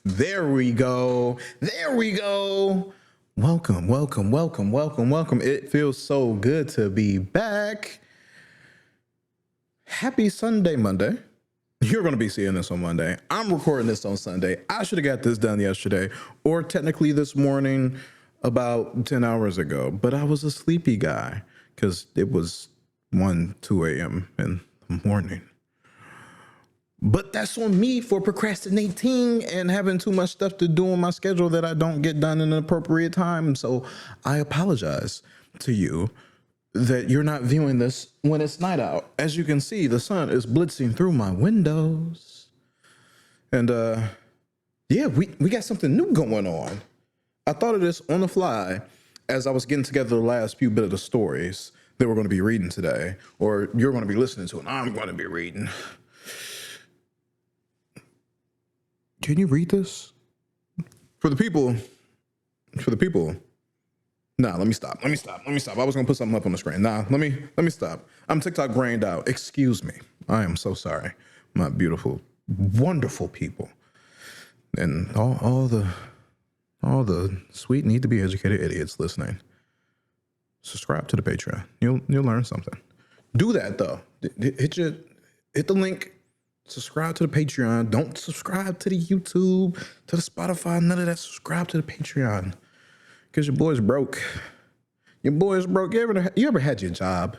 There we go. There we go. Welcome, welcome, welcome, welcome, welcome. It feels so good to be back. Happy Sunday, Monday. You're going to be seeing this on Monday. I'm recording this on Sunday. I should have got this done yesterday, or technically this morning about 10 hours ago. But I was a sleepy guy because it was 2 a.m. in the morning. But that's on me for procrastinating and having too much stuff to do on my schedule that I don't get done in an appropriate time. So I apologize to you that you're not viewing this when it's night out. As you can see, the sun is blitzing through my windows. And yeah, we got something new going on. I thought of this on the fly as I was getting together the last few bit of the stories that we're going to be reading today, or you're going to be listening to, and I'm going to be reading. Can you read this? For the people. Nah, let me stop. I was going to put something up on the screen. Nah, let me stop. I'm TikTok brained out. Excuse me. I am so sorry. My beautiful, wonderful people. And all the sweet, need to be educated idiots listening. Subscribe to the Patreon. You'll learn something. Do that though. Hit the link. Subscribe to the Patreon. Don't subscribe to the YouTube, to the Spotify, none of that. Subscribe to the Patreon. Because your boy's broke. Your boy's broke. You ever had your job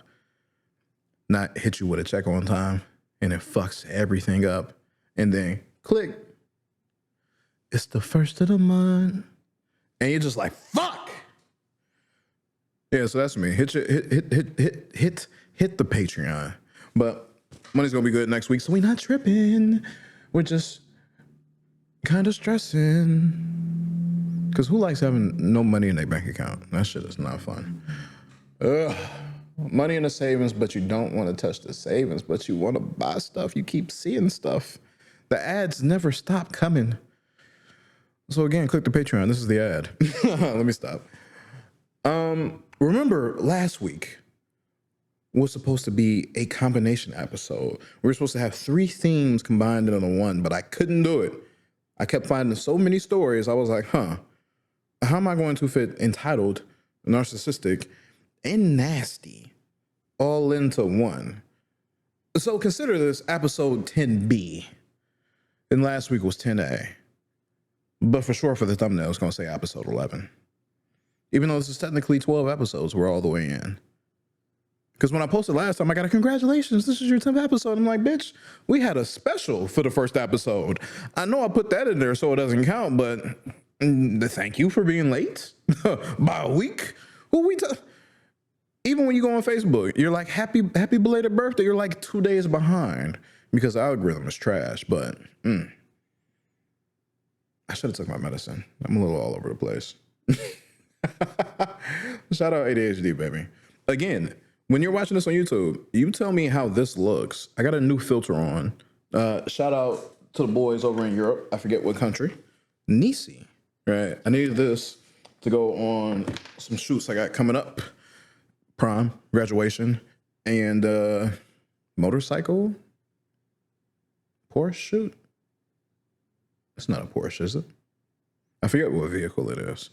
not hit you with a check on time and it fucks everything up? And then click. It's the first of the month. And you're just like, fuck. Yeah, so that's me. Hit the Patreon. But money's gonna be good next week, so we're not tripping. We're just kind of stressing. Because who likes having no money in their bank account? That shit is not fun. Money in the savings, but you don't want to touch the savings, but you want to buy stuff. You keep seeing stuff. The ads never stop coming. So again, click the Patreon. This is the ad. Let me stop. Remember last week was supposed to be a combination episode. We were supposed to have 3 themes combined into one, but I couldn't do it. I kept finding so many stories. I was like, how am I going to fit entitled, narcissistic, and nasty all into one? So consider this episode 10B. And last week was 10A. But for sure, for the thumbnail, it's going to say episode 11. Even though this is technically 12 episodes, we're all the way in. Because when I posted last time, I got a congratulations, this is your 10th episode. I'm like, bitch, we had a special for the first episode. I know I put that in there so it doesn't count, but thank you for being late by a week. Even when you go on Facebook, you're like, happy belated birthday. You're like 2 days behind because the algorithm is trash. But I should have took my medicine. I'm a little all over the place. Shout out ADHD, baby. Again, when you're watching this on YouTube, you tell me how this looks. I got a new filter on. Shout out to the boys over in Europe. I forget what country. Nice, right? I needed this to go on some shoots I got coming up. Prom, graduation, and motorcycle Porsche shoot. It's not a Porsche, is it? I forget what vehicle it is.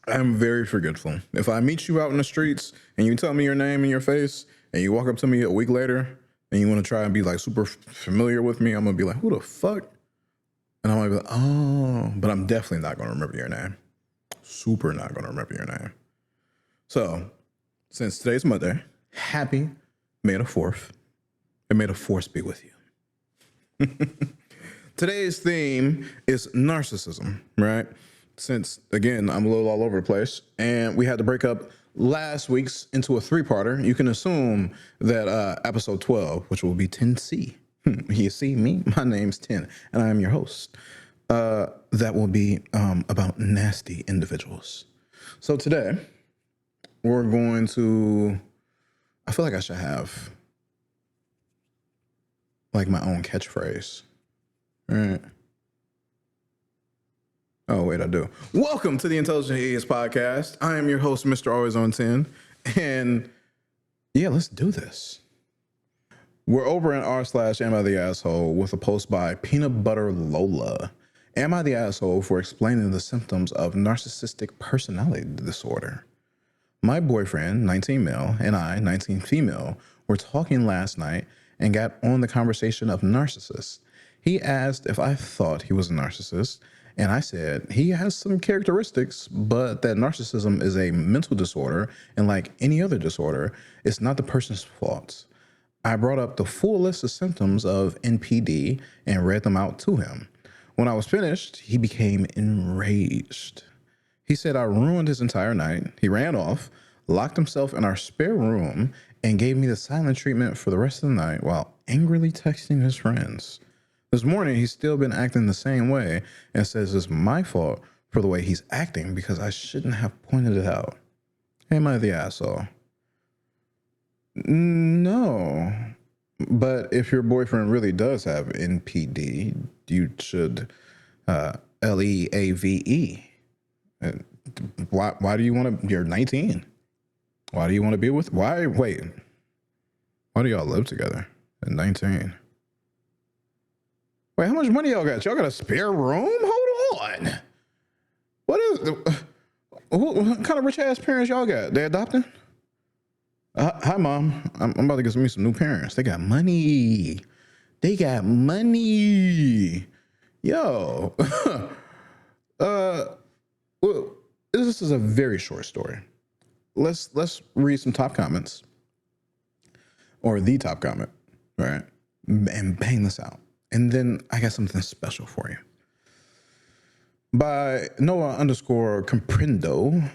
I'm very forgetful. If I meet you out in the streets and you tell me your name and your face and you walk up to me a week later and you want to try and be like super familiar with me, I'm going to be like, who the fuck? And I'm going to be like, oh, but I'm definitely not going to remember your name. Super not going to remember your name. So since today's Monday, happy May the 4th, and may the force be with you. Today's theme is narcissism, right? Since, again, I'm a little all over the place, and we had to break up last week's into a 3-parter, you can assume that episode 12, which will be 10C, you see me, my name's 10, and I am your host, that will be about nasty individuals. So today, we're going to, I feel like I should have like my own catchphrase, right? Oh, wait, I do. Welcome to the Intelligent Idiots Podcast. I am your host, Mr. Always on 10. And yeah, let's do this. We're over in r/am I the asshole with a post by Peanut Butter Lola. Am I the asshole for explaining the symptoms of narcissistic personality disorder? My boyfriend, 19 male, and I, 19 female, were talking last night and got on the conversation of narcissists. He asked if I thought he was a narcissist, and I said he has some characteristics, but that narcissism is a mental disorder, and like any other disorder, it's not the person's fault. I brought up the full list of symptoms of NPD and read them out to him. When I was finished, he became enraged. He said I ruined his entire night. He ran off, locked himself in our spare room, and gave me the silent treatment for the rest of the night while angrily texting his friends. This morning, he's still been acting the same way and says it's my fault for the way he's acting because I shouldn't have pointed it out. Am I the asshole? No. But if your boyfriend really does have NPD, you should LEAVE. Why do you want to? You're 19. Why do you want to be with? Why? Wait. Why do y'all live together at 19? Wait, how much money y'all got? Y'all got a spare room? Hold on. What kind of rich ass parents y'all got? They adopting? Hi, Mom. I'm about to get me some new parents. They got money. They got money. Yo. Well, this is a very short story. Let's read some top comments. Or the top comment, right? And bang this out. And then I got something special for you. By Noah_Comprendo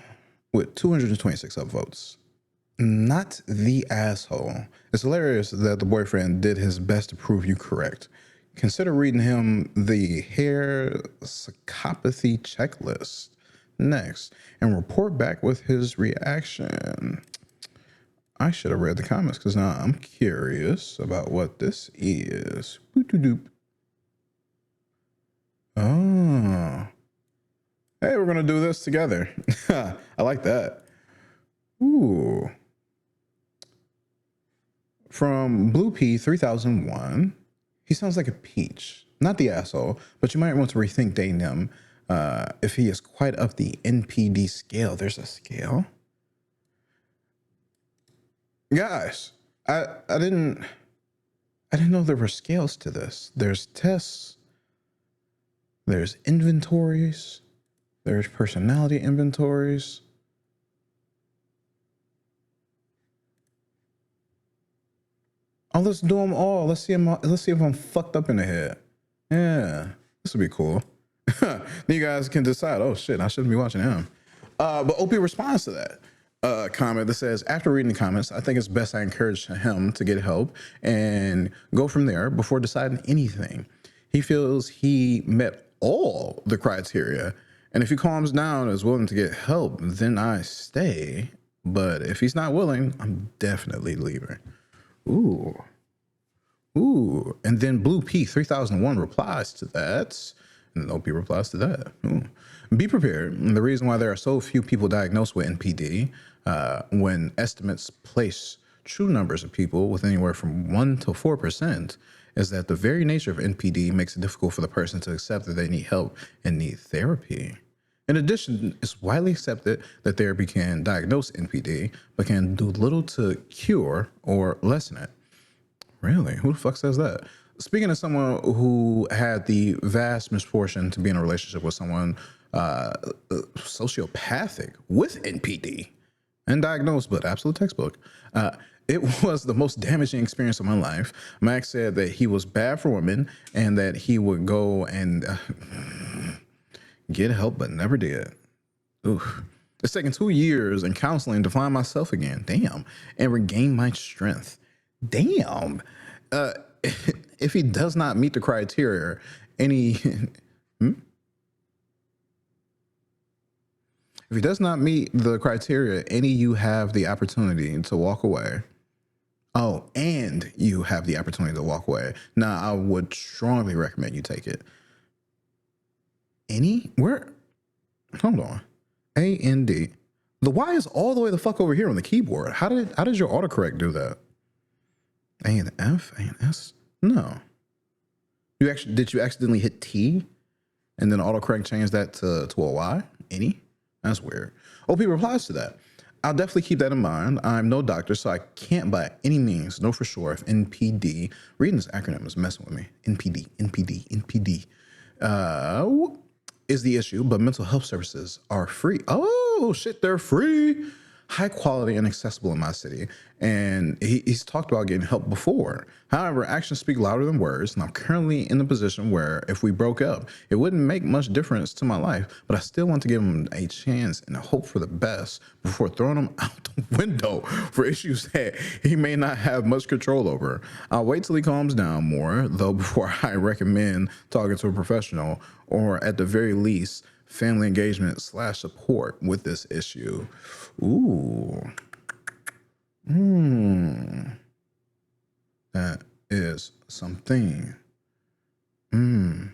with 226 upvotes. Not the asshole. It's hilarious that the boyfriend did his best to prove you correct. Consider reading him the hair psychopathy checklist next and report back with his reaction. I should have read the comments because now I'm curious about what this is. Boop-doop. Oh. Hey, we're going to do this together. I like that. Ooh. From Blue P 3001, he sounds like a peach. Not the asshole, but you might want to rethink dating him if he is quite up the NPD scale. There's a scale? Guys, I didn't know there were scales to this. There's tests, there's inventories, there's personality inventories. Oh, let's do them all. Let's see if I'm fucked up in the head. Yeah, this would be cool. Then you guys can decide, oh shit, I shouldn't be watching him. But OP responds to that comment that says, after reading the comments, I think it's best I encourage him to get help and go from there before deciding anything. He feels he met all the criteria, and if he calms down and is willing to get help, then I stay. But if he's not willing, I'm definitely leaving. Ooh. And then Blue P 3001 replies to that. And then OP replies to that. Ooh. Be prepared. The reason why there are so few people diagnosed with NPD, when estimates place true numbers of people with anywhere from 1 to 4%, is that the very nature of NPD makes it difficult for the person to accept that they need help and need therapy. In addition, it's widely accepted that therapy can diagnose NPD, but can do little to cure or lessen it. Really? Who the fuck says that? Speaking of someone who had the vast misfortune to be in a relationship with someone sociopathic with NPD and diagnosed, but absolute textbook, it was the most damaging experience of my life. Max said that he was bad for women and that he would go and get help, but never did. Oof. It's taken 2 years in counseling to find myself again. Damn. And regain my strength. Damn. If he does not meet the criteria, If he does not meet the criteria, you have the opportunity to walk away. Oh, and you have the opportunity to walk away. Now, I would strongly recommend you take it. Where? Hold on. AND. The Y is all the way the fuck over here on the keyboard. How did your autocorrect do that? A and F, A and S? No. Did you accidentally hit T? And then autocorrect changed that to a Y? Any? That's weird. OP replies to that. I'll definitely keep that in mind. I'm no doctor, so I can't by any means know for sure if NPD, reading this acronym is messing with me. NPD, is the issue, but mental health services are free. Oh, shit, they're free. High quality and accessible in my city. And he's talked about getting help before. However, actions speak louder than words. And I'm currently in the position where if we broke up, it wouldn't make much difference to my life, but I still want to give him a chance and hope for the best before throwing him out the window for issues that he may not have much control over. I'll wait till he calms down more, though, before I recommend talking to a professional, or at the very least, family engagement / support with this issue. Ooh. That is something. Money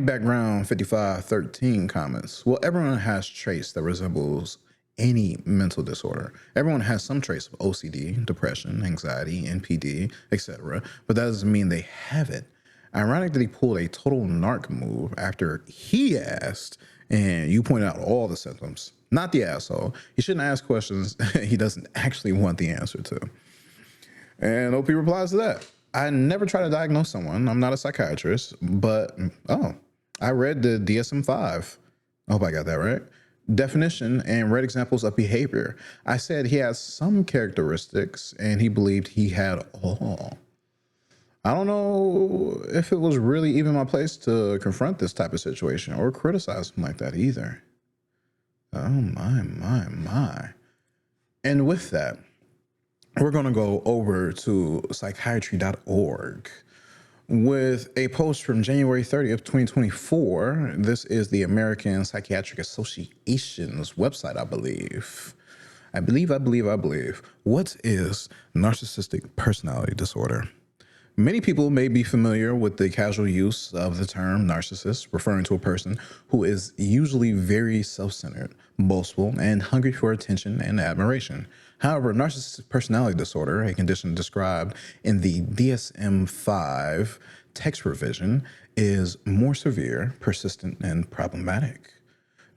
Background 5513 comments. Well, everyone has traits that resembles any mental disorder. Everyone has some traits of OCD, depression, anxiety, NPD, etc., but that doesn't mean they have it. Ironic that he pulled a total narc move after he asked and you pointed out all the symptoms. Not the asshole. He shouldn't ask questions he doesn't actually want the answer to. And OP replies to that. I never try to diagnose someone. I'm not a psychiatrist, but I read the DSM-5. I hope I got that right. Definition and read examples of behavior. I said he has some characteristics and he believed he had all. I don't know if it was really even my place to confront this type of situation or criticize him like that either. Oh my. And with that, we're going to go over to psychiatry.org with a post from January 30th, 2024. This is the American Psychiatric Association's website, I believe. What is narcissistic personality disorder? Many people may be familiar with the casual use of the term narcissist, referring to a person who is usually very self-centered, boastful, and hungry for attention and admiration. However, narcissistic personality disorder, a condition described in the DSM-5 text revision, is more severe, persistent, and problematic.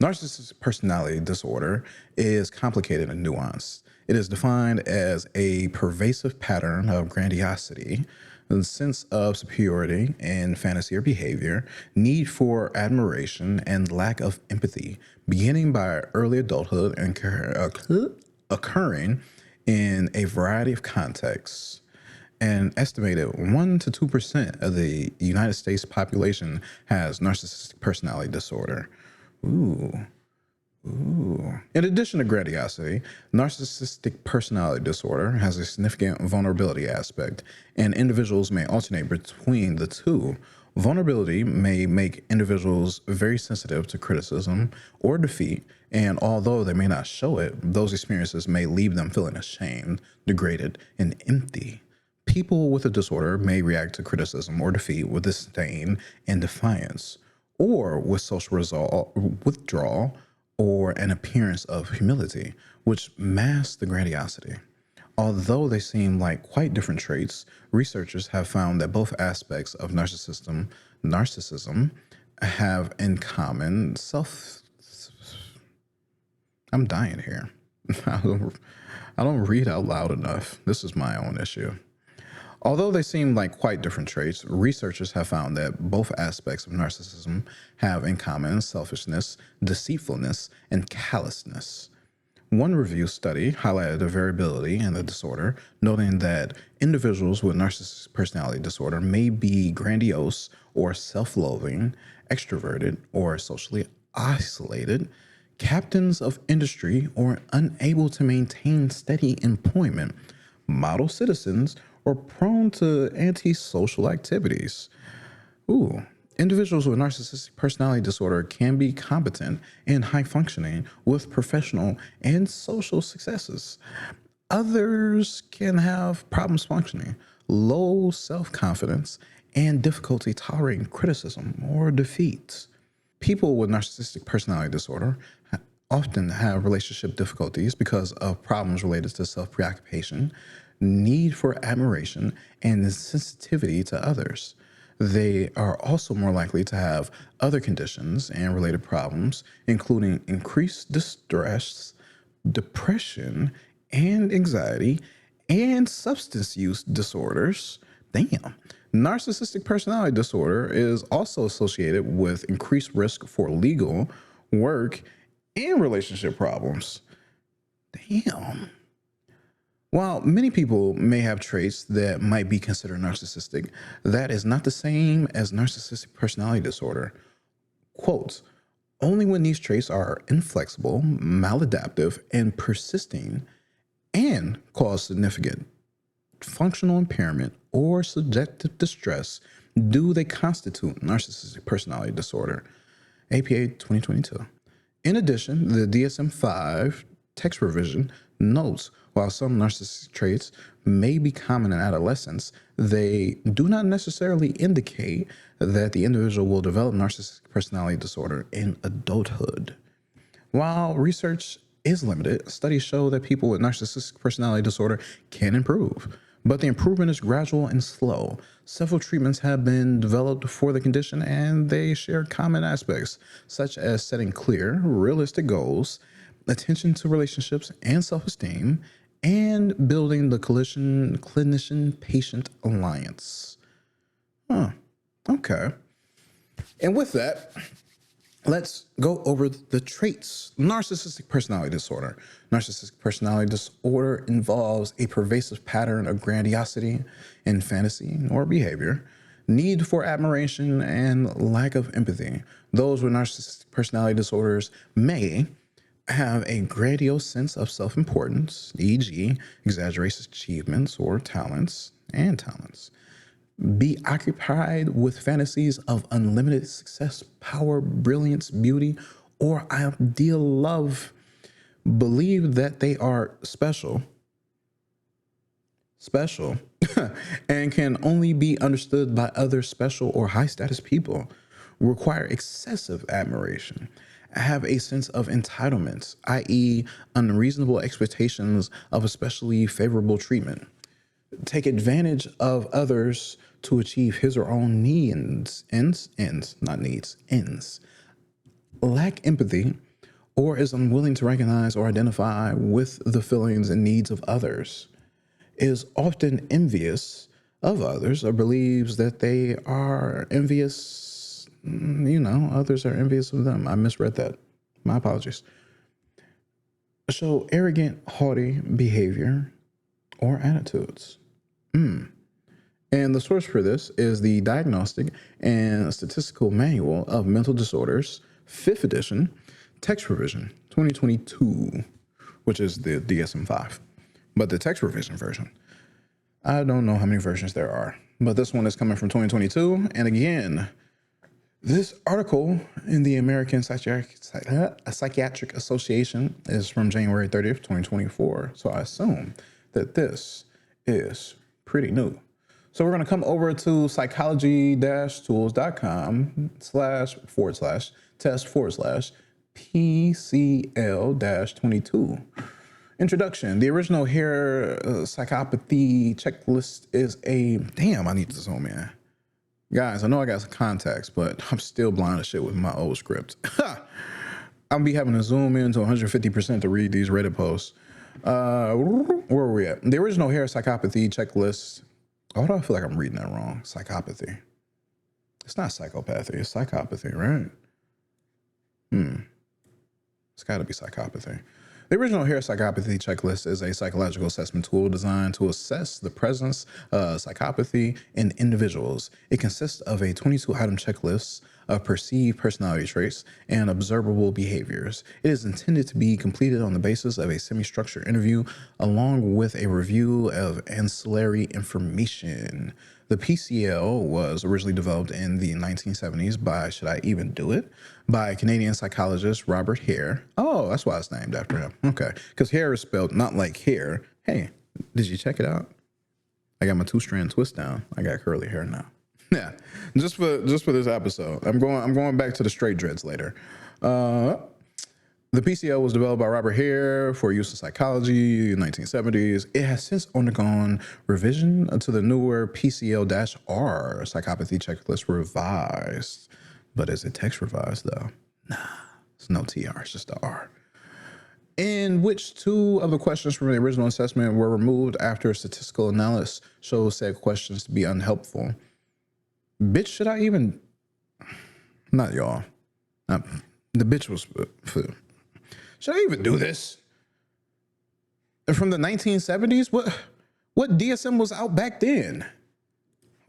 Narcissistic personality disorder is complicated and nuanced. It is defined as a pervasive pattern of grandiosity, a sense of superiority in fantasy or behavior, need for admiration, and lack of empathy, beginning by early adulthood and occurring in a variety of contexts. An estimated 1 to 2% of the United States population has narcissistic personality disorder. In addition to grandiosity, narcissistic personality disorder has a significant vulnerability aspect, and individuals may alternate between the two. Vulnerability may make individuals very sensitive to criticism or defeat, and although they may not show it, those experiences may leave them feeling ashamed, degraded, and empty. People with a disorder may react to criticism or defeat with disdain and defiance, or with social withdrawal, or an appearance of humility, which masks the grandiosity. Although they seem like quite different traits, researchers have found that both aspects of narcissism have in common I'm dying here. I don't read out loud enough. This is my own issue. Although they seem like quite different traits, researchers have found that both aspects of narcissism have in common selfishness, deceitfulness, and callousness. One review study highlighted the variability in the disorder, noting that individuals with narcissistic personality disorder may be grandiose or self-loathing, extroverted or socially isolated, captains of industry or unable to maintain steady employment, model citizens, or prone to antisocial activities. Individuals with narcissistic personality disorder can be competent and high functioning with professional and social successes. Others can have problems functioning, low self-confidence, and difficulty tolerating criticism or defeat. People with narcissistic personality disorder often have relationship difficulties because of problems related to self-preoccupation, need for admiration, and sensitivity to others. They are also more likely to have other conditions and related problems, including increased distress, depression, and anxiety, and substance use disorders. Damn. Narcissistic personality disorder is also associated with increased risk for legal, work, and relationship problems. Damn. While many people may have traits that might be considered narcissistic, that is not the same as narcissistic personality disorder. Quotes, only when these traits are inflexible, maladaptive, and persisting and cause significant functional impairment or subjective distress do they constitute narcissistic personality disorder. APA 2022. In addition, the DSM-5 text revision notes while some narcissistic traits may be common in adolescence, they do not necessarily indicate that the individual will develop narcissistic personality disorder in adulthood. While research is limited, studies show that people with narcissistic personality disorder can improve, but the improvement is gradual and slow. Several treatments have been developed for the condition, and they share common aspects, such as setting clear, realistic goals, attention to relationships and self-esteem, and building the clinician-patient alliance. Okay. And with that, let's go over the traits. Narcissistic personality disorder. Narcissistic personality disorder involves a pervasive pattern of grandiosity in fantasy or behavior, need for admiration, and lack of empathy. Those with narcissistic personality disorders may have a grandiose sense of self-importance, e.g., exaggerated achievements or talents, be occupied with fantasies of unlimited success, power, brilliance, beauty, or ideal love, believe that they are special, and can only be understood by other special or high-status people, require excessive admiration, have a sense of entitlement, i.e., unreasonable expectations of especially favorable treatment, take advantage of others to achieve his or her own ends, lack empathy, or is unwilling to recognize or identify with the feelings and needs of others, is often envious of others or believes that they are envious, others are envious of them. I misread that. My apologies. Show arrogant, haughty behavior or attitudes. And the source for this is the Diagnostic and Statistical Manual of Mental Disorders, 5th edition, text revision, 2022, which is the DSM-5. But the text revision version, I don't know how many versions there are, but this one is coming from 2022. And again, this article in the American Psychiatric Association is from January 30th, 2024. So I assume that this is pretty new. So we're going to come over to psychology-tools.com/test/PCL-22. Introduction. The original hair psychopathy checklist is a... Damn, I need to zoom in. Guys, I know I got some contacts, but I'm still blind as shit with my old script. I'll be having to zoom in to 150% to read these Reddit posts. Where are we at? The original hair psychopathy checklist. Oh, do I feel like I'm reading that wrong? Psychopathy. It's not psychopathy. It's psychopathy, right? It's got to be psychopathy. The original hair psychopathy checklist is a psychological assessment tool designed to assess the presence of psychopathy in individuals. It consists of a 22-item checklist of perceived personality traits and observable behaviors. It is intended to be completed on the basis of a semi-structured interview along with a review of ancillary information. The PCL was originally developed in the 1970s by, should I even do it? By Canadian psychologist Robert Hare. Oh, that's why it's named after him. Okay, because hair is spelled not like hair. Hey, did you check it out? I got my 2-strand twist down. I got curly hair now. Yeah, just for this episode. I'm going back to the straight dreads later. The PCL was developed by Robert Hare for use in psychology in the 1970s. It has since undergone revision to the newer PCL-R psychopathy checklist revised. But is it text revised though? Nah, it's no TR, it's just the R. In which two of the questions from the original assessment were removed after statistical analysis shows said questions to be unhelpful. Bitch, should I even? Not y'all. The bitch was. Should I even do this? From the 1970s? What DSM was out back then?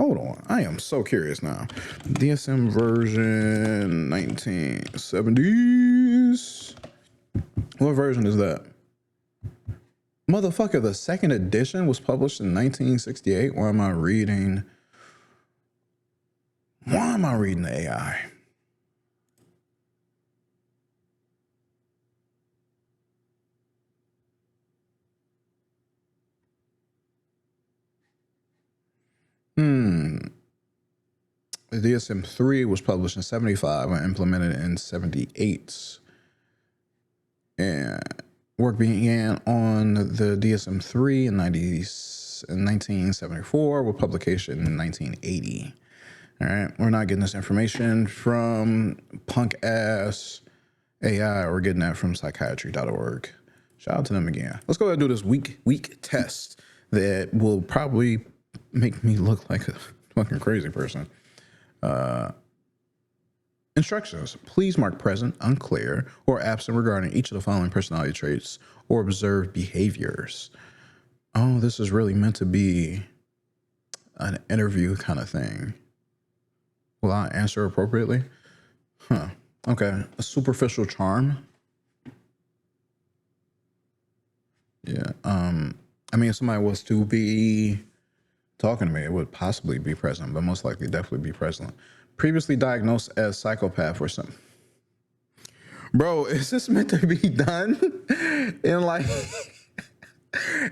Hold on. I am so curious now. DSM version 1970s. What version is that? Motherfucker, the second edition was published in 1968. Why am I reading the AI? The DSM-3 was published in 75 and implemented in 78. And work began on the DSM-3 in 1974 with publication in 1980. All right, we're not getting this information from punk-ass AI. We're getting that from psychiatry.org. Shout out to them again. Let's go ahead and do this week test that will probably make me look like a fucking crazy person. Instructions. Please mark present, unclear, or absent regarding each of the following personality traits or observed behaviors. Oh, this is really meant to be an interview kind of thing. Will I answer appropriately? Huh. Okay. A superficial charm. Yeah. I mean, if somebody was to be talking to me, it would possibly be present, but most likely definitely be present. Previously diagnosed as psychopath or something. Bro, is this meant to be done? And like,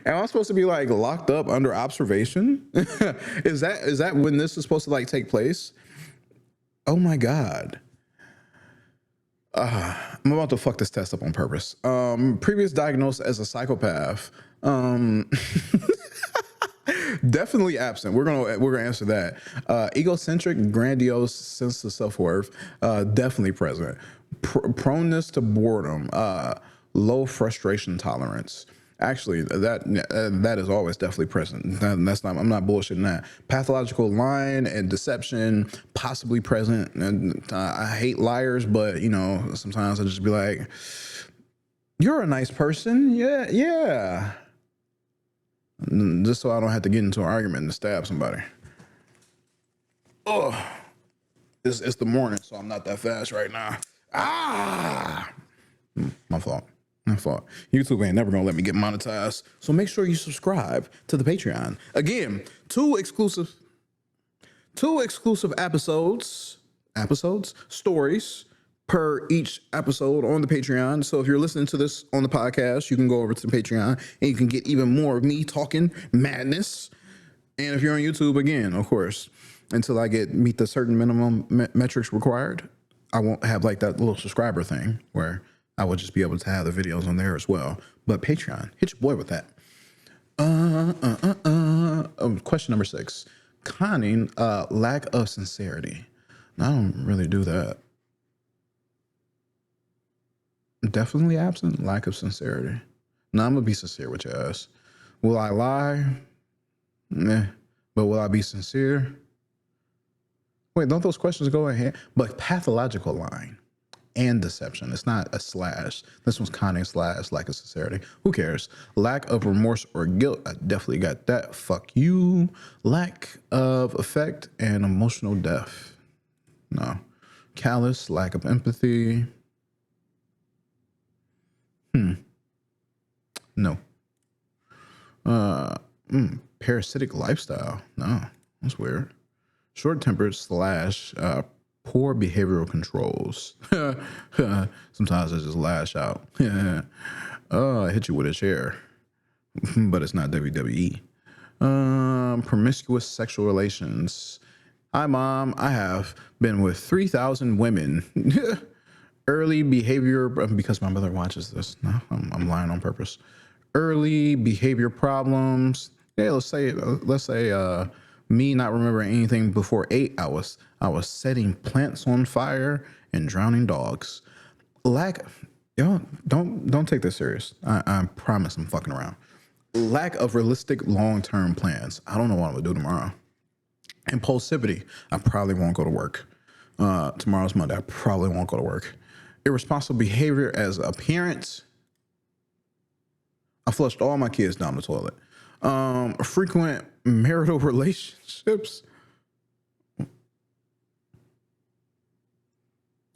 am I supposed to be like locked up under observation? Is that when this is supposed to like take place? Oh my God. I'm about to fuck this test up on purpose. Previous diagnosed as a psychopath. Definitely absent. We're gonna answer that. Egocentric, grandiose sense of self-worth. Definitely present. Proneness to boredom. Low frustration tolerance. Actually, that is always definitely present. That's not. I'm not bullshitting that. Pathological lying and deception, possibly present. And I hate liars, but you know, sometimes I just be like, "You're a nice person." Yeah. Just so I don't have to get into an argument and stab somebody. Oh, it's the morning, so I'm not that fast right now. My fault. YouTube ain't never gonna let me get monetized. So make sure you subscribe to the Patreon. Again, two exclusive stories per each episode on the Patreon. So if you're listening to this on the podcast, you can go over to the Patreon and you can get even more of me talking madness. And if you're on YouTube, again, of course, until I meet the certain minimum metrics required, I won't have like that little subscriber thing where I would just be able to have the videos on there as well. But Patreon, hit your boy with that. Question number 6. Conning, lack of sincerity. I don't really do that. Definitely absent, lack of sincerity. No, I'm gonna be sincere with your ass. Will I lie? Nah. But will I be sincere? Wait, don't those questions go in hand? But pathological lying and deception. It's not a slash. This one's conning slash lack of sincerity. Who cares? Lack of remorse or guilt. I definitely got that. Fuck you. Lack of affect and emotional depth. No. Callous, lack of empathy. No. Parasitic lifestyle. No, that's weird. Short-tempered slash poor behavioral controls. Sometimes I just lash out. Oh, I hit you with a chair, but it's not WWE. Promiscuous sexual relations. Hi, Mom. I have been with 3,000 women. Early behavior, because my mother watches this. No, I'm lying on purpose. Early behavior problems. Yeah, let's say me not remembering anything before 8. I was setting plants on fire and drowning dogs. Lack, yo, don't take this serious. I promise I'm fucking around. Lack of realistic long-term plans. I don't know what I'm gonna do tomorrow. Impulsivity. I probably won't go to work. Tomorrow's Monday. I probably won't go to work. Irresponsible behavior as a parent. I flushed all my kids down the toilet. Frequent marital relationships.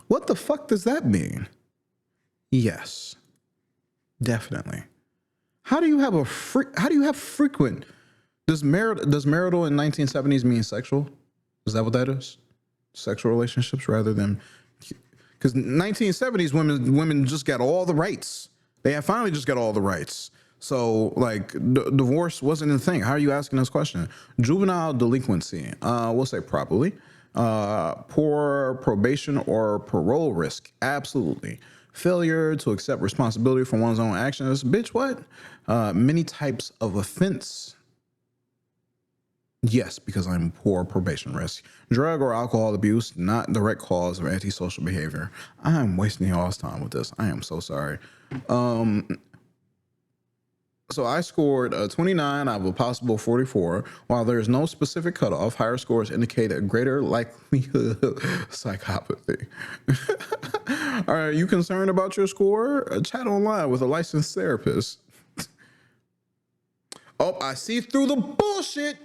What the fuck does that mean? Yes, definitely. How do you have frequent? Does marital in 1970s mean sexual? Is that what that is? Sexual relationships rather than, because 1970s women just got all the rights. They have finally just got all the rights. So like divorce wasn't a thing. How are you asking this question? Juvenile delinquency. We'll say properly. Poor probation or parole risk. Absolutely. Failure to accept responsibility for one's own actions. Bitch, what? Many types of offense. Yes, because I'm poor probation risk. Drug or alcohol abuse, not direct cause of antisocial behavior. I'm wasting y'all's time with this. I am so sorry. So I scored a 29 out of a possible 44. While there is no specific cutoff, higher scores indicate a greater likelihood of psychopathy. Are you concerned about your score? Chat online with a licensed therapist. Oh, I see through the bullshit.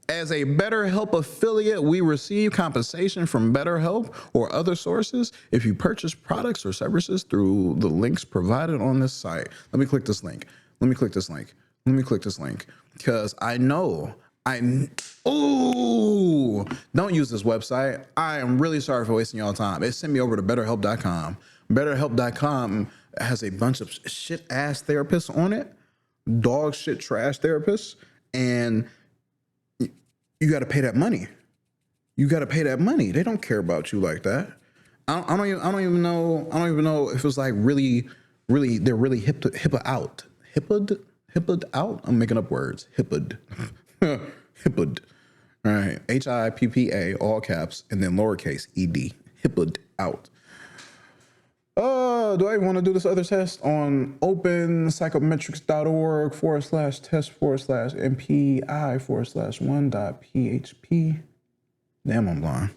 As a BetterHelp affiliate, we receive compensation from BetterHelp or other sources if you purchase products or services through the links provided on this site. Let me click this link. Let me click this link. Let me click this link. Because I know, ooh, don't use this website. I am really sorry for wasting y'all time. It sent me over to BetterHelp.com. BetterHelp.com has a bunch of shit-ass therapists on it. Dog shit trash therapists. And you got to pay that money. You got to pay that money. They don't care about you like that. I don't even know if it's like really, they're really HIPAA out. HIPAA'd out? I'm making up words. HIPAA'd. HIPAA'd. All right. HIPPA, all caps, and then lowercase ED. HIPAA'd out. Do I want to do this other test on openpsychometrics.org/test/MPI/1.PHP? Damn, I'm blind.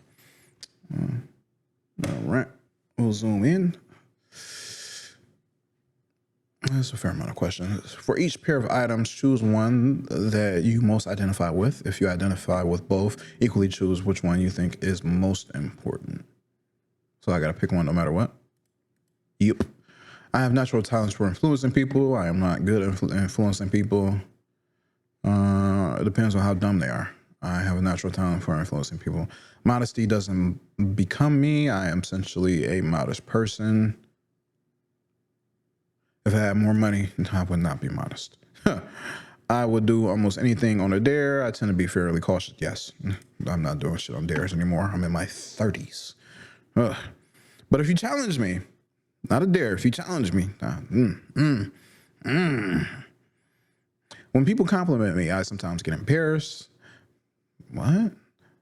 All right. We'll zoom in. That's a fair amount of questions. For each pair of items, choose one that you most identify with. If you identify with both, equally choose which one you think is most important. So I got to pick one no matter what. Yep. I have natural talents for influencing people. I am not good at influencing people. It depends on how dumb they are. I have a natural talent for influencing people. Modesty doesn't become me. I am essentially a modest person. If I had more money, I would not be modest. I would do almost anything on a dare. I tend to be fairly cautious. Yes, I'm not doing shit on dares anymore. I'm in my 30s. But if you challenge me, not a dare, if you challenge me, when people compliment me, I sometimes get embarrassed. What?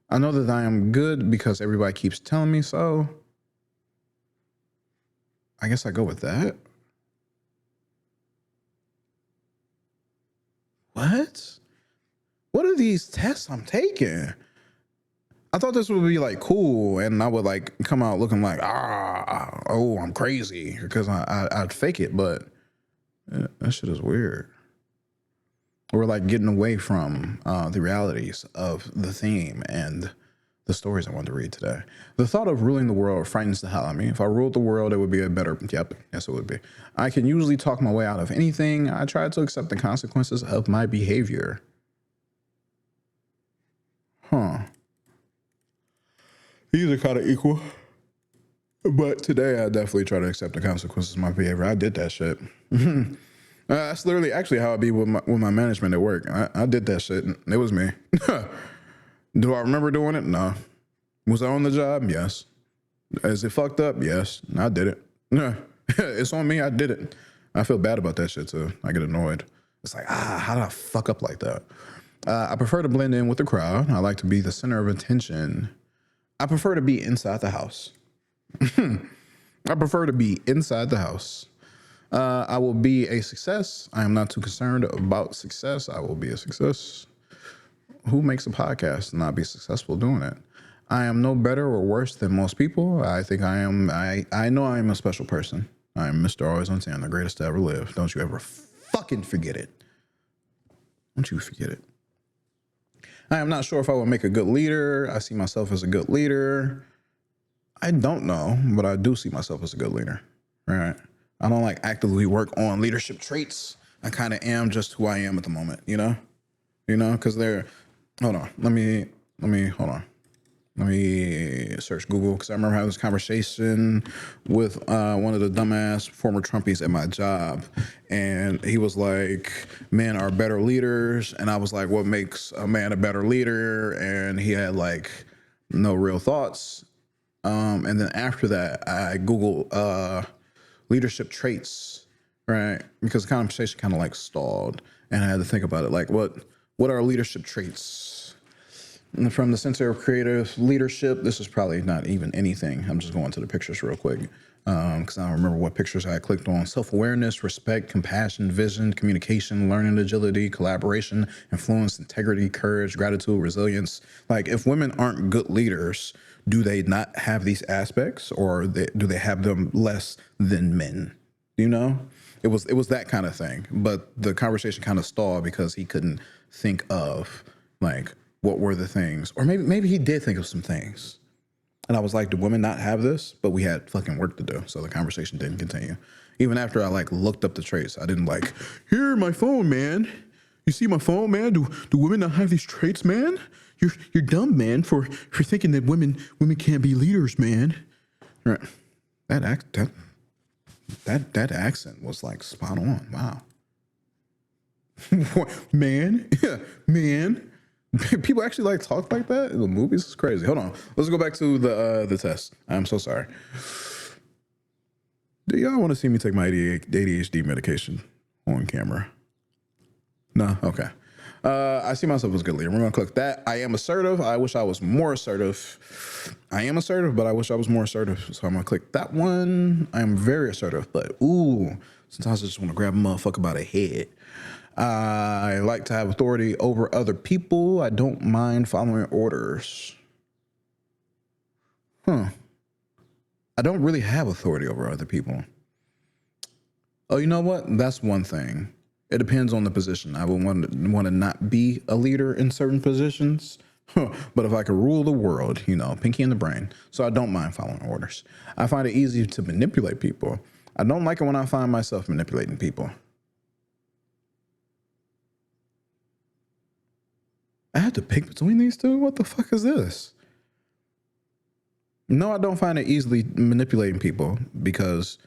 I know that I am good because everybody keeps telling me so. I guess I go with that. What? What are these tests I'm taking? I thought this would be like cool and I would like come out looking like, I'm crazy because I'd fake it, but that shit is weird. We're like getting away from the realities of the theme and the stories I wanted to read today. The thought of ruling the world frightens the hell out of me. If I ruled the world, it would be a better, yes, it would be. I can usually talk my way out of anything. I try to accept the consequences of my behavior. These are kind of equal. But today, I definitely try to accept the consequences of my behavior. I did that shit. That's literally actually how I be with my management at work. I did that shit. It was me. Do I remember doing it? No. Was I on the job? Yes. Is it fucked up? Yes. I did it. Yeah, it's on me. I did it. I feel bad about that shit too. I get annoyed. It's like, how did I fuck up like that? I prefer to blend in with the crowd. I like to be the center of attention. I prefer to be inside the house. I prefer to be inside the house. I will be a success. I am not too concerned about success. I will be a success. Who makes a podcast and not be successful doing it? I am no better or worse than most people. I think I am. I know I am a special person. I am Mr. Always on 10, the greatest to ever live. Don't you ever fucking forget it. Don't you forget it. I am not sure if I will make a good leader. I see myself as a good leader. I don't know, but I do see myself as a good leader. Right? I don't like actively work on leadership traits. I kind of am just who I am at the moment, you know? Because hold on. Let me hold on. Let me search Google, because I remember having this conversation with one of the dumbass former Trumpies at my job. And he was like, men are better leaders. And I was like, what makes a man a better leader? And he had like no real thoughts. And then after that, I Googled leadership traits, right? Because the conversation kind of like stalled. And I had to think about it. Like, what are leadership traits? And from the Center of Creative Leadership, this is probably not even anything. I'm just going to the pictures real quick because I don't remember what pictures I clicked on. Self-awareness, respect, compassion, vision, communication, learning agility, collaboration, influence, integrity, courage, gratitude, resilience. Like, if women aren't good leaders, do they not have these aspects, or do they have them less than men? You know? It was that kind of thing. But the conversation kind of stalled because he couldn't think of, like, what were the things? Or maybe he did think of some things. And I was like, do women not have this? But we had fucking work to do. So the conversation didn't continue. Even after I like looked up the traits, I didn't like, here, my phone, man. You see my phone, man? Do women not have these traits, man? You're dumb, man, for thinking that women can't be leaders, man. Right. That accent was like spot on. Wow. Man. Yeah, man. People actually like talk like that in the movies. It's crazy. Hold on. Let's go back to the test. I'm so sorry. Do y'all want to see me take my ADHD medication on camera? No? Okay. I see myself as a good leader. We're going to click that. I am assertive. I wish I was more assertive. I am assertive, but I wish I was more assertive. So I'm going to click that one. I am very assertive, but sometimes I just want to grab a motherfucker by the head. I like to have authority over other people. I don't mind following orders. I don't really have authority over other people. Oh, you know what? That's one thing. It depends on the position. I would want to not be a leader in certain positions. But if I could rule the world, pinky in the brain. So I don't mind following orders. I find it easy to manipulate people. I don't like it when I find myself manipulating people. I have to pick between these two? What the fuck is this? No, I don't find it easily manipulating people because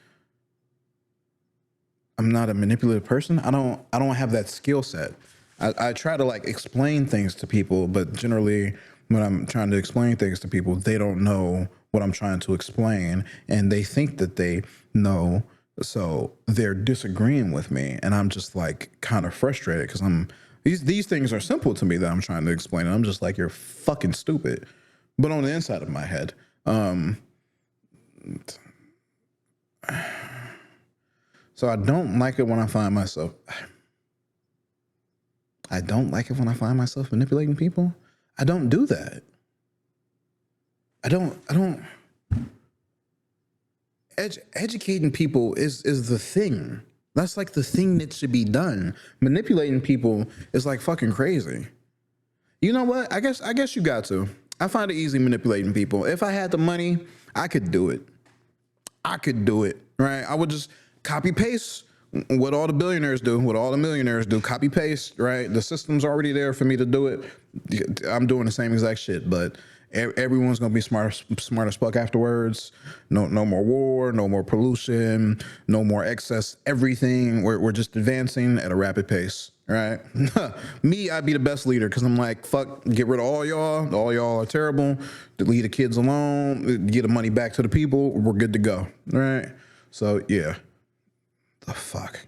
I'm not a manipulative person. I don't have that skill set. I try to like explain things to people, but generally when I'm trying to explain things to people, they don't know what I'm trying to explain and they think that they know. So they're disagreeing with me and I'm just like kind of frustrated because these things are simple to me that I'm trying to explain. And I'm just like, you're fucking stupid. But on the inside of my head, so I don't like it when I find myself manipulating people. I don't do that. I don't educating people is the thing. That's like the thing that should be done. Manipulating people is like fucking crazy. You know what? I guess you got to. I find it easy manipulating people. If I had the money, I could do it. Right? I would just copy paste what all the billionaires do, what all the millionaires do. Copy paste, right? The system's already there for me to do it. I'm doing the same exact shit, but everyone's gonna be smart as fuck afterwards. No more war, no more pollution, no more excess everything. We're just advancing at a rapid pace, right? Me, I'd be the best leader because I'm like, fuck, get rid of all y'all. All y'all are terrible. Leave the kids alone. Get the money back to the people. We're good to go, right? So yeah, the fuck.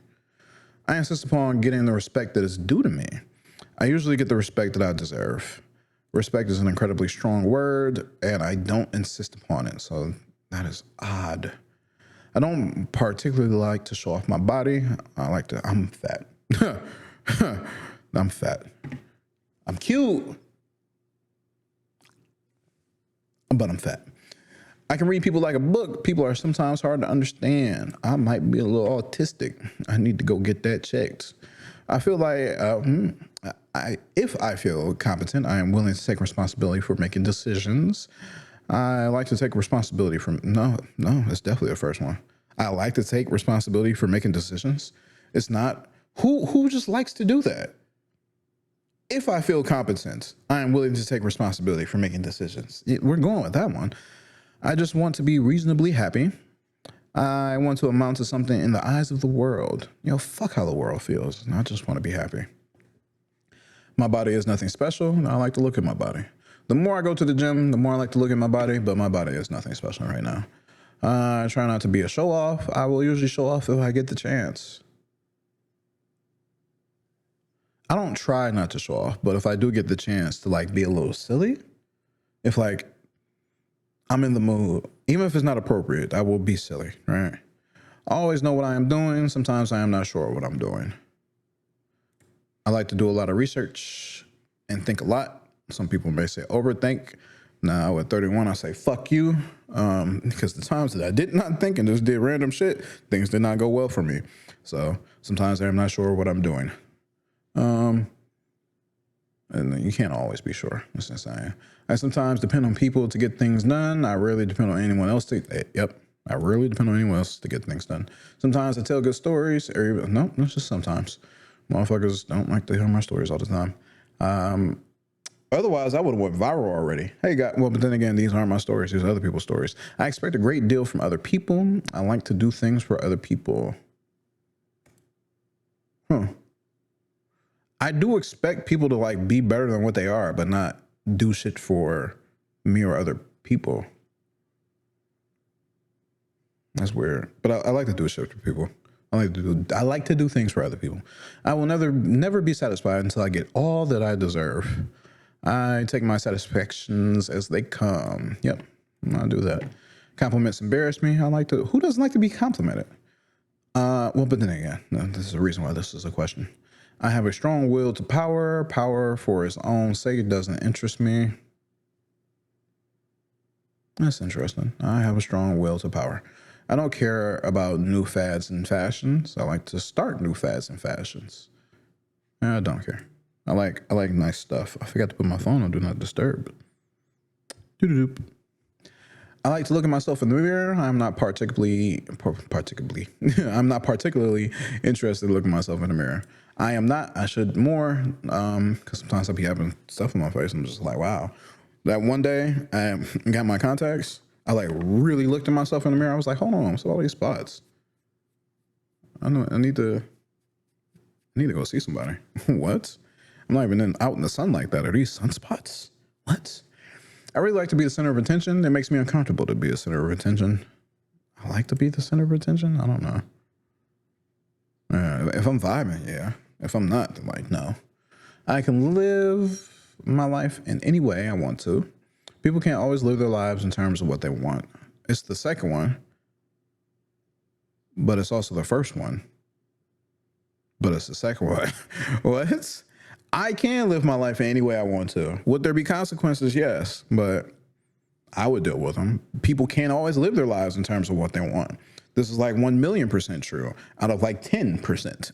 I insist upon getting the respect that is due to me. I usually get the respect that I deserve. Respect is an incredibly strong word, and I don't insist upon it. So that is odd. I don't particularly like to show off my body. I'm fat. I'm fat. I'm cute, but I'm fat. I can read people like a book. People are sometimes hard to understand. I might be a little autistic. I need to go get that checked. I feel like if I feel competent, I am willing to take responsibility for making decisions. I like to take responsibility for, no, that's definitely the first one. I like to take responsibility for making decisions. It's not, who just likes to do that? If I feel competent, I am willing to take responsibility for making decisions. We're going with that one. I just want to be reasonably happy. I want to amount to something in the eyes of the world. Fuck how the world feels. I just want to be happy. My body is nothing special, and I like to look at my body. The more I go to the gym, the more I like to look at my body, but my body is nothing special right now. I try not to be a show-off. I will usually show off if I get the chance. I don't try not to show off, but if I do get the chance to be a little silly, if I'm in the mood, even if it's not appropriate, I will be silly, right? I always know what I am doing. Sometimes I am not sure what I'm doing. I like to do a lot of research and think a lot. Some people may say overthink. Now at 31, I say fuck you, because the times that I did not think and just did random shit, things did not go well for me. So sometimes I'm not sure what I'm doing. And you can't always be sure. That's insane. I sometimes depend on people to get things done. I rarely depend on anyone else I rarely depend on anyone else to get things done. Sometimes I tell good stories, no, it's just sometimes. Motherfuckers don't like to hear my stories all the time. Otherwise, I would have went viral already. Hey, God, but then again, these aren't my stories. These are other people's stories. I expect a great deal from other people. I like to do things for other people. I do expect people to be better than what they are, but not do shit for me or other people. That's weird. But I like to do shit for people. I like to do things for other people. I will never be satisfied until I get all that I deserve. I take my satisfactions as they come. Yep, I do that. Compliments embarrass me. Who doesn't like to be complimented? But then again, this is the reason why this is a question. I have a strong will to power. Power for its own sake doesn't interest me. That's interesting. I have a strong will to power. I don't care about new fads and fashions. I like to start new fads and fashions. I don't care. I like nice stuff. I forgot to put my phone on Do Not Disturb. Doo-doo-doop. I like to look at myself in the mirror. I'm not particularly interested in looking at myself in the mirror. I am not. I should more, because sometimes I'll be having stuff on my face. I'm just like, wow. That one day I got my contacts. I really looked at myself in the mirror. I was like, hold on, what's all these spots? I need to go see somebody. What? I'm not even out in the sun like that. Are these sunspots? What? I really like to be the center of attention. It makes me uncomfortable to be the center of attention. I like to be the center of attention. I don't know. If I'm vibing, yeah. If I'm not, no. I can live my life in any way I want to. People can't always live their lives in terms of what they want. It's the second one, but it's also the first one, but it's the second one. What? I can live my life in any way I want to. Would there be consequences? Yes, but I would deal with them. People can't always live their lives in terms of what they want. This is 1,000,000% true out of 10%.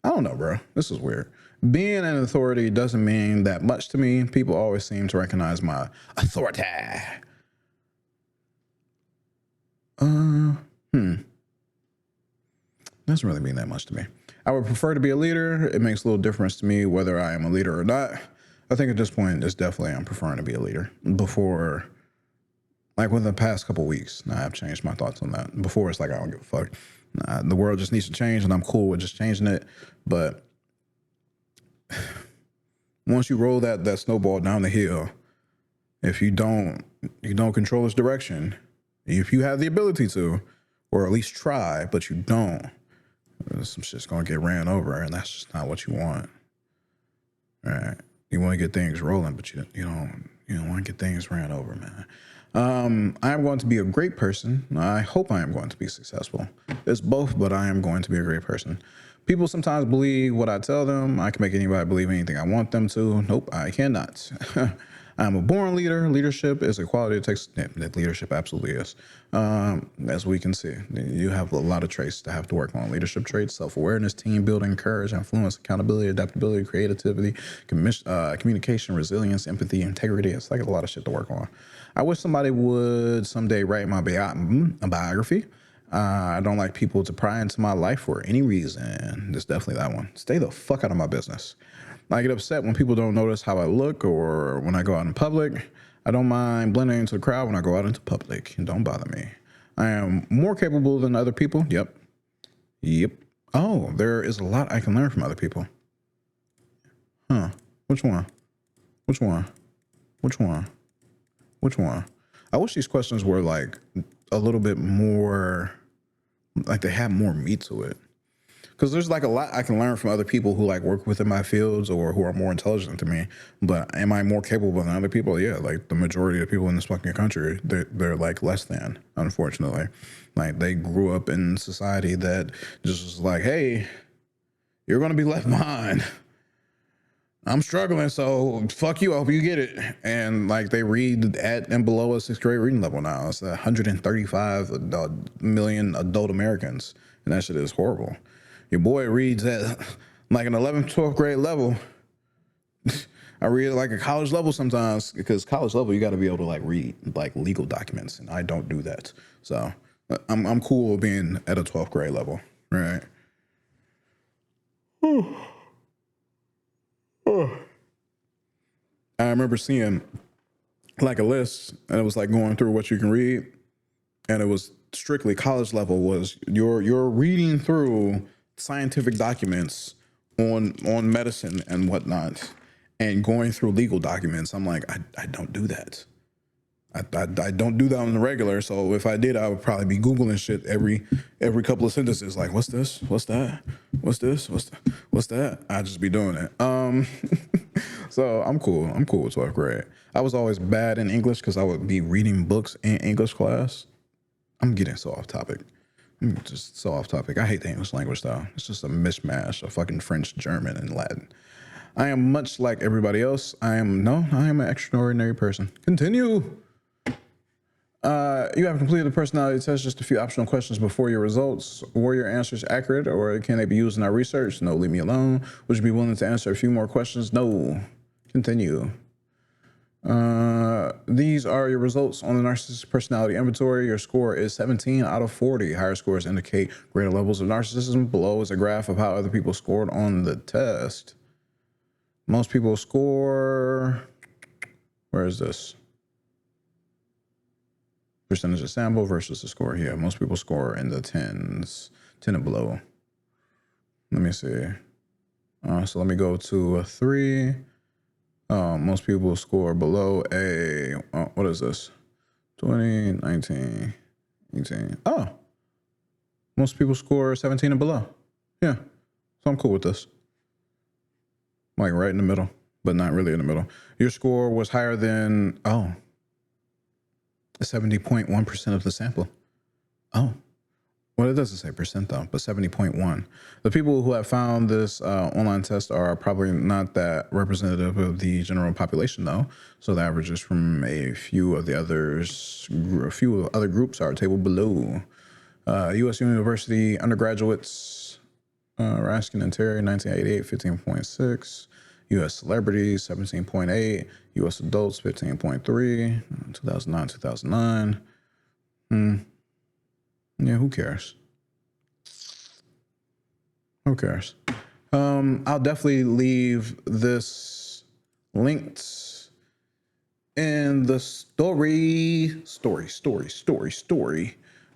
I don't know, bro. This is weird. Being an authority doesn't mean that much to me. People always seem to recognize my authority. Doesn't really mean that much to me. I would prefer to be a leader. It makes a little difference to me whether I am a leader or not. I think at this point, it's definitely I'm preferring to be a leader. Before, within the past couple weeks, I've changed my thoughts on that. Before, it's I don't give a fuck. The world just needs to change, and I'm cool with just changing it. But once you roll that snowball down the hill, if you don't control its direction, If you have the ability to, or at least try, but you don't, some shit's gonna get ran over, and that's just not what you want. All right, you want to get things rolling, but you don't want to get things ran over, man. I am going to be a great person. I hope I am going to be successful. It's both, but I am going to be a great person. People sometimes believe what I tell them. I can make anybody believe anything I want them to. Nope, I cannot. I'm a born leader. Leadership is a quality it takes. Leadership absolutely is. As we can see, you have a lot of traits to have to work on. Leadership traits: self-awareness, team building, courage, influence, accountability, adaptability, creativity, communication, resilience, empathy, integrity. It's like a lot of shit to work on. I wish somebody would someday write my biography. I don't like people to pry into my life for any reason. It's definitely that one. Stay the fuck out of my business. I get upset when people don't notice how I look or when I go out in public. I don't mind blending into the crowd when I go out into public. Don't bother me. I am more capable than other people. Yep. Oh, there is a lot I can learn from other people. Huh. Which one? I wish these questions were like a little bit more, like they have more meat to it. Because there's like a lot I can learn from other people who like work within my fields or who are more intelligent than me. But am I more capable than other people? Yeah, like the majority of people in this fucking country, they're like less than, unfortunately. Like they grew up in society that just was like, hey, you're going to be left behind. I'm struggling, so fuck you. I hope you get it. And like they read at and below a sixth grade reading level now. It's 135 million adult Americans. And that shit is horrible. Your boy reads at like an 11th, 12th grade level. I read at like a college level sometimes, because college level, you got to be able to like read like legal documents, and I don't do that. So I'm cool with being at a 12th grade level, right? I remember seeing like a list, and it was like going through what you can read, and it was strictly college level. Was you're reading through scientific documents on medicine and whatnot, and going through legal documents. I'm like, I don't do that. I don't do that on the regular. So if I did, I would probably be Googling shit every couple of sentences. Like, what's this? What's that? What's this? What's that? I'd just be doing it. So I'm cool. I'm cool with 12th grade. I was always bad in English because I would be reading books in English class. I'm getting so off topic. Just so off topic. I hate the English language though. It's just a mishmash of fucking French, German, and Latin. I am much like everybody else. I am an extraordinary person. Continue. You have completed the personality test. Just a few optional questions before your results. Were your answers accurate, or can they be used in our research? No, leave me alone. Would you be willing to answer a few more questions? No. Continue. These are your results on the Narcissist Personality Inventory. Your score is 17 out of 40. Higher scores indicate greater levels of narcissism. Below is a graph of how other people scored on the test. Most people score... Where is this? Percentage of sample versus the score here. Most people score in the 10s, 10 and below. Let me see. So let me go to a 3. Most people score below a, what is this? 20, 19, 18. Oh, most people score 17 and below. Yeah, so I'm cool with this. Like right in the middle, but not really in the middle. Your score was higher than, 70.1% of the sample. Oh, well, it doesn't say percent though, but 70.1. The people who have found this online test are probably not that representative of the general population though. So the averages from a few other groups are table below. U.S. University undergraduates, Raskin and Terry, 1988, 15.6. U.S. celebrities, 17.8. U.S. adults, 15.3. 2009, 2009. Yeah, who cares? Who cares? I'll definitely leave this linked in the story,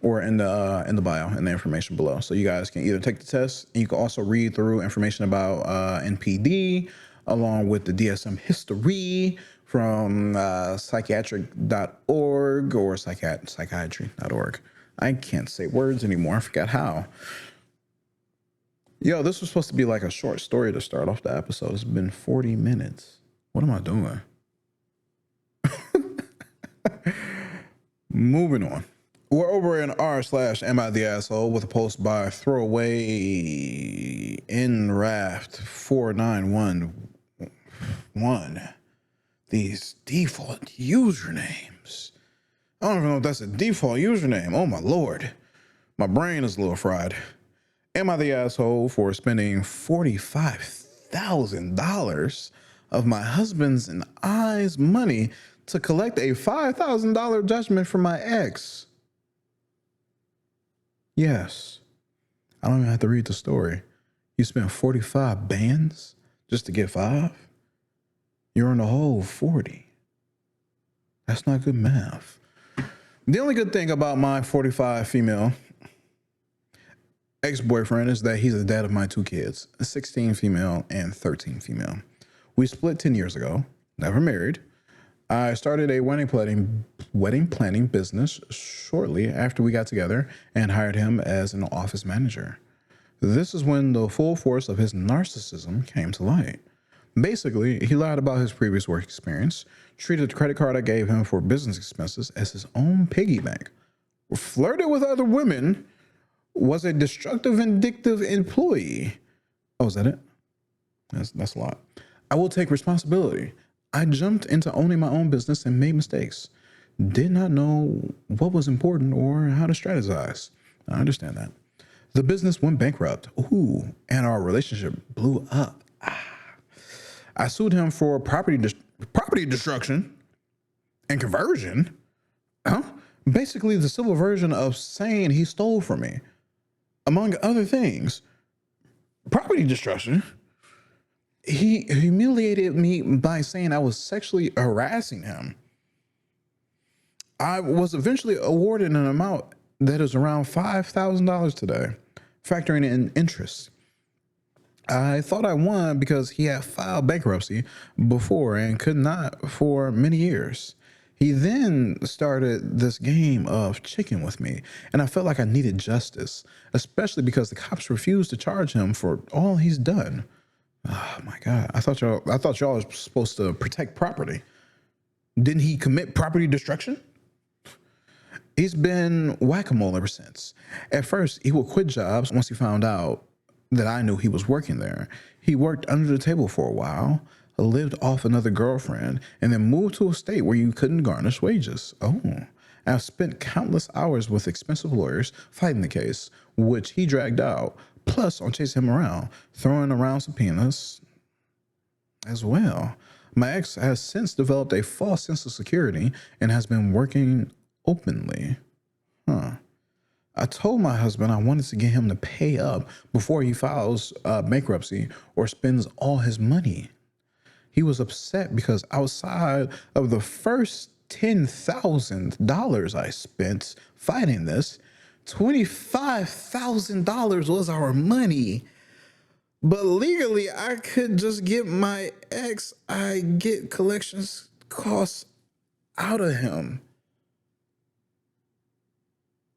or in the bio, in the information below. So you guys can either take the test, and you can also read through information about NPD, along with the DSM history, from psychiatric.org or psychiatry.org. I can't say words anymore. I forgot how. Yo, this was supposed to be like a short story to start off the episode. It's been 40 minutes. What am I doing? Moving on. We're over in r/am I the asshole with a post by throwaway nraft 4911. These default usernames. I don't even know if that's a default username. Oh my Lord. My brain is a little fried. Am I the asshole for spending $45,000 of my husband's and I's money to collect a $5,000 judgment from my ex? Yes. I don't even have to read the story. You spent 45 bands just to get 5? You're in the hole 40. That's not good math. The only good thing about my 45 female ex-boyfriend is that he's the dad of my 2 kids, 16 female and 13 female. We split 10 years ago, never married. I started a wedding planning business shortly after we got together and hired him as an office manager. This is when the full force of his narcissism came to light. Basically, he lied about his previous work experience, treated the credit card I gave him for business expenses as his own piggy bank, flirted with other women, was a destructive, vindictive employee. Oh, is that it? That's a lot. I will take responsibility. I jumped into owning my own business and made mistakes. Did not know what was important or how to strategize. I understand that. The business went bankrupt. Ooh, and our relationship blew up. I sued him for property destruction and conversion. Basically, the civil version of saying he stole from me. Among other things, property destruction. He humiliated me by saying I was sexually harassing him. I was eventually awarded an amount that is around $5,000 today, factoring in interest. I thought I won because he had filed bankruptcy before and could not for many years. He then started this game of chicken with me, and I felt like I needed justice, especially because the cops refused to charge him for all he's done. Oh my God. I thought y'all were supposed to protect property. Didn't he commit property destruction? He's been whack-a-mole ever since. At first, he would quit jobs once he found out that I knew he was working there. He worked under the table for a while, lived off another girlfriend, and then moved to a state where you couldn't garnish wages. Oh, I've spent countless hours with expensive lawyers fighting the case, which he dragged out, plus on chasing him around, throwing around subpoenas as well. My ex has since developed a false sense of security and has been working openly. I told my husband I wanted to get him to pay up before he files bankruptcy or spends all his money. He was upset because outside of the first $10,000 I spent fighting this, $25,000 was our money. But legally, I could just get my ex, I get collections costs out of him.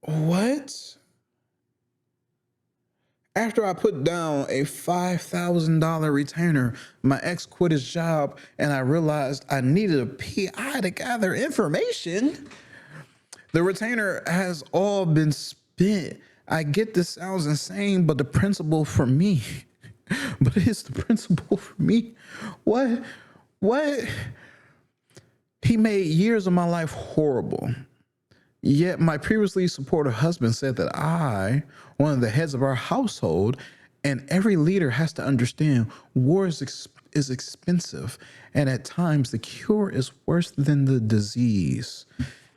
What? After I put down a $5,000 retainer, my ex quit his job and I realized I needed a PI to gather information. The retainer has all been spent. I get this sounds insane, but the principle for me, but it's the principle for me. What? He made years of my life horrible. Yet my previously supportive husband said that I, one of the heads of our household, and every leader has to understand war is expensive, and at times the cure is worse than the disease.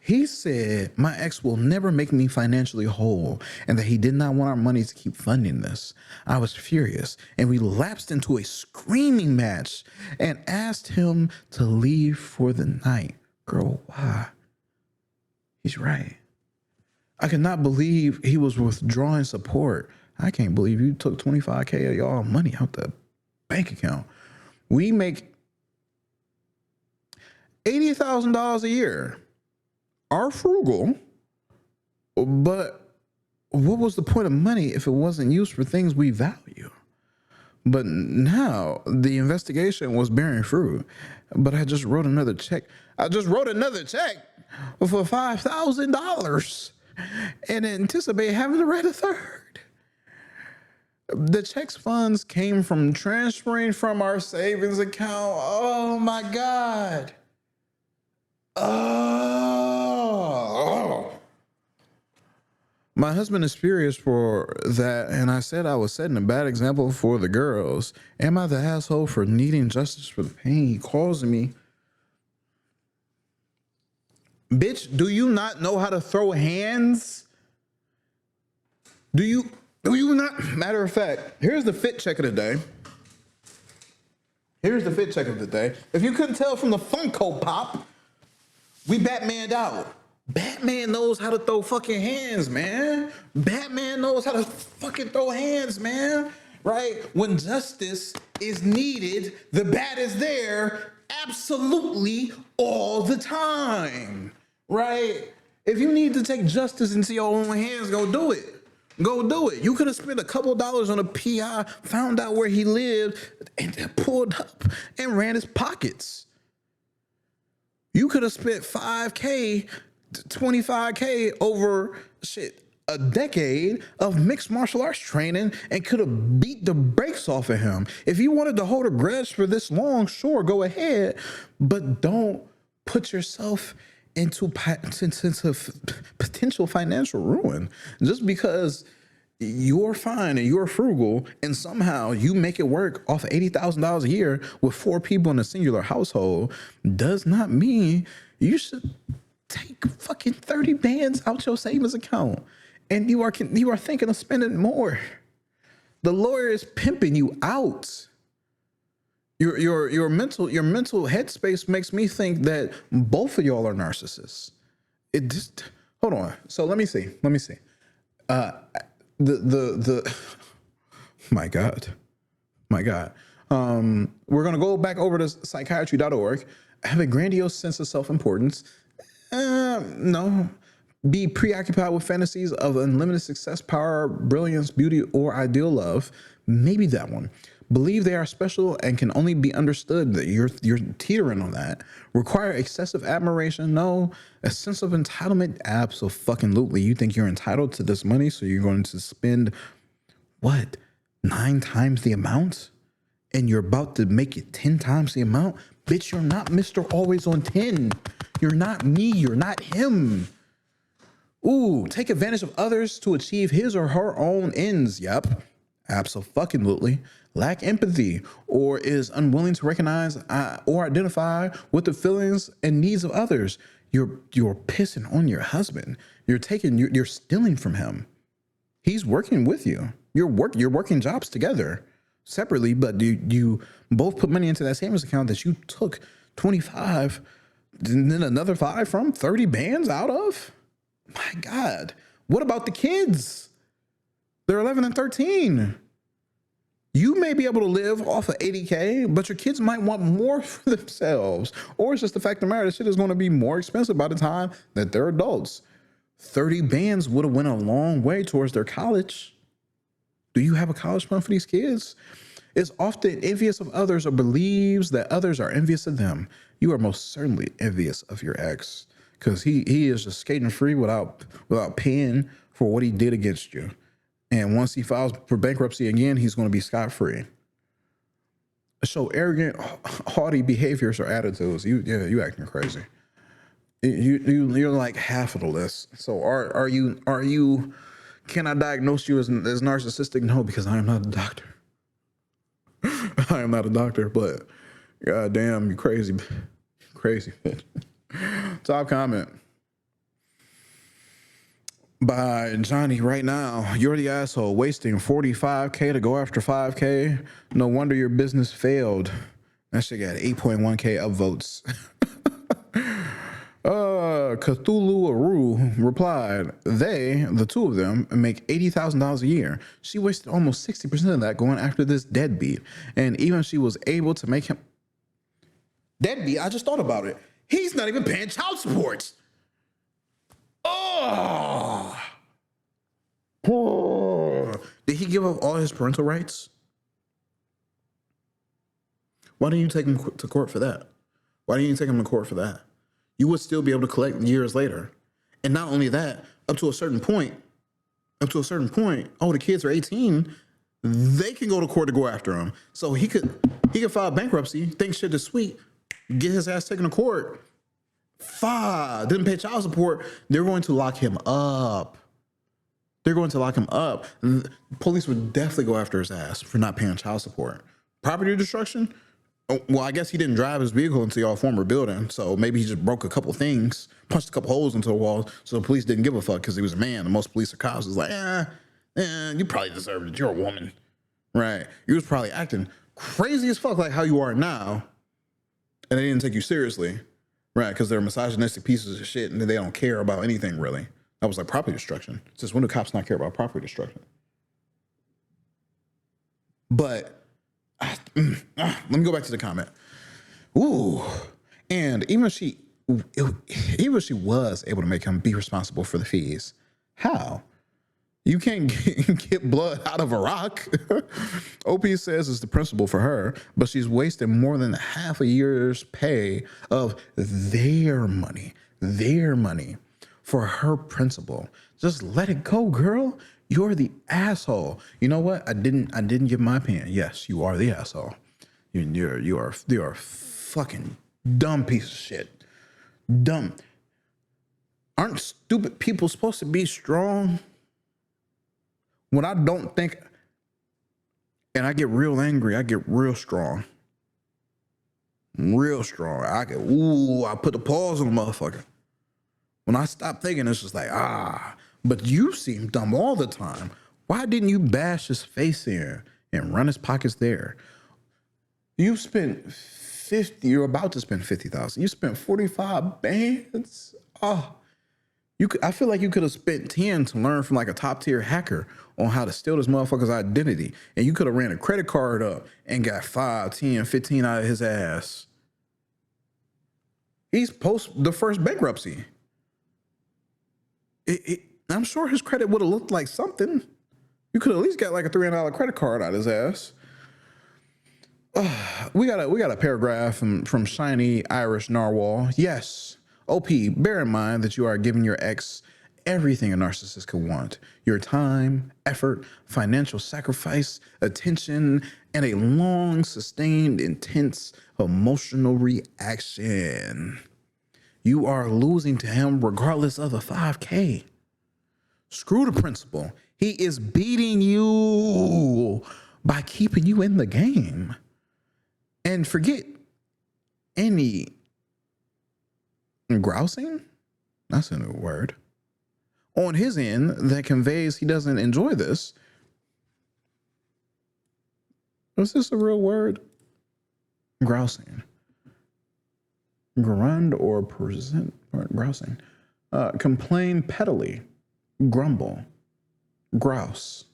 He said my ex will never make me financially whole and that he did not want our money to keep funding this. I was furious and we lapsed into a screaming match and asked him to leave for the night. Girl, why? He's right. I could not believe he was withdrawing support. I can't believe you took $25K of y'all money out the bank account. We make $80,000 a year are frugal, but what was the point of money if it wasn't used for things we value? But now the investigation was bearing fruit. But I just wrote another check. I just wrote another check for $5,000 and anticipate having to write a third. The check's funds came from transferring from our savings account. Oh my God. Oh. My husband is furious for that, and I said I was setting a bad example for the girls. Am I the asshole for needing justice for the pain he caused me? Bitch, do you not know how to throw hands? Do you not? Matter of fact, here's the fit check of the day. Here's the fit check of the day. If you couldn't tell from the Funko Pop, we Batman'd out. Batman knows how to throw fucking hands, man. Batman knows how to fucking throw hands, man. Right? When justice is needed, the bat is there absolutely all the time. Right? If you need to take justice into your own hands, go do it. Go do it. You could have spent a couple dollars on a PI, found out where he lived, and pulled up and ran his pockets. You could have spent $5K, $25K over a decade of mixed martial arts training and could have beat the brakes off of him. If you wanted to hold a grudge for this long, sure, go ahead, but don't put yourself into potential financial ruin just because you're fine and you're frugal and somehow you make it work off of $80,000 a year with 4 people in a singular household does not mean you should take fucking 30 bands out your savings account and you are thinking of spending more. The lawyer is pimping you out. Your mental headspace makes me think that both of y'all are narcissists. It just hold on. So let me see. My God. We're gonna go back over to psychiatry.org. Have a grandiose sense of self-importance. No. Be preoccupied with fantasies of unlimited success, power, brilliance, beauty, or ideal love. Maybe that one. Believe they are special and can only be understood. That you're teetering on that. Require excessive admiration. No. A sense of entitlement. Absolutely. You think you're entitled to this money, so you're going to spend what? 9 times the amount? And you're about to make it 10 times the amount? Bitch, you're not Mr. Always on 10. You're not me. You're not him. Ooh, take advantage of others to achieve his or her own ends. Yep. Absolutely. Lack empathy or is unwilling to recognize or identify with the feelings and needs of others. You're pissing on your husband. You're stealing from him. He's working with you. You're working jobs together separately, but you both put money into that savings account that you took 25 and then another 5 from 30 bands out of? My God. What about the kids? They're 11 and 13. You may be able to live off of 80K, but your kids might want more for themselves. Or it's just the fact of the matter, this shit is going to be more expensive by the time that they're adults. 30 bands would have went a long way towards their college. Do you have a college fund for these kids? Is often envious of others or believes that others are envious of them. You are most certainly envious of your ex because he is just skating free without paying for what he did against you. And once he files for bankruptcy again, he's going to be scot-free. So arrogant, haughty behaviors or attitudes. You acting crazy. You're like half of the list. So are you? Can I diagnose you as narcissistic? No, because I am not a doctor. I am not a doctor, but goddamn, you crazy, crazy. Top comment by Johnny right now. You're the asshole wasting 45K to go after 5K. No wonder your business failed. That shit got 8.1K upvotes. Cthulhu Aru replied, the two of them, make $80,000 a year. She wasted almost 60% of that going after this deadbeat. And even she was able to make him deadbeat. I just thought about it. He's not even paying child support. Oh. Did he give up all his parental rights? Why didn't you take him to court for that? Why didn't you take him to court for that? You would still be able to collect years later. And not only that, up to a certain point, oh, the kids are 18, they can go to court to go after him. So he could file bankruptcy, think shit is sweet, get his ass taken to court. Didn't pay child support. They're going to lock him up. Police would definitely go after his ass for not paying child support. Property destruction? Well, I guess he didn't drive his vehicle into y'all former building, so maybe he just broke a couple things, punched a couple holes into the wall, so the police didn't give a fuck because he was a man. And most police are cops. It's like, you probably deserved it. You're a woman. Right. You was probably acting crazy as fuck like how you are now, and they didn't take you seriously. Right, because they're misogynistic pieces of shit, and they don't care about anything, really. That was like property destruction. It's just, when do cops not care about property destruction? But let me go back to the comment. Ooh. And even if she was able to make him be responsible for the fees, how? You can't get blood out of a rock. OP says it's the principal for her, but she's wasted more than half a year's pay of their money for her principal. Just let it go, girl. You're the asshole. You know what? I didn't give my opinion. Yes, you are the asshole. You are a fucking dumb piece of shit. Dumb. Aren't stupid people supposed to be strong? When I don't think, and I get real angry, I get real strong. Real strong. I put the pause on the motherfucker. When I stop thinking, it's just like, but you seem dumb all the time. Why didn't you bash his face in and run his pockets there? You spent 50, you're about to spend 50,000. You spent 45 bands. I feel like you could have spent 10 to learn from like a top tier hacker on how to steal this motherfucker's identity. And you could have ran a credit card up and got 5, 10, 15 out of his ass. He's post the first bankruptcy. I'm sure his credit would have looked like something. You could at least got like a $300 credit card out of his ass. We got a paragraph from Shiny Irish Narwhal. Yes, OP, bear in mind that you are giving your ex everything a narcissist could want. Your time, effort, financial sacrifice, attention, and a long, sustained, intense emotional reaction. You are losing to him regardless of the $5K. Screw the principal. He is beating you by keeping you in the game. And forget any grousing. That's a new word. On his end, that conveys he doesn't enjoy this. Was this a real word? Grousing. Grund or present, or grousing. Complain pettily. Grumble. Grouse.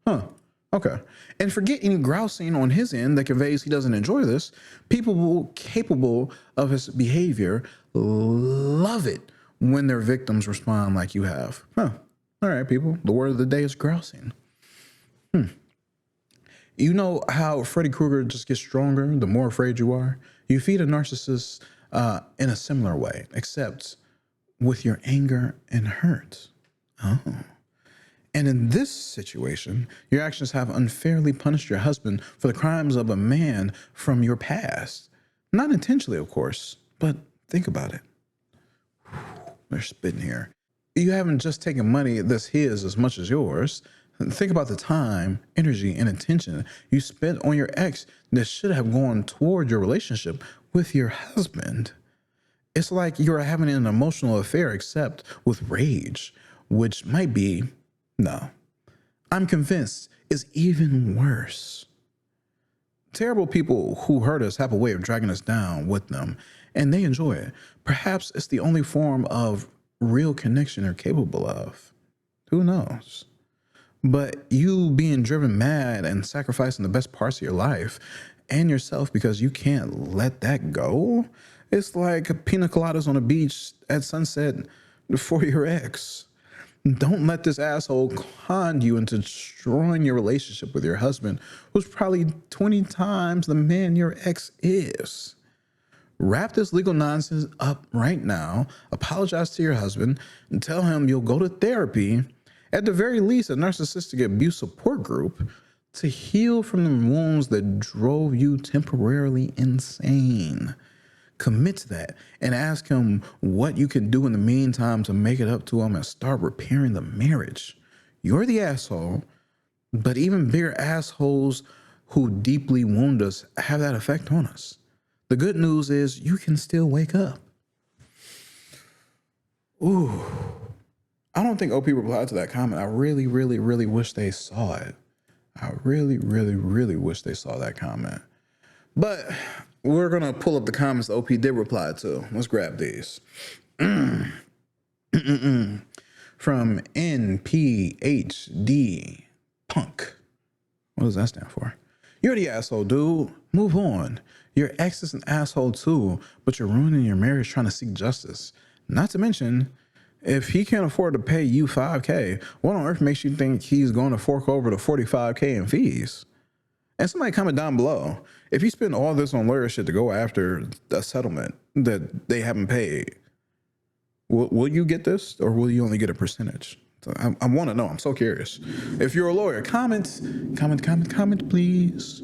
Okay. And forget any grousing on his end that conveys he doesn't enjoy this. People capable of his behavior love it when their victims respond like you have. All right, people. The word of the day is grousing. You know how Freddy Krueger just gets stronger the more afraid you are? You feed a narcissist in a similar way, except with your anger and hurt. And in this situation, your actions have unfairly punished your husband for the crimes of a man from your past. Not intentionally, of course, but think about it. They're spitting here. You haven't just taken money that's his as much as yours. Think about the time, energy, and attention you spent on your ex that should have gone toward your relationship with your husband. It's like you're having an emotional affair, except with rage, which might be, no, I'm convinced, is even worse. Terrible people who hurt us have a way of dragging us down with them, and they enjoy it. Perhaps it's the only form of real connection they're capable of. Who knows? But you being driven mad and sacrificing the best parts of your life and yourself because you can't let that go, It's like pina coladas on a beach at sunset for your ex. Don't let this asshole con you into destroying your relationship with your husband, who's probably 20 times the man your ex is. Wrap this legal nonsense up right now, apologize to your husband, and tell him you'll go to therapy, at the very least a narcissistic abuse support group, to heal from the wounds that drove you temporarily insane. Commit to that and ask him what you can do in the meantime to make it up to him and start repairing the marriage. You're the asshole, but even bigger assholes who deeply wound us have that effect on us. The good news is you can still wake up. Ooh. I don't think OP replied to that comment. I really, really, really wish they saw it. I really, really, really wish they saw that comment. But we're going to pull up the comments that OP did reply to. Let's grab these. From NPHD Punk. What does that stand for? You're the asshole, dude. Move on. Your ex is an asshole too, but you're ruining your marriage trying to seek justice. Not to mention, if he can't afford to pay you $5,000, what on earth makes you think he's going to fork over the $45,000 in fees? And somebody comment down below, if you spend all this on lawyer shit to go after a settlement that they haven't paid, will you get this, or will you only get a percentage? So I want to know. I'm so curious. If you're a lawyer, comment, please.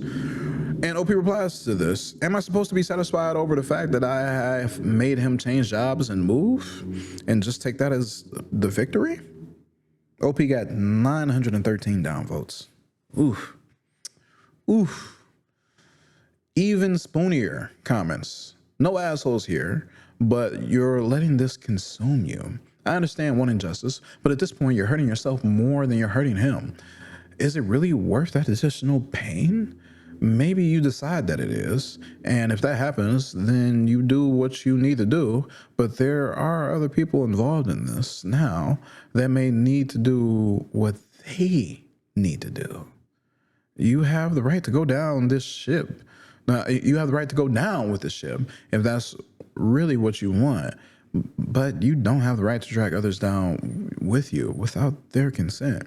And OP replies to this, am I supposed to be satisfied over the fact that I have made him change jobs and move and just take that as the victory? OP got 913 downvotes. Oof. Oof. Even Spoonier comments, no assholes here, but you're letting this consume you. I understand wanting justice, but at this point, you're hurting yourself more than you're hurting him. Is it really worth that additional pain? Maybe you decide that it is, and if that happens, then you do what you need to do, but there are other people involved in this now that may need to do what they need to do. You have the right to go down this ship. Now, you have the right to go down with the ship if that's really what you want. But you don't have the right to drag others down with you without their consent.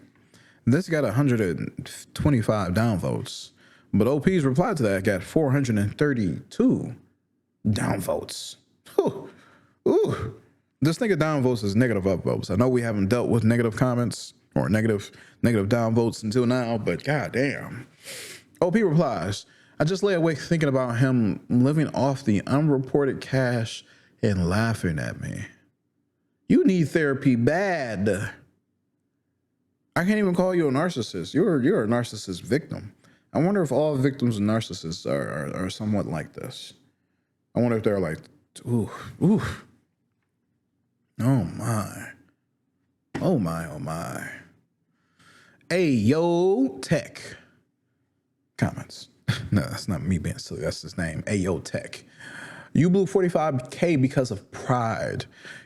This got 125 downvotes, but OP's reply to that got 432 downvotes. Ooh. This thing of downvotes is negative upvotes. I know we haven't dealt with negative comments or negative downvotes until now, but goddamn. OP replies, I just lay awake thinking about him living off the unreported cash and laughing at me. You need therapy bad. I can't even call you a narcissist. You're a narcissist victim. I wonder if all victims of narcissists are somewhat like this. I wonder if they're like, ooh. Oh my. Ayo Tech comments. No, that's not me being silly. That's his name. Ayo Tech. You blew $45,000 because of pride.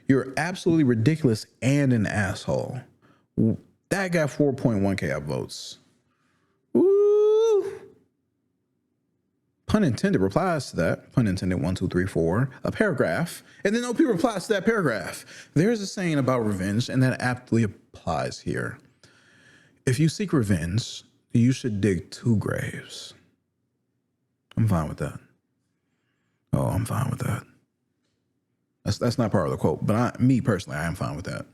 You're absolutely ridiculous and an asshole. That got 4.1K upvotes. Ooh. Pun intended replies to that. Pun intended, 1, 2, 3, 4. A paragraph. And then OP replies to that paragraph. There's a saying about revenge, and that aptly applies here. If you seek revenge, you should dig 2 graves. I'm fine with that. Oh, I'm fine with that. That's not part of the quote, but me personally, I am fine with that.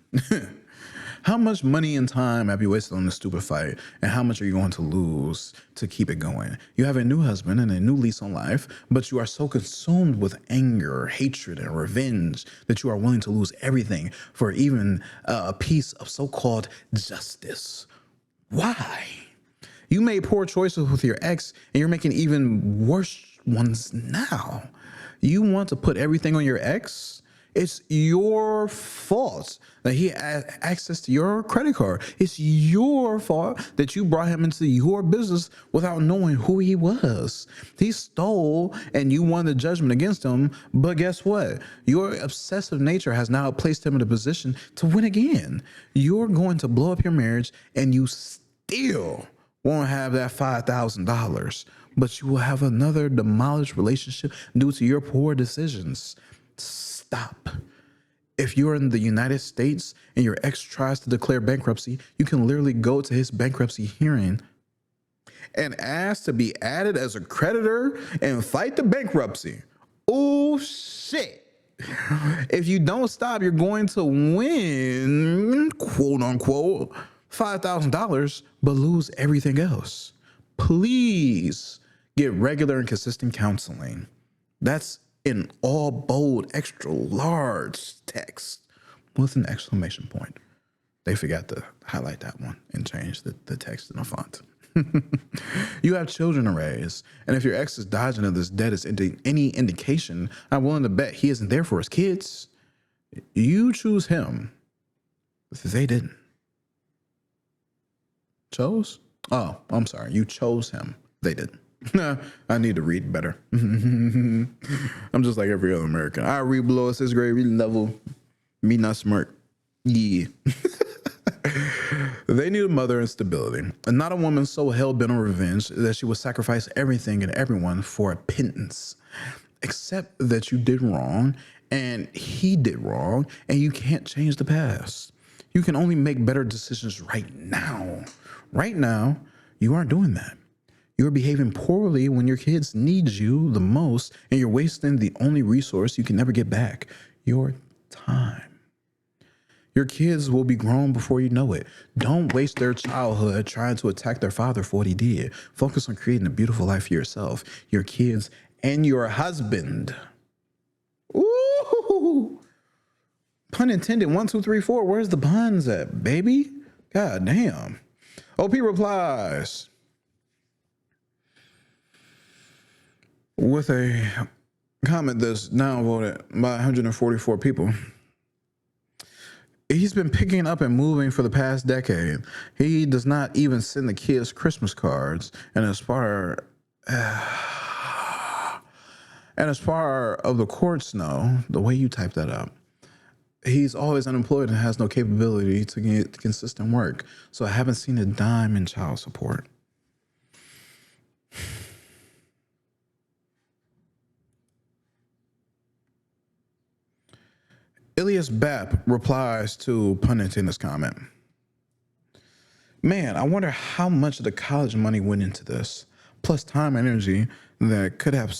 How much money and time have you wasted on this stupid fight, and how much are you going to lose to keep it going? You have a new husband and a new lease on life, but you are so consumed with anger, hatred, and revenge that you are willing to lose everything for even a piece of so-called justice. Why? You made poor choices with your ex, and you're making even worse ones now. You want to put everything on your ex? It's your fault that he had access to your credit card. It's your fault that you brought him into your business without knowing who he was. He stole and you won the judgment against him. But guess what? Your obsessive nature has now placed him in a position to win again. You're going to blow up your marriage and you still won't have that $5,000. but you will have another demolished relationship due to your poor decisions. Stop. If you're in the United States and your ex tries to declare bankruptcy, you can literally go to his bankruptcy hearing and ask to be added as a creditor and fight the bankruptcy. Oh, shit. If you don't stop, you're going to win, quote unquote, $5,000, but lose everything else. Please get regular and consistent counseling. That's in all bold, extra large text with an exclamation point. They forgot to highlight that one and change the text in the font. You have children to raise, and if your ex is dodging of this debt is any indication, I'm willing to bet he isn't there for his kids. You choose him. They didn't. Chose? Oh, I'm sorry. You chose him. They didn't. I need to read better. I'm just like every other American. I read below a 6th grade reading level. Me not smart. Yeah. They need a mother and stability, and not a woman so hell-bent on revenge that she would sacrifice everything and everyone for a pittance. Accept that you did wrong and he did wrong, and you can't change the past. You can only make better decisions right now. Right now, you aren't doing that. You're behaving poorly when your kids need you the most, and you're wasting the only resource you can never get back, your time. Your kids will be grown before you know it. Don't waste their childhood trying to attack their father for what he did. Focus on creating a beautiful life for yourself, your kids, and your husband. Ooh. Pun intended. 1, 2, 3, 4. Where's the puns at, baby? God damn. OP replies with a comment that's now voted by 144 people. He's been picking up and moving for the past decade. He does not even send the kids Christmas cards. And as far of the courts know, the way you type that up, he's always unemployed and has no capability to get consistent work. So I haven't seen a dime in child support. Ilias Bap replies to pundits in this comment. Man, I wonder how much of the college money went into this, plus time and energy that could have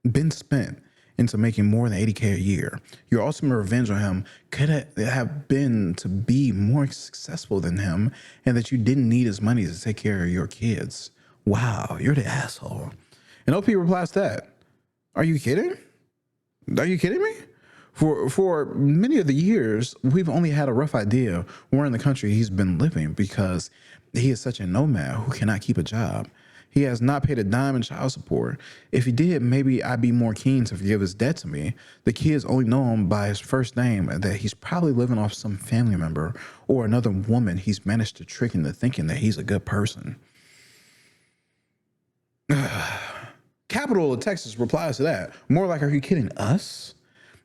been spent into making more than $80K a year. Your ultimate revenge on him could have been to be more successful than him, and that you didn't need his money to take care of your kids. Wow, you're the asshole. And OP replies to that. Are you kidding? Are you kidding me? For many of the years, we've only had a rough idea where in the country he's been living because he is such a nomad who cannot keep a job. He has not paid a dime in child support. If he did, maybe I'd be more keen to forgive his debt to me. The kids only know him by his first name, and that he's probably living off some family member or another woman he's managed to trick into thinking that he's a good person. Capital of Texas replies to that. More like, are you kidding us?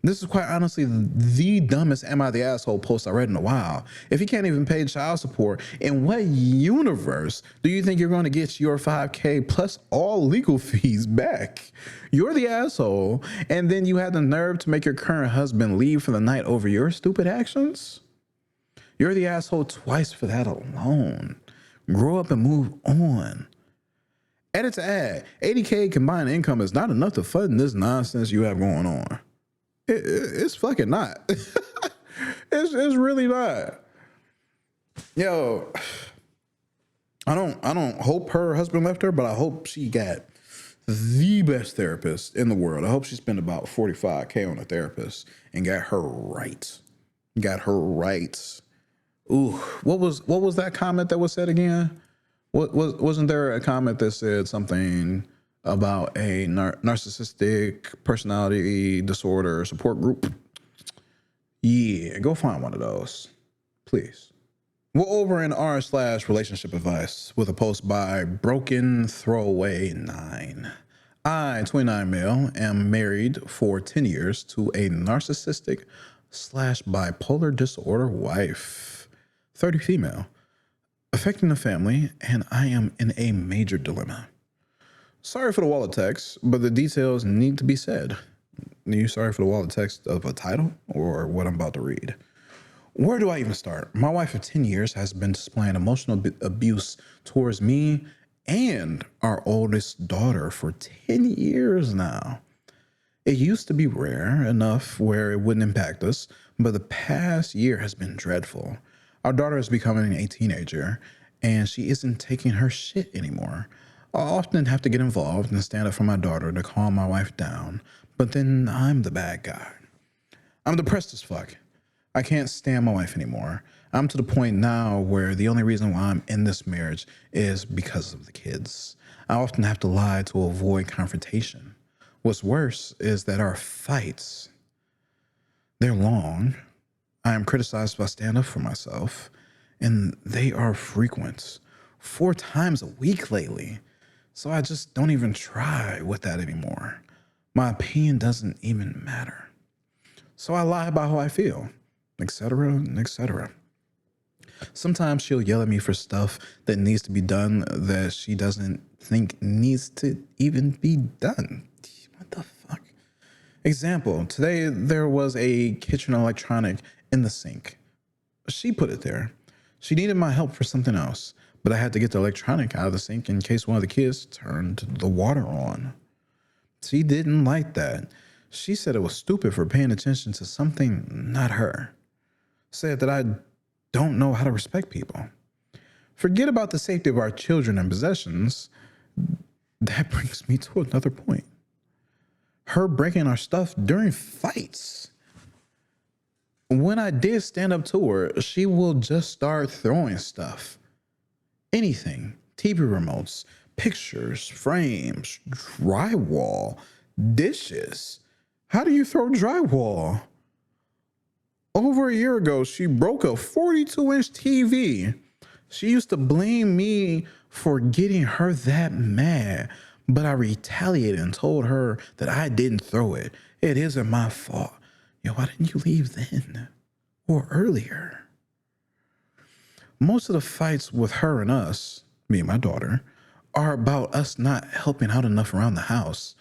This is quite honestly the dumbest "Am I the Asshole" post I read in a while. If you can't even pay child support, in what universe do you think you're going to get your $5K plus all legal fees back? You're the asshole, and then you have the nerve to make your current husband leave for the night over your stupid actions? You're the asshole twice for that alone. Grow up and move on. Edit to add, 80K combined income is not enough to fund this nonsense you have going on. It's fucking not. it's really not. Yo, I don't hope her husband left her, but I hope she got the best therapist in the world. I hope she spent about $45K on a therapist and got her right. Ooh, what was that comment that was said again? Wasn't there a comment that said something about a narcissistic personality disorder support group? Yeah, go find one of those, please. We're over in r/relationship advice with a post by Broken Throwaway 9. I, 29 male, am married for 10 years to a narcissistic / bipolar disorder wife, 30 female, affecting the family, and I am in a major dilemma. Sorry for the wall of text, but the details need to be said. Are you sorry for the wall of text of a title or what I'm about to read? Where do I even start? My wife of 10 years has been displaying emotional abuse towards me and our oldest daughter for 10 years now. It used to be rare enough where it wouldn't impact us, but the past year has been dreadful. Our daughter is becoming a teenager, and she isn't taking her shit anymore. I often have to get involved and stand up for my daughter to calm my wife down, but then I'm the bad guy. I'm depressed as fuck. I can't stand my wife anymore. I'm to the point now where the only reason why I'm in this marriage is because of the kids. I often have to lie to avoid confrontation. What's worse is that our fights, they're long. I am criticized if I stand up for myself, and they are frequent. 4 times a week lately. So I just don't even try with that anymore. My opinion doesn't even matter. So I lie about how I feel, etc., etc. Sometimes she'll yell at me for stuff that needs to be done that she doesn't think needs to even be done. What the fuck? Example, today there was a kitchen electronic in the sink. She put it there. She needed my help for something else, but I had to get the electronic out of the sink in case one of the kids turned the water on. She didn't like that. She said it was stupid for paying attention to something not her. Said that I don't know how to respect people. Forget about the safety of our children and possessions. That brings me to another point. Her breaking our stuff during fights. When I did stand up to her, she will just start throwing stuff. Anything. TV remotes, pictures, frames, drywall, dishes. How do you throw drywall? Over a year ago, she broke a 42-inch TV. She used to blame me for getting her that mad, but I retaliated and told her that I didn't throw it. It isn't my fault. Yo, why didn't you leave then or earlier? Most of the fights with her and us, me and my daughter, are about us not helping out enough around the house.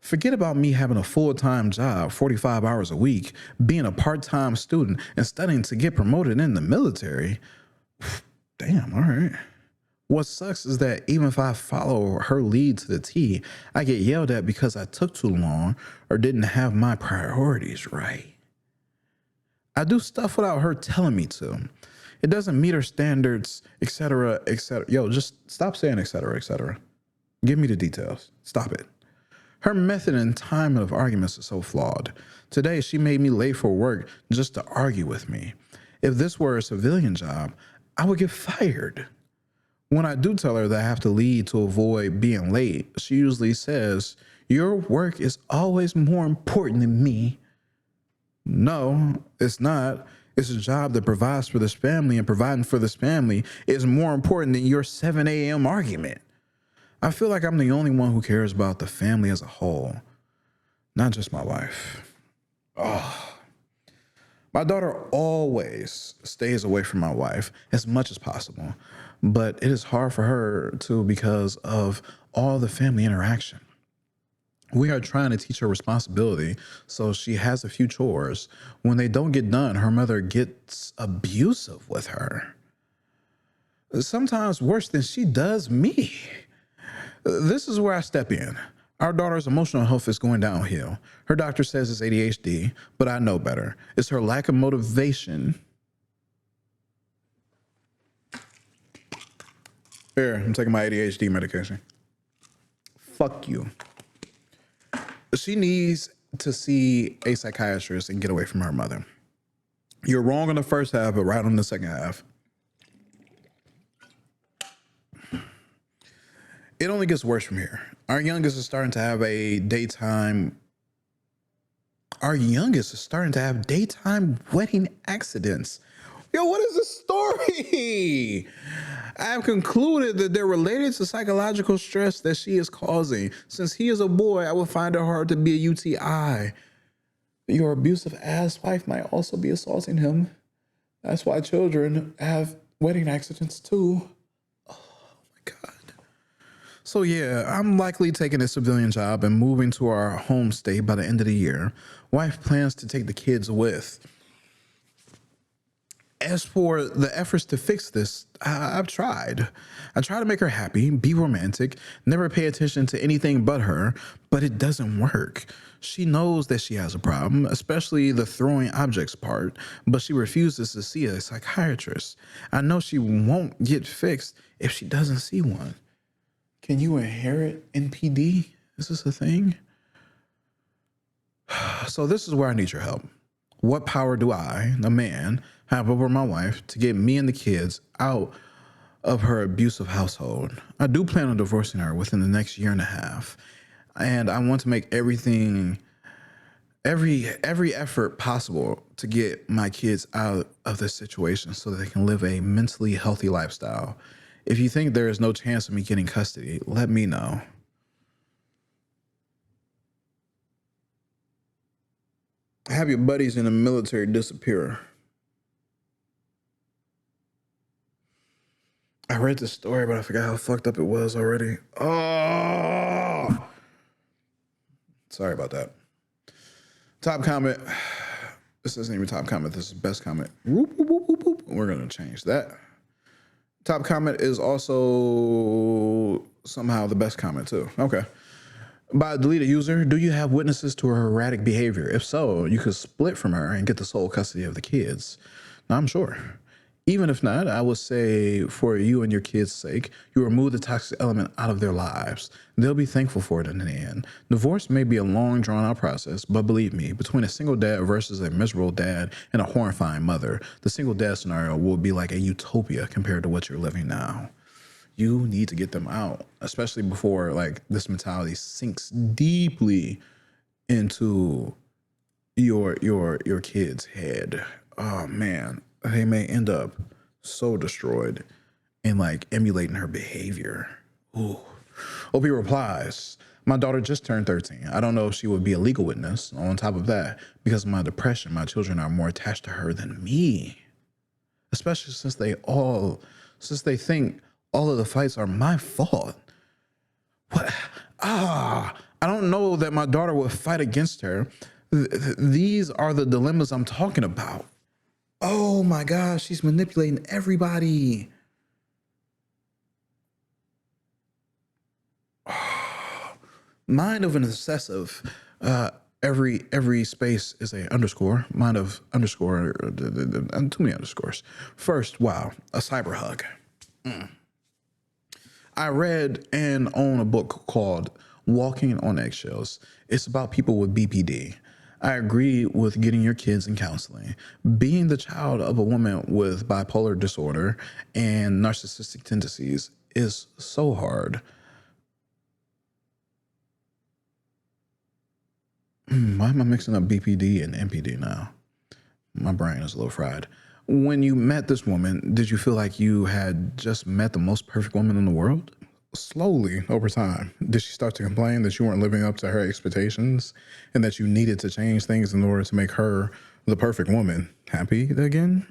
Forget about me having a full-time job, 45 hours a week, being a part-time student, and studying to get promoted in the military. Damn, all right. What sucks is that even if I follow her lead to the T, I get yelled at because I took too long or didn't have my priorities right. I do stuff without her telling me to. It doesn't meet her standards, etc., etc. Yo, just stop saying etc., etc. Give me the details. Stop it. Her method and timing of arguments is so flawed. Today, she made me late for work just to argue with me. If this were a civilian job, I would get fired. When I do tell her that I have to leave to avoid being late, she usually says, "Your work is always more important than me." No, it's not. It's a job that provides for this family, and providing for this family is more important than your 7 a.m. argument. I feel like I'm the only one who cares about the family as a whole, not just my wife. Oh. My daughter always stays away from my wife as much as possible, but it is hard for her to because of all the family interaction. We are trying to teach her responsibility, so she has a few chores. When they don't get done, her mother gets abusive with her. Sometimes worse than she does me. This is where I step in. Our daughter's emotional health is going downhill. Her doctor says it's ADHD, but I know better. It's her lack of motivation. Here, I'm taking my ADHD medication. Fuck you. She needs to see a psychiatrist and get away from her mother. You're wrong on the first half, but right on the second half. It only gets worse from here. Our youngest is starting to have daytime wedding accidents. Yo, what is this story? I have concluded that they're related to psychological stress that she is causing. Since he is a boy, I would find it hard to be a UTI. Your abusive ass wife might also be assaulting him. That's why children have wedding accidents too. Oh my God. So yeah, I'm likely taking a civilian job and moving to our home state by the end of the year. Wife plans to take the kids with. As for the efforts to fix this, I've tried. I try to make her happy, be romantic, never pay attention to anything but her, but it doesn't work. She knows that she has a problem, especially the throwing objects part, but she refuses to see a psychiatrist. I know she won't get fixed if she doesn't see one. Can you inherit NPD? Is this a thing? So this is where I need your help. What power do I, a man, have over my wife to get me and the kids out of her abusive household? I do plan on divorcing her within the next year and a half, and I want to make every effort possible to get my kids out of this situation so that they can live a mentally healthy lifestyle. If you think there is no chance of me getting custody, let me know. Have your buddies in the military disappear. I read this story, but I forgot how fucked up it was already. Oh, sorry about that. Top comment. This isn't even top comment. This is best comment. Whoop, whoop, whoop, whoop, whoop. We're going to change that. Top comment is also somehow the best comment too. Okay. By a deleted user, do you have witnesses to her erratic behavior? If so, you could split from her and get the sole custody of the kids. Now, I'm sure. Even if not, I would say for you and your kids' sake, you remove the toxic element out of their lives. They'll be thankful for it in the end. Divorce may be a long, drawn-out process, but believe me, between a single dad versus a miserable dad and a horrifying mother, the single dad scenario will be like a utopia compared to what you're living now. You need to get them out, especially before like this mentality sinks deeply into your kid's head. Oh man, they may end up so destroyed and like emulating her behavior. Ooh. OP replies, my daughter just turned 13. I don't know if she would be a legal witness. On top of that, because of my depression, my children are more attached to her than me. Especially since they think all of the fights are my fault. What? I don't know that my daughter would fight against her. These are the dilemmas I'm talking about. Oh my gosh, she's manipulating everybody. Mind of an obsessive. Every space is a underscore. Mind of underscore. Too many underscores. First, wow, a cyber hug. I read and own a book called Walking on Eggshells. It's about people with BPD. I agree with getting your kids in counseling. Being the child of a woman with bipolar disorder and narcissistic tendencies is so hard. Why am I mixing up BPD and NPD now? My brain is a little fried. When you met this woman, did you feel like you had just met the most perfect woman in the world? Slowly, over time, did she start to complain that you weren't living up to her expectations and that you needed to change things in order to make her, the perfect woman, happy again?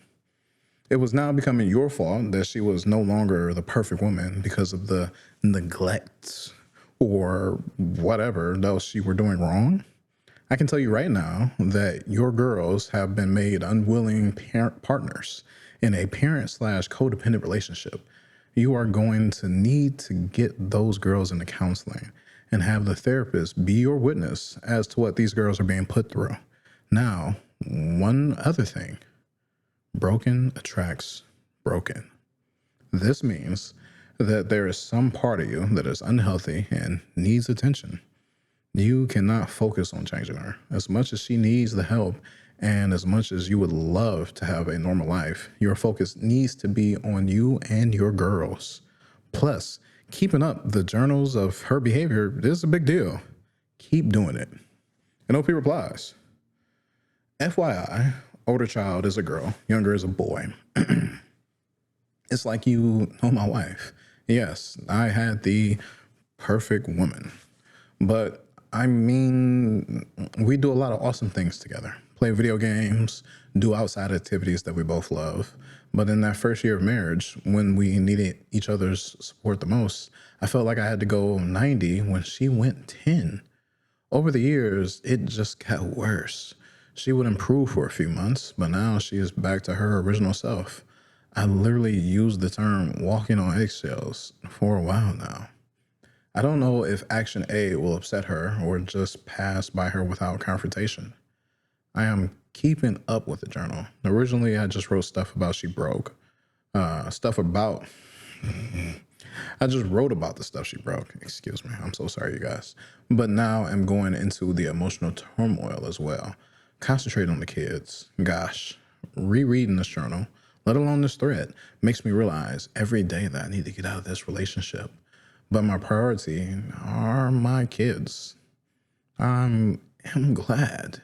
It was now becoming your fault that she was no longer the perfect woman because of the neglect or whatever else you were doing wrong. I can tell you right now that your girls have been made unwilling partners in a parent/codependent relationship. You are going to need to get those girls into counseling and have the therapist be your witness as to what these girls are being put through. Now, one other thing, broken attracts broken. This means that there is some part of you that is unhealthy and needs attention. You cannot focus on changing her. As much as she needs the help and as much as you would love to have a normal life, your focus needs to be on you and your girls. Plus, keeping up the journals of her behavior is a big deal. Keep doing it. And OP replies, FYI, older child is a girl, younger is a boy. It's like you know my wife. Yes, I had the perfect woman. But I mean, we do a lot of awesome things together. play video games, do outside activities that we both love. But in that first year of marriage, when we needed each other's support the most, I felt like I had to go 90 when she went 10. Over the years, it just got worse. She would improve for a few months, but now she is back to her original self. I literally used the term walking on eggshells for a while now. I don't know if action A will upset her or just pass by her without confrontation. I am keeping up with the journal. Originally, I just wrote stuff about she broke. Stuff about. I just wrote about the stuff she broke. Excuse me. I'm so sorry, you guys. But now I'm going into the emotional turmoil as well. Concentrate on the kids. Gosh, rereading this journal, let alone this thread, makes me realize every day that I need to get out of this relationship. But my priority are my kids. I'm glad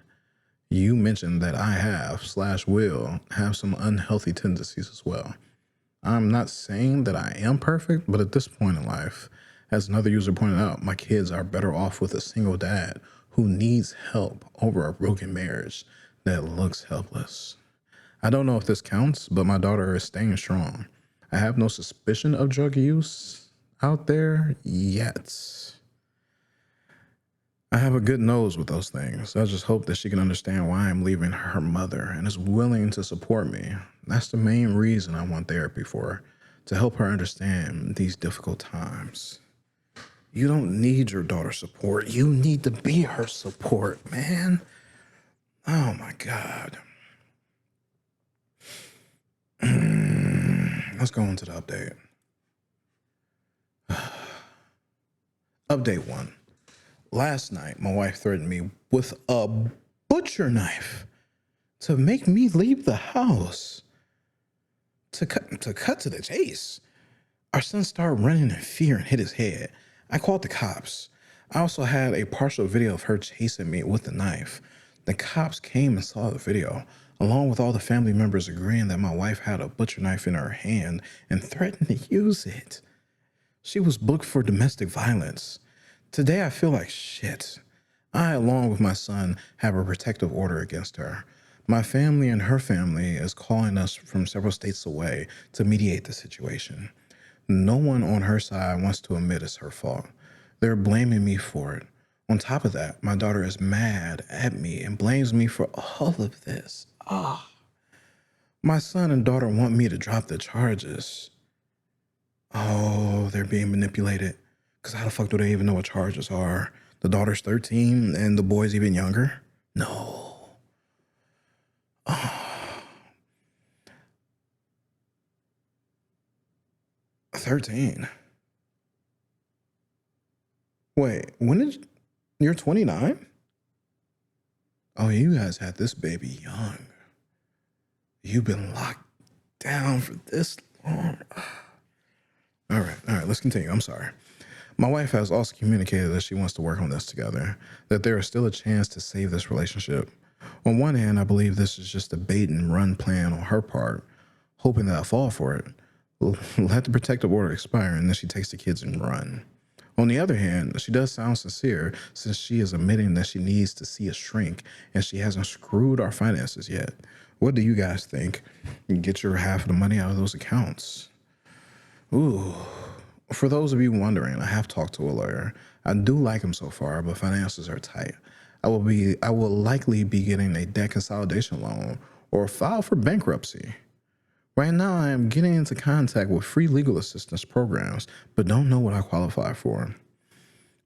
you mentioned that I have/will have some unhealthy tendencies as well. I'm not saying that I am perfect, but at this point in life, as another user pointed out, my kids are better off with a single dad who needs help over a broken marriage that looks helpless. I don't know if this counts, but my daughter is staying strong. I have no suspicion of drug use out there yet. I have a good nose with those things. I just hope that she can understand why I'm leaving her mother and is willing to support me. That's the main reason I want therapy for her, to help her understand these difficult times. You don't need your daughter's support. You need to be her support, man. Oh my God. Let's go into the update. Update 1. Last night, my wife threatened me with a butcher knife to make me leave the house. To cut to the chase, our son started running in fear and hit his head. I called the cops. I also had a partial video of her chasing me with the knife. The cops came and saw the video, along with all the family members agreeing that my wife had a butcher knife in her hand and threatened to use it. She was booked for domestic violence. Today I feel like shit. I, along with my son, have a protective order against her. My family and her family is calling us from several states away to mediate the situation. No one on her side wants to admit it's her fault. They're blaming me for it. On top of that, my daughter is mad at me and blames me for all of this. My son and daughter want me to drop the charges. Oh, they're being manipulated. Because how the fuck do they even know what charges are? The daughter's 13 and the boy's even younger? No. 13. Wait, when did you're 29? Oh, you guys had this baby young. You've been locked down for this long. All right, let's continue. I'm sorry. My wife has also communicated that she wants to work on this together, that there is still a chance to save this relationship. On one hand, I believe this is just a bait and run plan on her part, hoping that I fall for it. Let the protective order expire and then she takes the kids and run. On the other hand, she does sound sincere since she is admitting that she needs to see a shrink and she hasn't screwed our finances yet. What do you guys think? Get your half of the money out of those accounts. Ooh. For those of you wondering, I have talked to a lawyer. I do like him so far, but finances are tight. I will likely be getting a debt consolidation loan or file for bankruptcy. Right now, I am getting into contact with free legal assistance programs, but don't know what I qualify for.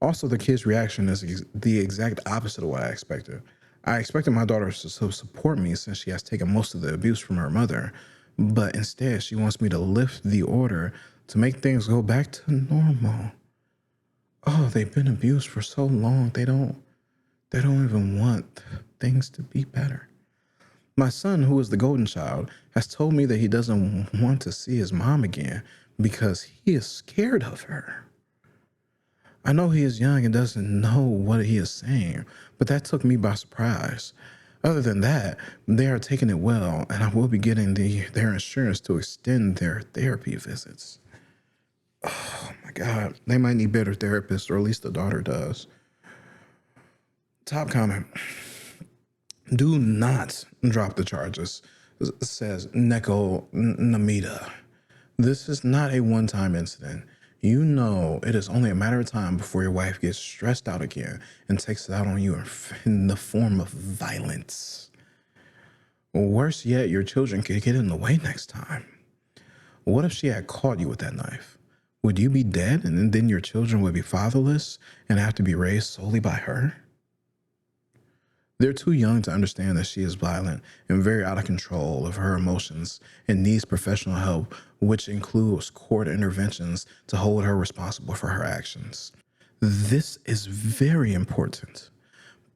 Also, the kid's reaction is the exact opposite of what I expected. I expected my daughter to support me since she has taken most of the abuse from her mother, but instead she wants me to lift the order to make things go back to normal. Oh, they've been abused for so long, they don't even want things to be better. My son, who is the golden child, has told me that he doesn't want to see his mom again because he is scared of her. I know he is young and doesn't know what he is saying, but that took me by surprise. Other than that, they are taking it well, and I will be getting their insurance to extend their therapy visits. Oh my God, they might need better therapists, or at least the daughter does. Top comment. Do not drop the charges, says Neko Namita. This is not a one-time incident. You know it is only a matter of time before your wife gets stressed out again and takes it out on you in the form of violence. Worse yet, your children could get in the way next time. What if she had caught you with that knife? Would you be dead and then your children would be fatherless and have to be raised solely by her? They're too young to understand that she is violent and very out of control of her emotions and needs professional help, which includes court interventions to hold her responsible for her actions. This is very important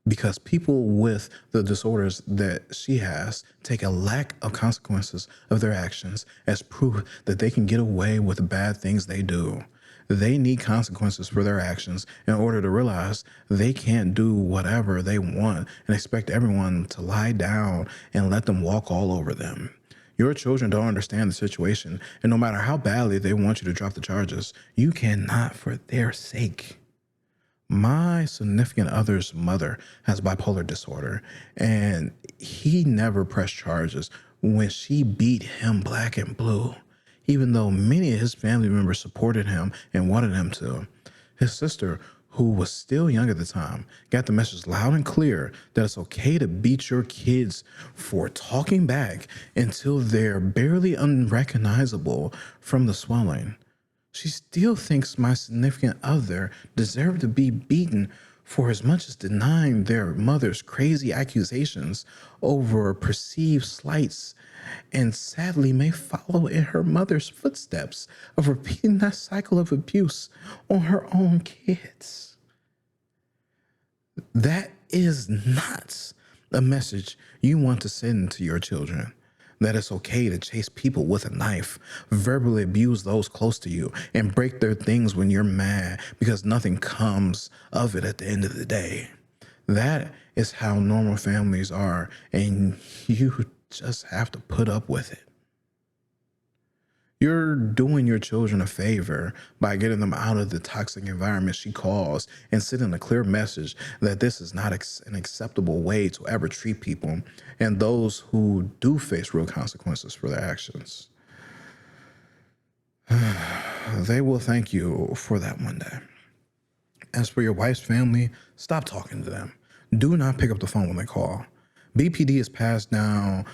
because people with the disorders that she has take a lack of consequences of their actions as proof that they can get away with the bad things they do. They need consequences for their actions in order to realize they can't do whatever they want and expect everyone to lie down and let them walk all over them. Your children don't understand the situation, and no matter how badly they want you to drop the charges, you cannot for their sake. My significant other's mother has bipolar disorder, and he never pressed charges when she beat him black and blue, even though many of his family members supported him and wanted him to. His sister, who was still young at the time, got the message loud and clear that it's okay to beat your kids for talking back until they're barely unrecognizable from the swelling. She still thinks my significant other deserved to be beaten for as much as denying their mother's crazy accusations over perceived slights, and sadly may follow in her mother's footsteps of repeating that cycle of abuse on her own kids. That is not a message you want to send to your children. That it's okay to chase people with a knife, verbally abuse those close to you, and break their things when you're mad because nothing comes of it at the end of the day. That is how normal families are, and you just have to put up with it. You're doing your children a favor by getting them out of the toxic environment she caused and sending a clear message that this is not an acceptable way to ever treat people and those who do face real consequences for their actions. They will thank you for that one day. As for your wife's family, stop talking to them. Do not pick up the phone when they call. BPD is passed down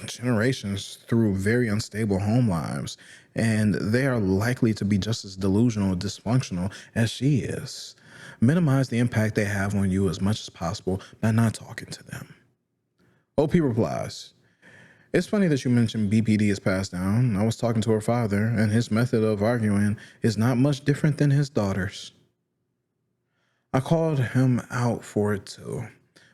generations through very unstable home lives, and they are likely to be just as delusional and dysfunctional as she is. Minimize the impact they have on you as much as possible by not talking to them. OP replies, it's funny that you mentioned BPD is passed down. I was talking to her father, and his method of arguing is not much different than his daughter's. I called him out for it too.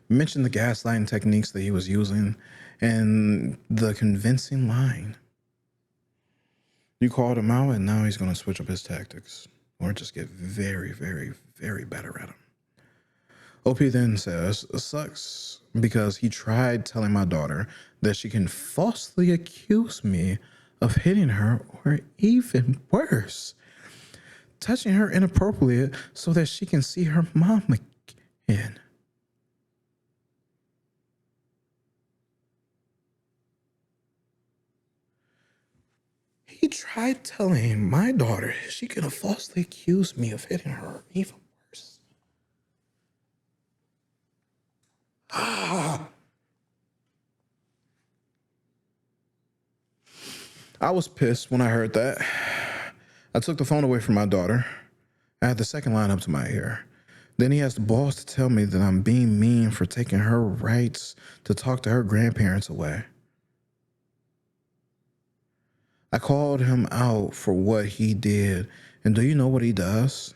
Mentioned the gaslighting techniques that he was using and the convincing lying. You called him out, and now he's going to switch up his tactics or just get very, very, very better at them. OP then says, it sucks because he tried telling my daughter that she can falsely accuse me of hitting her, or even worse, touching her inappropriately so that she can see her mom again. He tried telling my daughter she could have falsely accused me of hitting her, even worse. I was pissed when I heard that. I took the phone away from my daughter. I had the second line up to my ear. Then he has the balls to tell me that I'm being mean for taking her rights to talk to her grandparents away. I called him out for what he did, and do you know what he does?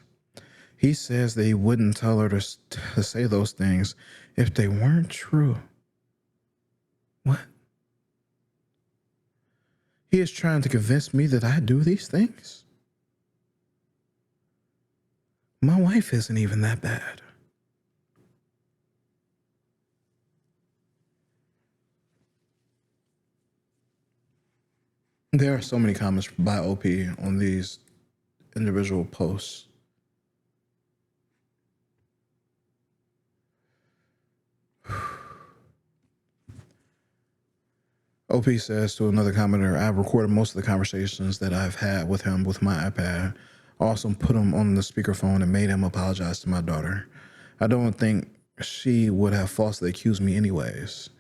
He says that he wouldn't tell her to say those things if they weren't true. What? He is trying to convince me that I do these things? My wife isn't even that bad. There are so many comments by OP on these individual posts. OP says to another commenter, I've recorded most of the conversations that I've had with him with my iPad. Also put him on the speakerphone and made him apologize to my daughter. I don't think she would have falsely accused me anyways.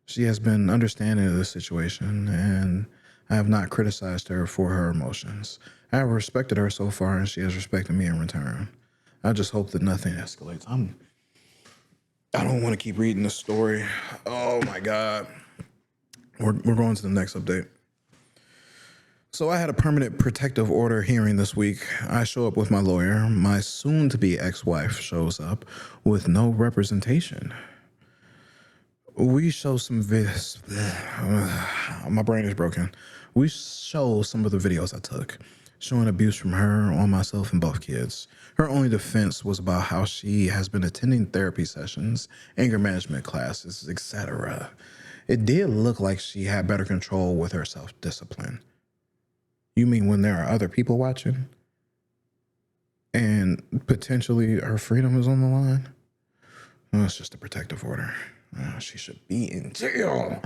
She has been understanding of the situation, and I have not criticized her for her emotions. I have respected her so far, and she has respected me in return. I just hope that nothing escalates. I don't want to keep reading this story. Oh my God. We're going to the next update. So I had a permanent protective order hearing this week. I show up with my lawyer. My soon-to-be ex-wife shows up with no representation. We show some videos. My brain is broken. We show some of the videos I took, showing abuse from her on myself and both kids. Her only defense was about how she has been attending therapy sessions, anger management classes, etc. It did look like she had better control with her self-discipline. You mean when there are other people watching? And potentially her freedom is on the line? Well, it's just a protective order. She should be in jail.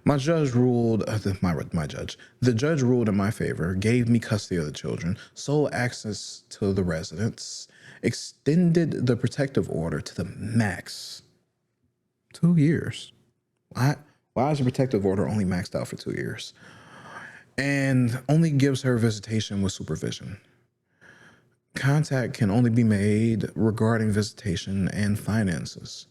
My judge ruled, the judge ruled in my favor, gave me custody of the children, sole access to the residence, extended the protective order to the max. 2 years. Why is the protective order only maxed out for 2 years? And only gives her visitation with supervision. Contact can only be made regarding visitation and finances.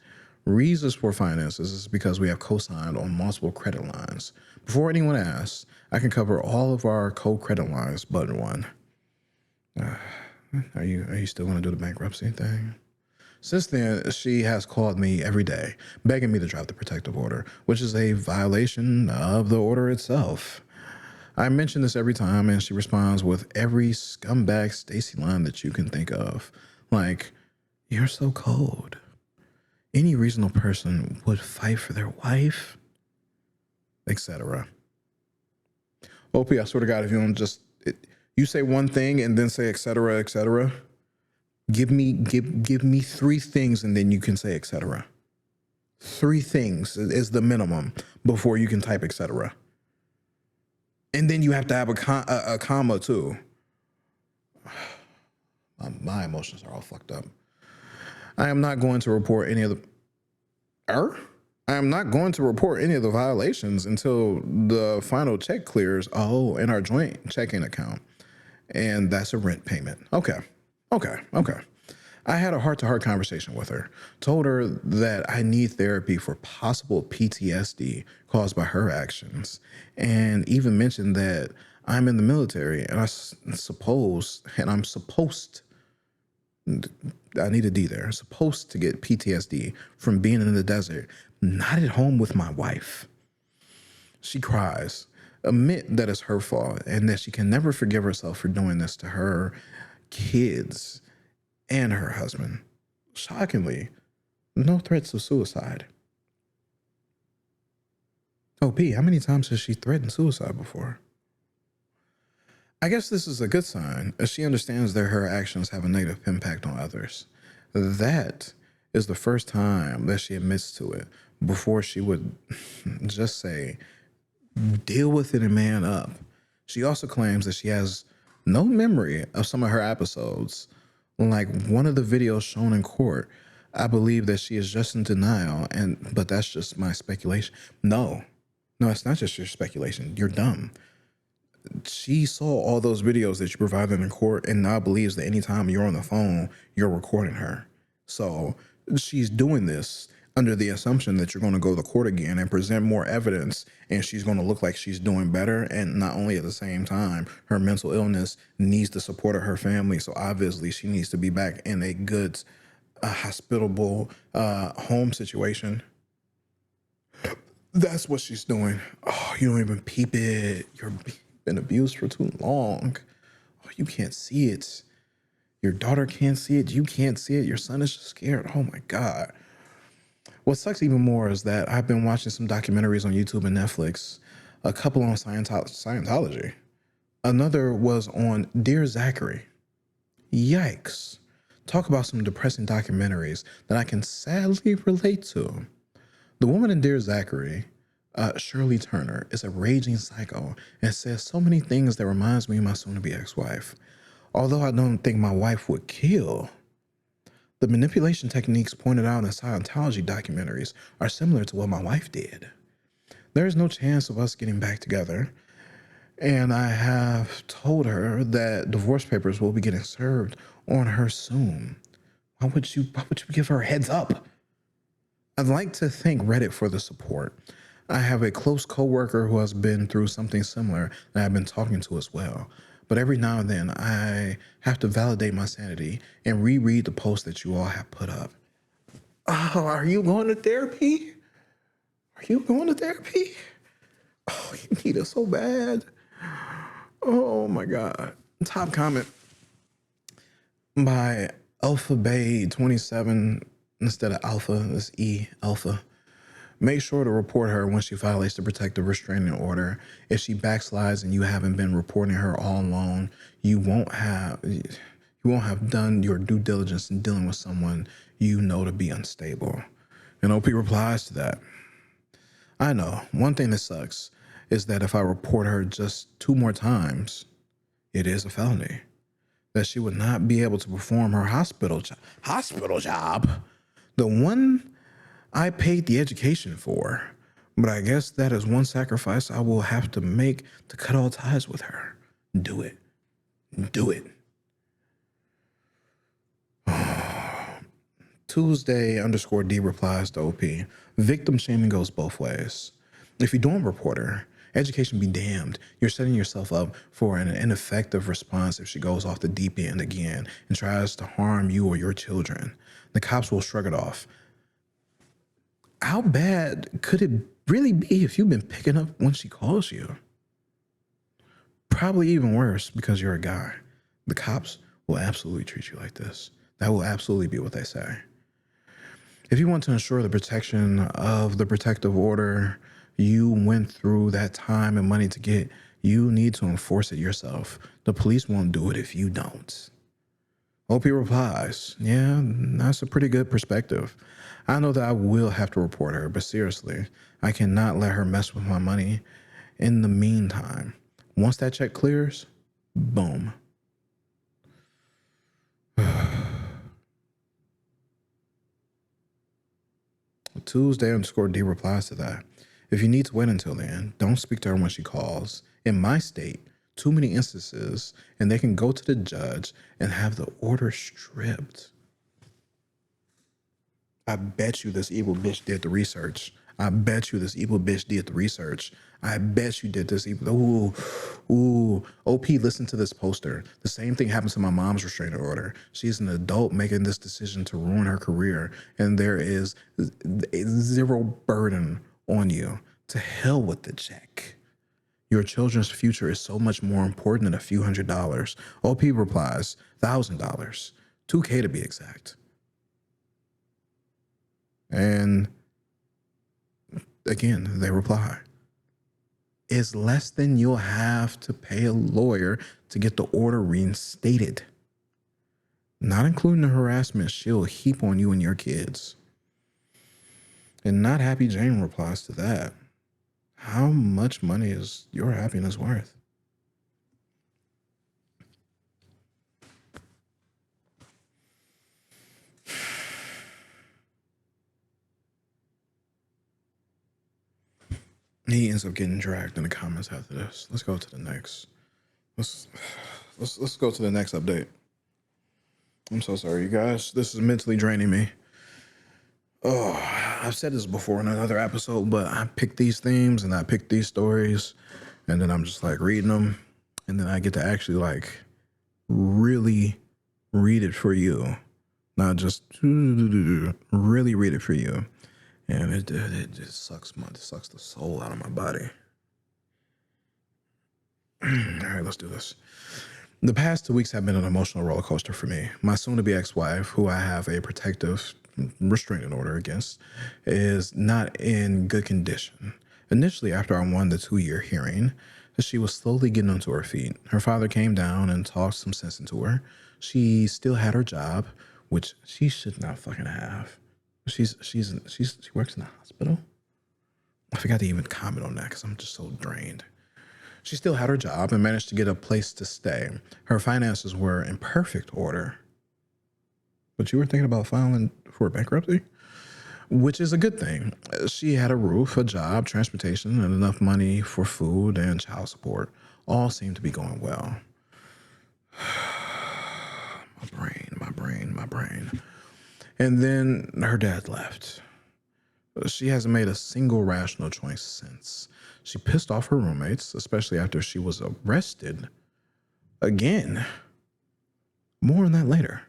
Reasons for finances is because we have co-signed on multiple credit lines. Before anyone asks, I can cover all of our co-credit lines but one. Are you still going to do the bankruptcy thing? Since then, she has called me every day, begging me to drop the protective order, which is a violation of the order itself. I mention this every time, and she responds with every scumbag Stacy line that you can think of. Like, you're so cold. Any reasonable person would fight for their wife, etc. OP, I swear to God, if you don't you say one thing and then say etc., etc. Give me 3 things and then you can say etc. 3 things is the minimum before you can type etc. And then you have to have a comma too. My emotions are all fucked up. I am not going to report any of the violations until the final check clears. Oh, in our joint checking account. And that's a rent payment. Okay. I had a heart-to-heart conversation with her, told her that I need therapy for possible PTSD caused by her actions, and even mentioned that I'm in the military and I'm supposed, I need a D there, supposed to get PTSD from being in the desert, not at home with my wife. She cries, admit that it's her fault and that she can never forgive herself for doing this to her kids and her husband. Shockingly, no threats of suicide. OP, how many times has she threatened suicide before? I guess this is a good sign, as she understands that her actions have a negative impact on others. That is the first time that she admits to it. Before she would just say, deal with it and man up. She also claims that she has no memory of some of her episodes. Like one of the videos shown in court, I believe that she is just in denial, but that's just my speculation. No, it's not just your speculation. You're dumb. She saw all those videos that you provided in court and now believes that anytime you're on the phone, you're recording her. So she's doing this under the assumption that you're going to go to court again and present more evidence, and she's going to look like she's doing better. And not only at the same time, her mental illness needs the support of her family. So obviously she needs to be back in a good, hospitable home situation. That's what she's doing. Oh, you don't even peep it. You're been abused for too long. Oh, you can't see it. Your daughter can't see it. You can't see it. Your son is just scared. Oh my God. What sucks even more is that I've been watching some documentaries on YouTube and Netflix, a couple on Scientology. Another was on Dear Zachary. Yikes. Talk about some depressing documentaries that I can sadly relate to. The woman in Dear Zachary Shirley Turner is a raging psycho and says so many things that reminds me of my soon-to-be ex-wife. Although I don't think my wife would kill, the manipulation techniques pointed out in Scientology documentaries are similar to what my wife did. There is no chance of us getting back together, and I have told her that divorce papers will be getting served on her soon. Why would you give her a heads up? I'd like to thank Reddit for the support. I have a close coworker who has been through something similar that I've been talking to as well. But every now and then I have to validate my sanity and reread the posts that you all have put up. Oh, are you going to therapy? Are you going to therapy? Oh, you need it so bad. Oh my God. Top comment by Alpha Bay 27 instead of Alpha, it's E Alpha. Make sure to report her when she violates the protective restraining order. If she backslides and you haven't been reporting her all along, you won't have done your due diligence in dealing with someone you know to be unstable. And OP replies to that. I know. One thing that sucks is that if I report her just 2 more times, it is a felony. That she would not be able to perform her hospital job. The one I paid the education for, but I guess that is one sacrifice I will have to make to cut all ties with her. Do it. Do it. Tuesday_D replies to OP. Victim shaming goes both ways. If you don't report her, education be damned. You're setting yourself up for an ineffective response if she goes off the deep end again and tries to harm you or your children. The cops will shrug it off. How bad could it really be if you've been picking up when she calls you? Probably even worse because you're a guy. The cops will absolutely treat you like this. That will absolutely be what they say. If you want to ensure the protection of the protective order you went through that time and money to get, you need to enforce it yourself. The police won't do it if you don't. OP replies, yeah, that's a pretty good perspective. I know that I will have to report her, but seriously, I cannot let her mess with my money. In the meantime, once that check clears, boom. Tuesday_D replies to that. If you need to wait until then, don't speak to her when she calls. In my state, too many instances, and they can go to the judge and have the order stripped. I bet you this evil bitch did the research. I bet you this evil bitch did the research. I bet you did this evil. Ooh. OP, listen to this poster. The same thing happened to my mom's restraining order. She's an adult making this decision to ruin her career, and there is zero burden on you. To hell with the check. Your children's future is so much more important than a few $100s. OP replies, $1,000. $2K to be exact. And again, they reply, it's less than you'll have to pay a lawyer to get the order reinstated, not including the harassment she'll heap on you and your kids. And Not Happy Jane replies to that. How much money is your happiness worth? He ends up getting dragged in the comments after this. Let's go to the next. Let's go to the next update. I'm so sorry, you guys. This is mentally draining me. Oh, I've said this before in another episode, but I pick these themes and I pick these stories, and then I'm just like reading them, and then I get to actually like really read it for you, not just really read it for you. And it just sucks the soul out of my body. All right, let's do this. The past 2 weeks have been an emotional roller coaster for me. My soon-to-be ex-wife, who I have a protective restraining order against, is not in good condition. Initially, after I won the 2-year hearing, she was slowly getting onto her feet. Her father came down and talked some sense into her. She still had her job, which she should not fucking have. She works in a hospital. I forgot to even comment on that because I'm just so drained. She still had her job and managed to get a place to stay. Her finances were in perfect order. But you were thinking about filing for bankruptcy? Which is a good thing. She had a roof, a job, transportation, and enough money for food and child support. All seemed to be going well. My brain. And then her dad left. She hasn't made a single rational choice since. She pissed off her roommates, especially after she was arrested again. More on that later.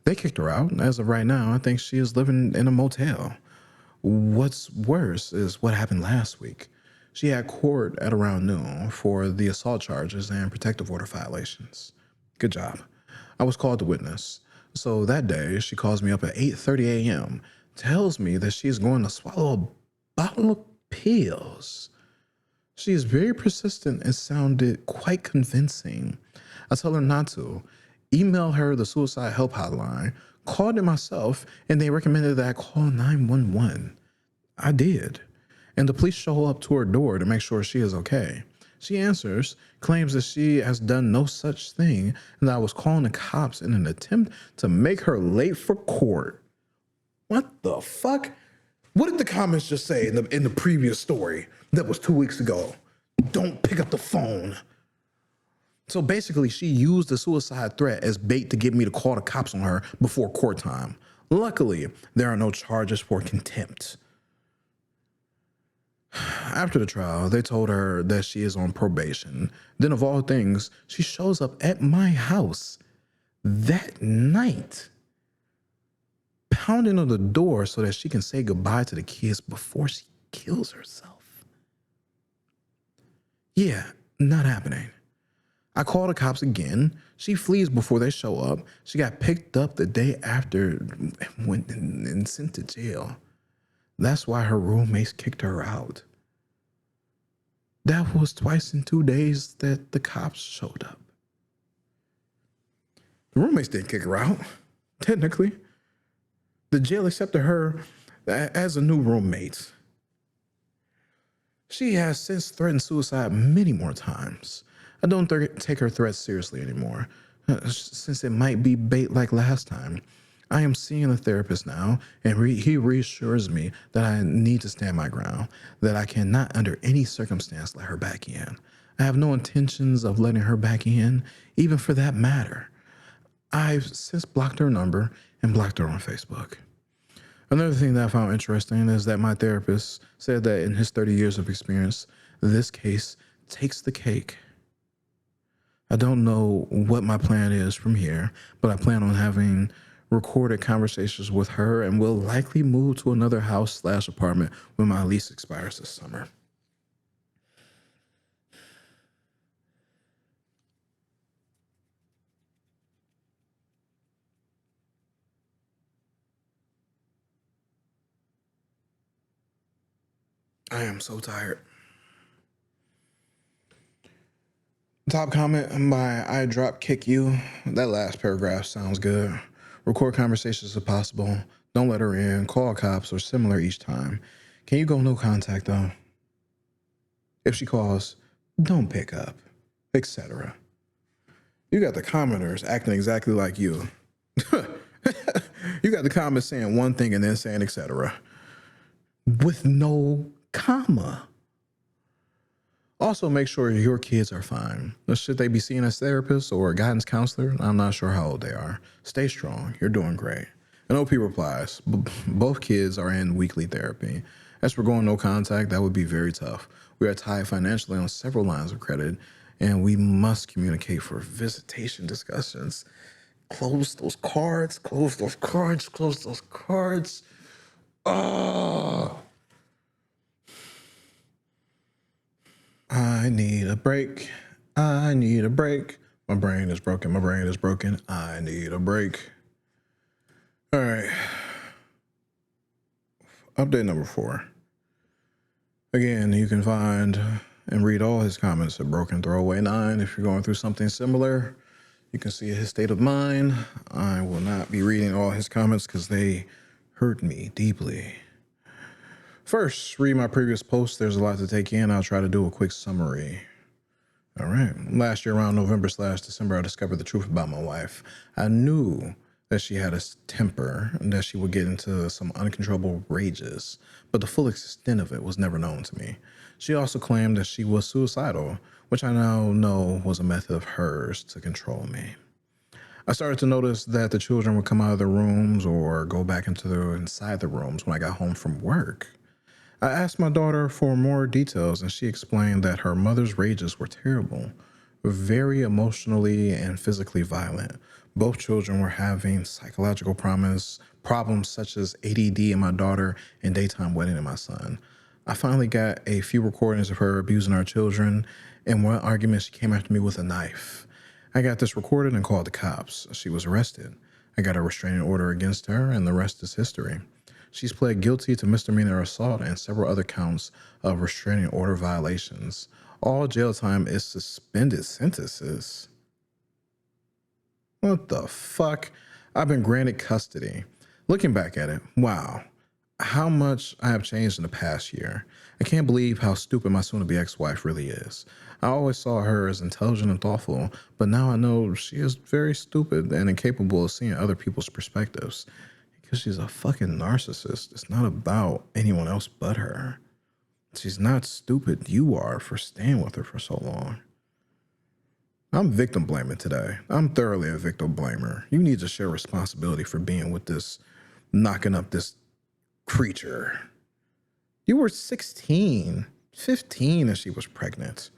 They kicked her out. As of right now, I think she is living in a motel. What's worse is what happened last week. She had court at around noon for the assault charges and protective order violations. Good job. I was called to witness. So that day, she calls me up at 8:30 a.m., tells me that she is going to swallow a bottle of pills. She is very persistent and sounded quite convincing. I tell her not to. Email her the suicide help hotline, called it myself, and they recommended that I call 911. I did. And the police show up to her door to make sure she is okay. She answers, claims that she has done no such thing, and that I was calling the cops in an attempt to make her late for court. What the fuck? What did the comments just say in the previous story that was 2 weeks ago? Don't pick up the phone. So basically, she used the suicide threat as bait to get me to call the cops on her before court time. Luckily, there are no charges for contempt. After the trial, they told her that she is on probation. Then, of all things, she shows up at my house that night, pounding on the door so that she can say goodbye to the kids before she kills herself. Yeah, not happening. I call the cops again. She flees before they show up. She got picked up the day after and went and sent to jail. That's why her roommates kicked her out. That was twice in 2 days that the cops showed up. The roommates didn't kick her out, technically. The jail accepted her as a new roommate. She has since threatened suicide many more times. I don't take her threats seriously anymore, since it might be bait like last time. I am seeing a therapist now, and he reassures me that I need to stand my ground, that I cannot under any circumstance let her back in. I have no intentions of letting her back in, even for that matter. I've since blocked her number and blocked her on Facebook. Another thing that I found interesting is that my therapist said that in his 30 years of experience, this case takes the cake. I don't know what my plan is from here, but I plan on having recorded conversations with her and will likely move to another house/apartment when my lease expires this summer. I am so tired. Top comment by I Drop Kick You. That last paragraph sounds good. Record conversations if possible. Don't let her in. Call cops or similar each time. Can you go no contact though? If she calls, don't pick up, etc. You got the commenters acting exactly like you. You got the comments saying one thing and then saying etc. with no comma. Also, make sure your kids are fine. Should they be seeing a therapist or a guidance counselor? I'm not sure how old they are. Stay strong. You're doing great. And OP replies, both kids are in weekly therapy. As for going no contact, that would be very tough. We are tied financially on several lines of credit, and we must communicate for visitation discussions. Close those cards, close those cards, close those cards. I need a break. I need a break. My brain is broken. My brain is broken. I need a break. All right. Update number 4. Again, you can find and read all his comments at Broken Throwaway 9. If you're going through something similar, you can see his state of mind. I will not be reading all his comments because they hurt me deeply. First, read my previous post. There's a lot to take in. I'll try to do a quick summary. All right. Last year around November/December, I discovered the truth about my wife. I knew that she had a temper and that she would get into some uncontrollable rages, but the full extent of it was never known to me. She also claimed that she was suicidal, which I now know was a method of hers to control me. I started to notice that the children would come out of their rooms or go back inside the rooms when I got home from work. I asked my daughter for more details, and she explained that her mother's rages were terrible, very emotionally and physically violent. Both children were having psychological problems such as ADD in my daughter and daytime wedding in my son. I finally got a few recordings of her abusing our children. In one argument, she came after me with a knife. I got this recorded and called the cops. She was arrested. I got a restraining order against her, and the rest is history. She's pled guilty to misdemeanor assault and several other counts of restraining order violations. All jail time is suspended sentences. What the fuck? I've been granted custody. Looking back at it, wow, how much I have changed in the past year. I can't believe how stupid my soon-to-be ex-wife really is. I always saw her as intelligent and thoughtful, but now I know she is very stupid and incapable of seeing other people's perspectives. Because she's a fucking narcissist. It's not about anyone else but her. She's not stupid. You are for staying with her for so long. I'm victim blaming today. I'm thoroughly a victim blamer. You need to share responsibility for being with this, knocking up this creature. You were 16, 15 as she was pregnant.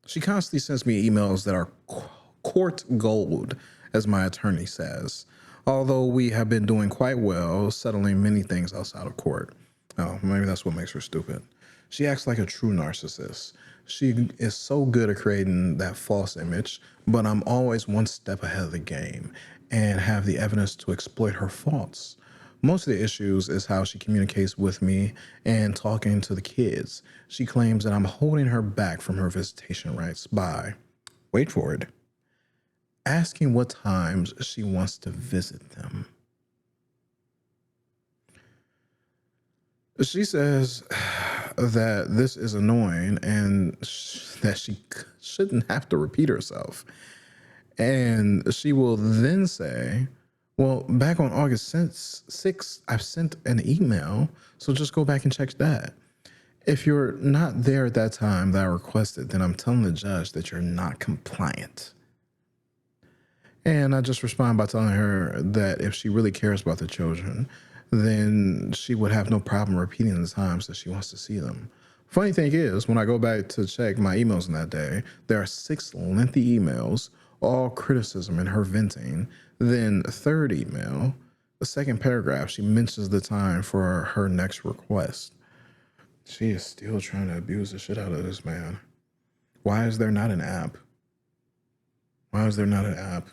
She constantly sends me emails that are court gold, as my attorney says, although we have been doing quite well settling many things outside of court. Oh, maybe that's what makes her stupid. She acts like a true narcissist. She is so good at creating that false image, but I'm always one step ahead of the game and have the evidence to exploit her faults. Most of the issues is how she communicates with me and talking to the kids. She claims that I'm holding her back from her visitation rights by, wait for it, asking what times she wants to visit them. She says that this is annoying and that she shouldn't have to repeat herself. And she will then say, well, back on August 6th, I've sent an email, so just go back and check that. If you're not there at that time that I requested, then I'm telling the judge that you're not compliant. And I just respond by telling her that if she really cares about the children, then she would have no problem repeating the times that she wants to see them. Funny thing is, when I go back to check my emails in that day, there are 6 lengthy emails, all criticism and her venting. Then a third email, the second paragraph, she mentions the time for her next request. She is still trying to abuse the shit out of this man. Why is there not an app? Why is there not an app?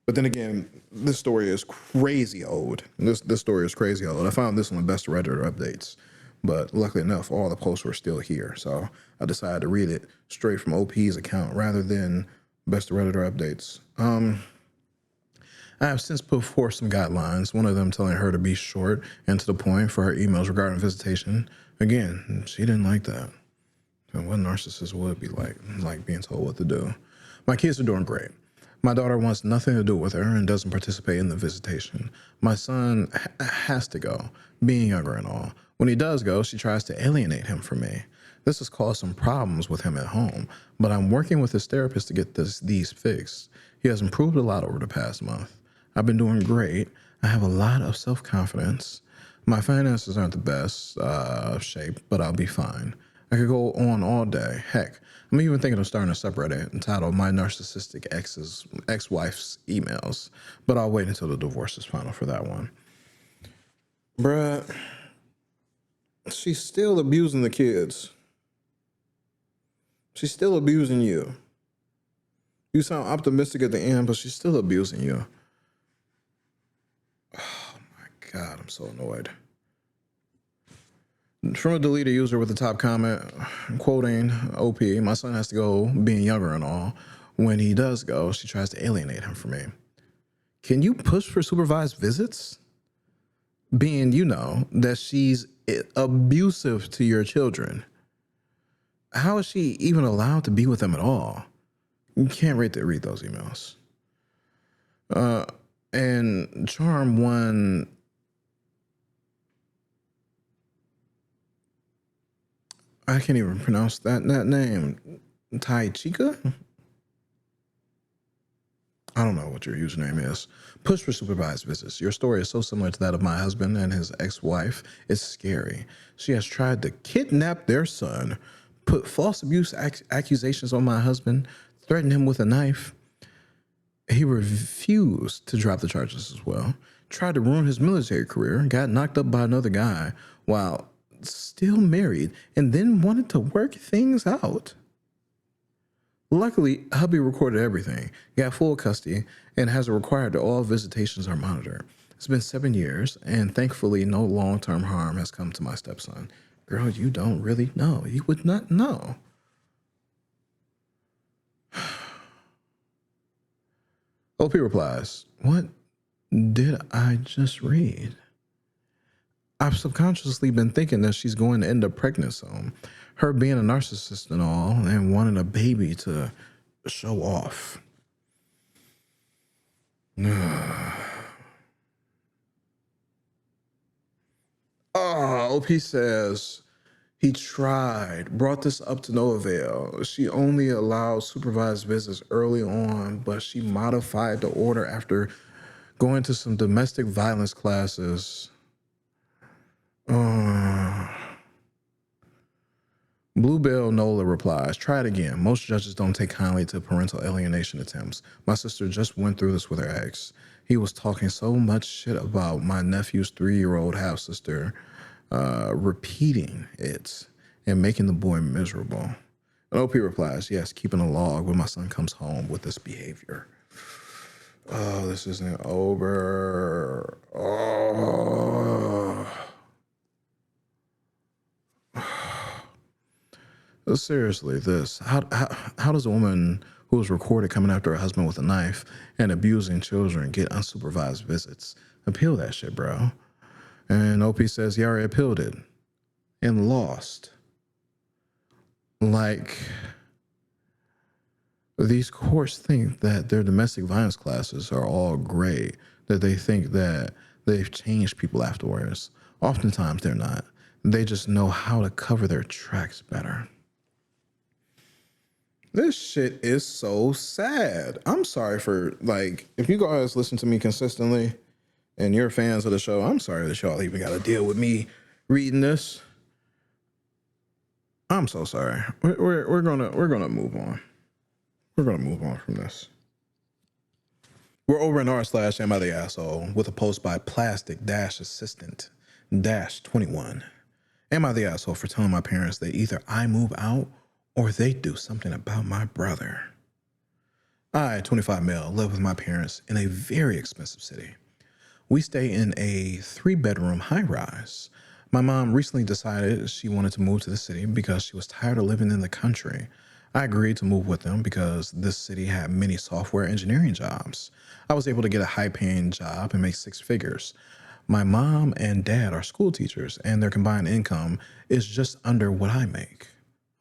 But then again, this story is crazy old. This story is crazy old. I found this on the best Redditor updates, but luckily enough, all the posts were still here. So I decided to read it straight from OP's account rather than best Redditor updates. I have since put forth some guidelines, one of them telling her to be short and to the point for her emails regarding visitation. Again, she didn't like that. And what narcissist would be like being told what to do. My kids are doing great. My daughter wants nothing to do with her and doesn't participate in the visitation. My son has to go, being younger and all. When he does go, she tries to alienate him from me. This has caused some problems with him at home, but I'm working with his therapist to get these fixed. He has improved a lot over the past month. I've been doing great. I have a lot of self-confidence. My finances aren't the best shape, but I'll be fine. I could go on all day. Heck, I'm even thinking of starting a subreddit entitled My Narcissistic Ex-Wife's Emails, but I'll wait until the divorce is final for that one. Bruh, she's still abusing the kids. She's still abusing you. You sound optimistic at the end, but she's still abusing you. Oh my God, I'm so annoyed. From a deleted user with the top comment, quoting OP, my son has to go, being younger and all. When he does go, she tries to alienate him from me. Can you push for supervised visits? Being, that she's abusive to your children. How is she even allowed to be with them at all? You can't read those emails. And Charm One, I can't even pronounce that name. Tai Chica? I don't know what your username is. Push for supervised visits. Your story is so similar to that of my husband and his ex-wife. It's scary. She has tried to kidnap their son, put false abuse accusations on my husband, threatened him with a knife. He refused to drop the charges as well. Tried to ruin his military career, got knocked up by another guy while still married, and then wanted to work things out. Luckily, hubby recorded everything, got full custody, and has it required that all visitations are monitored. It's been 7 years, and thankfully no long-term harm has come to my stepson. Girl, you don't really know. You would not know. OP replies, what did I just read? I've subconsciously been thinking that she's going to end up pregnant soon. Her being a narcissist and all, and wanting a baby to show off. OP says he tried, brought this up to no avail. She only allowed supervised visits early on, but she modified the order after going to some domestic violence classes. Bluebell Nola replies, try it again. Most judges don't take kindly to parental alienation attempts. My sister just went through this with her ex. He was talking so much shit about my nephew's 3-year-old half-sister, repeating it and making the boy miserable. And OP replies, yes, keeping a log when my son comes home with this behavior. Oh, this isn't over. Seriously, how does a woman who was recorded coming after her husband with a knife and abusing children get unsupervised visits? Appeal that shit, bro. And OP says he already appealed it and lost. Like, these courts think that their domestic violence classes are all great, that they think that they've changed people afterwards. Oftentimes they're not. They just know how to cover their tracks better. This shit is so sad. I'm sorry for, if you guys listen to me consistently and you're fans of the show, I'm sorry that y'all even got to deal with me reading this. I'm so sorry. We're gonna move on. We're gonna move on from this. We're over in r/am I the asshole with a post by plastic-assistant-21. Am I the asshole for telling my parents that either I move out or they do something about my brother? I, 25 male, live with my parents in a very expensive city. We stay in a 3-bedroom high-rise. My mom recently decided she wanted to move to the city because she was tired of living in the country. I agreed to move with them because this city had many software engineering jobs. I was able to get a high-paying job and make 6 figures. My mom and dad are school teachers, and their combined income is just under what I make.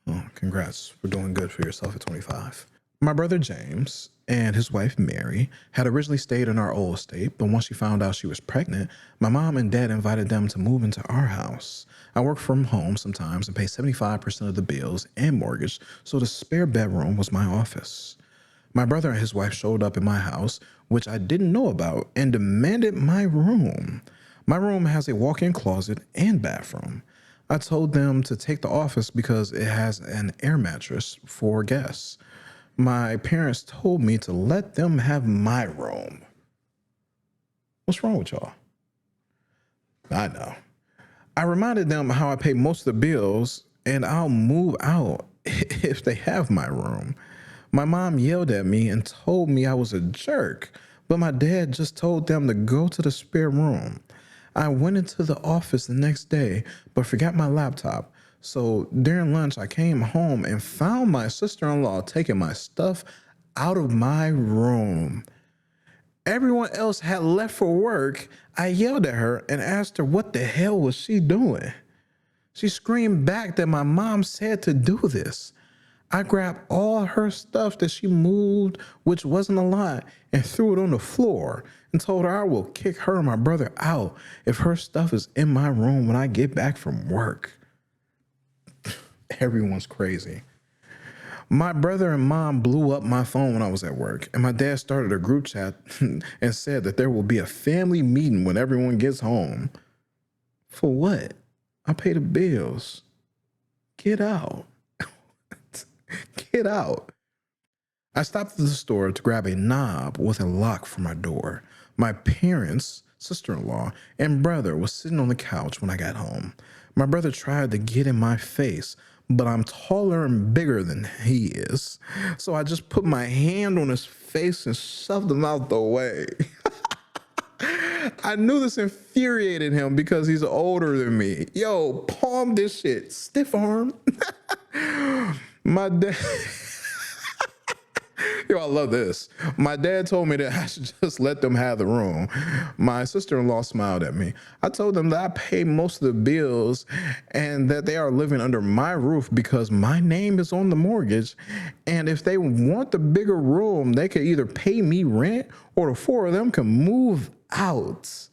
Oh, congrats for doing good for yourself at 25. My brother James and his wife Mary had originally stayed in our old estate, but once she found out she was pregnant, my mom and dad invited them to move into our house. I work from home sometimes and pay 75% of the bills and mortgage, so the spare bedroom was my office. My brother and his wife showed up in my house, which I didn't know about, and demanded my room. My room has a walk-in closet and bathroom. I told them to take the office because it has an air mattress for guests. My parents told me to let them have my room. What's wrong with y'all? I know. I reminded them how I pay most of the bills and I'll move out if they have my room. My mom yelled at me and told me I was a jerk, but my dad just told them to go to the spare room. I went into the office the next day, but forgot my laptop. So during lunch, I came home and found my sister-in-law taking my stuff out of my room. Everyone else had left for work. I yelled at her and asked her what the hell was she doing. She screamed back that my mom said to do this. I grabbed all her stuff that she moved, which wasn't a lot, and threw it on the floor and told her I will kick her and my brother out if her stuff is in my room when I get back from work. Everyone's crazy. My brother and mom blew up my phone when I was at work, and my dad started a group chat and said that there will be a family meeting when everyone gets home. For what? I pay the bills. Get out. Get out. I stopped at the store to grab a knob with a lock for my door. My parents, sister-in-law, and brother was sitting on the couch when I got home. My brother tried to get in my face, but I'm taller and bigger than he is. So I just put my hand on his face and shoved him out the way. I knew this infuriated him because he's older than me. Yo, palm this shit. Stiff arm. My dad... Yo, I love this. My dad told me that I should just let them have the room. My sister-in-law smiled at me. I told them that I pay most of the bills and that they are living under my roof because my name is on the mortgage. And if they want the bigger room, they could either pay me rent or the four of them can move out.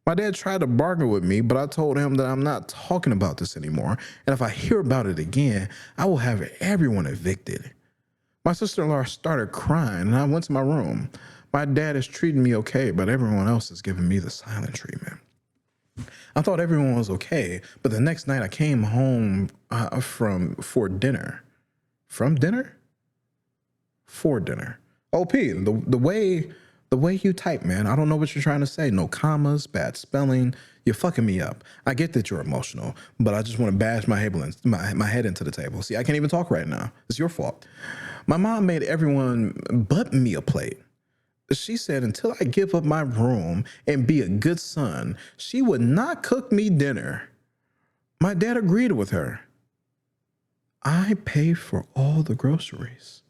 My dad tried to bargain with me, but I told him that I'm not talking about this anymore. And if I hear about it again, I will have everyone evicted. My sister-in-law started crying, and I went to my room. My dad is treating me okay, but everyone else is giving me the silent treatment. I thought everyone was okay, but the next night I came home for dinner. From dinner? For dinner. OP, the way you type, man, I don't know what you're trying to say. No commas, bad spelling. You're fucking me up. I get that you're emotional, but I just want to bash my head into the table. See, I can't even talk right now. It's your fault. My mom made everyone but me a plate. She said until I give up my room and be a good son, she would not cook me dinner. My dad agreed with her. I paid for all the groceries.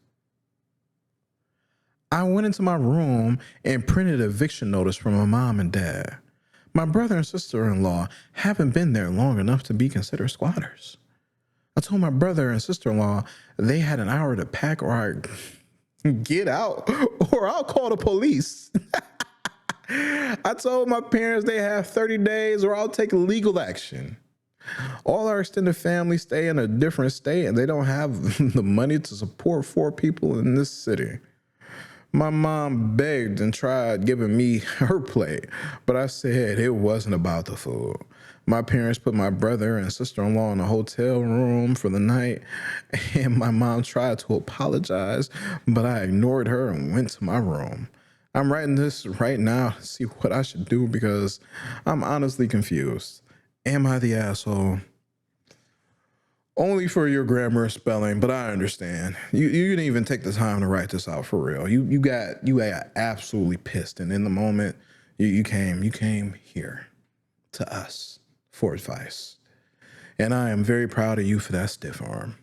I went into my room and printed an eviction notice for my mom and dad. My brother and sister-in-law haven't been there long enough to be considered squatters. I told my brother and sister-in-law they had an hour to pack or I get out or I'll call the police. I told my parents they have 30 days or I'll take legal action. All our extended family stay in a different state and they don't have the money to support 4 people in this city. My mom begged and tried giving me her plate, but I said it wasn't about the food. My parents put my brother and sister-in-law in a hotel room for the night, and my mom tried to apologize, but I ignored her and went to my room. I'm writing this right now to see what I should do because I'm honestly confused. Am I the asshole? Only for your grammar and spelling, but I understand. You didn't even take the time to write this out for real. You got absolutely pissed, and in the moment, you came here to us for advice. And I am very proud of you for that stiff arm.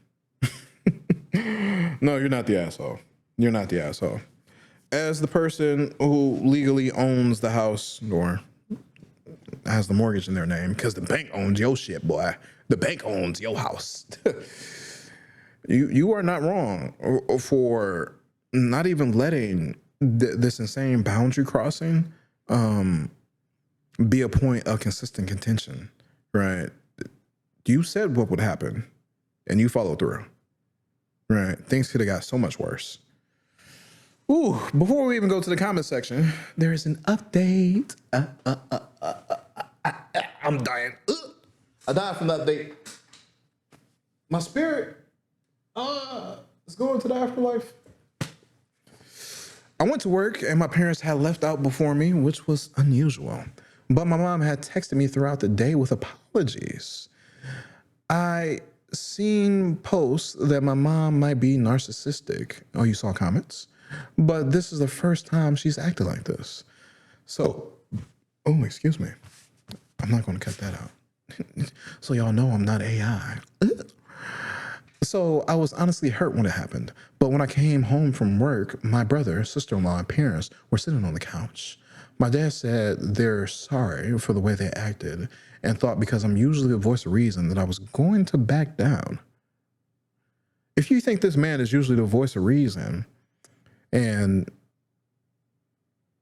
No, you're not the asshole. You're not the asshole. As the person who legally owns the house or has the mortgage in their name, because the bank owns your shit, boy. The bank owns your house. You are not wrong for not even letting this insane boundary crossing be a point of consistent contention, right? You said what would happen, and you followed through, right? Things could have got so much worse. Ooh, before we even go to the comment section, there is an update. I'm dying. I died from that update. My spirit is going to the afterlife. I went to work and my parents had left out before me, which was unusual. But my mom had texted me throughout the day with apologies. I seen posts that my mom might be narcissistic. Oh, you saw comments? But this is the first time she's acted like this. So, oh, excuse me. I'm not going to cut that out. So y'all know I'm not AI. So I was honestly hurt when it happened. But when I came home from work, my brother, sister-in-law, and parents were sitting on the couch. My dad said they're sorry for the way they acted and thought because I'm usually the voice of reason that I was going to back down. If you think this man is usually the voice of reason and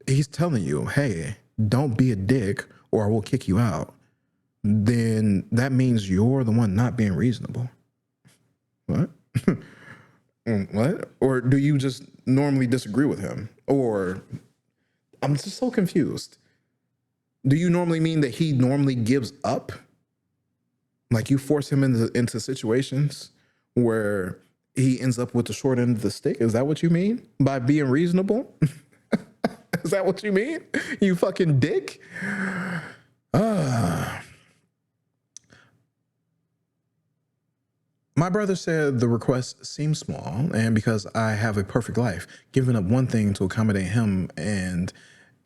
he's telling you, hey, don't be a dick or I will kick you out, then that means you're the one not being reasonable. What? What? Or do you just normally disagree with him? Or I'm just so confused. Do you normally mean that he normally gives up? Like you force him into situations where he ends up with the short end of the stick? Is that what you mean by being reasonable? Is that what you mean? You fucking dick? My brother said the request seemed small, and because I have a perfect life, giving up one thing to accommodate him and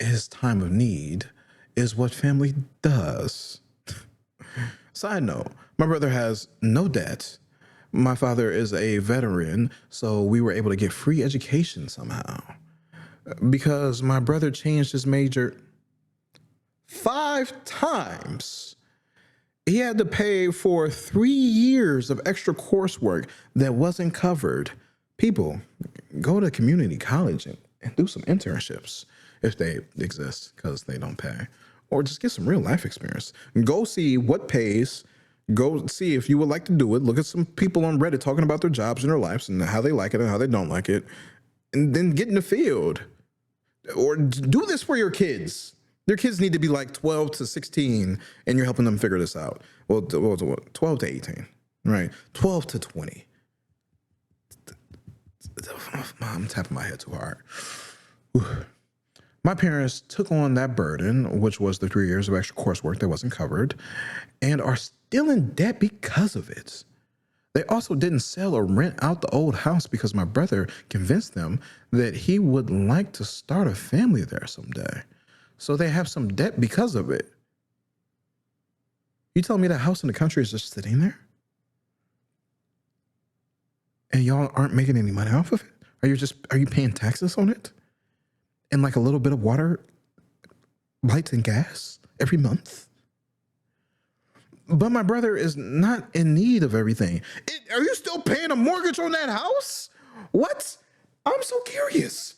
his time of need is what family does. Side note, my brother has no debt. My father is a veteran, so we were able to get free education somehow. Because my brother changed his major 5 times. He had to pay for 3 years of extra coursework that wasn't covered. People, go to community college and do some internships if they exist, because they don't pay. Or just get some real life experience. Go see what pays. Go see if you would like to do it. Look at some people on Reddit talking about their jobs and their lives and how they like it and how they don't like it. And then get in the field. Or do this for your kids. Their kids need to be like 12 to 16, and you're helping them figure this out. Well, 12 to 18, right? 12 to 20. I'm tapping my head too hard. My parents took on that burden, which was the 3 years of extra coursework that wasn't covered, and are still in debt because of it. They also didn't sell or rent out the old house because my brother convinced them that he would like to start a family there someday. So they have some debt because of it. You telling me that house in the country is just sitting there? And y'all aren't making any money off of it? Are you paying taxes on it? And like a little bit of water, lights and gas every month? But my brother is not in need of everything. Are you still paying a mortgage on that house? What? I'm so curious.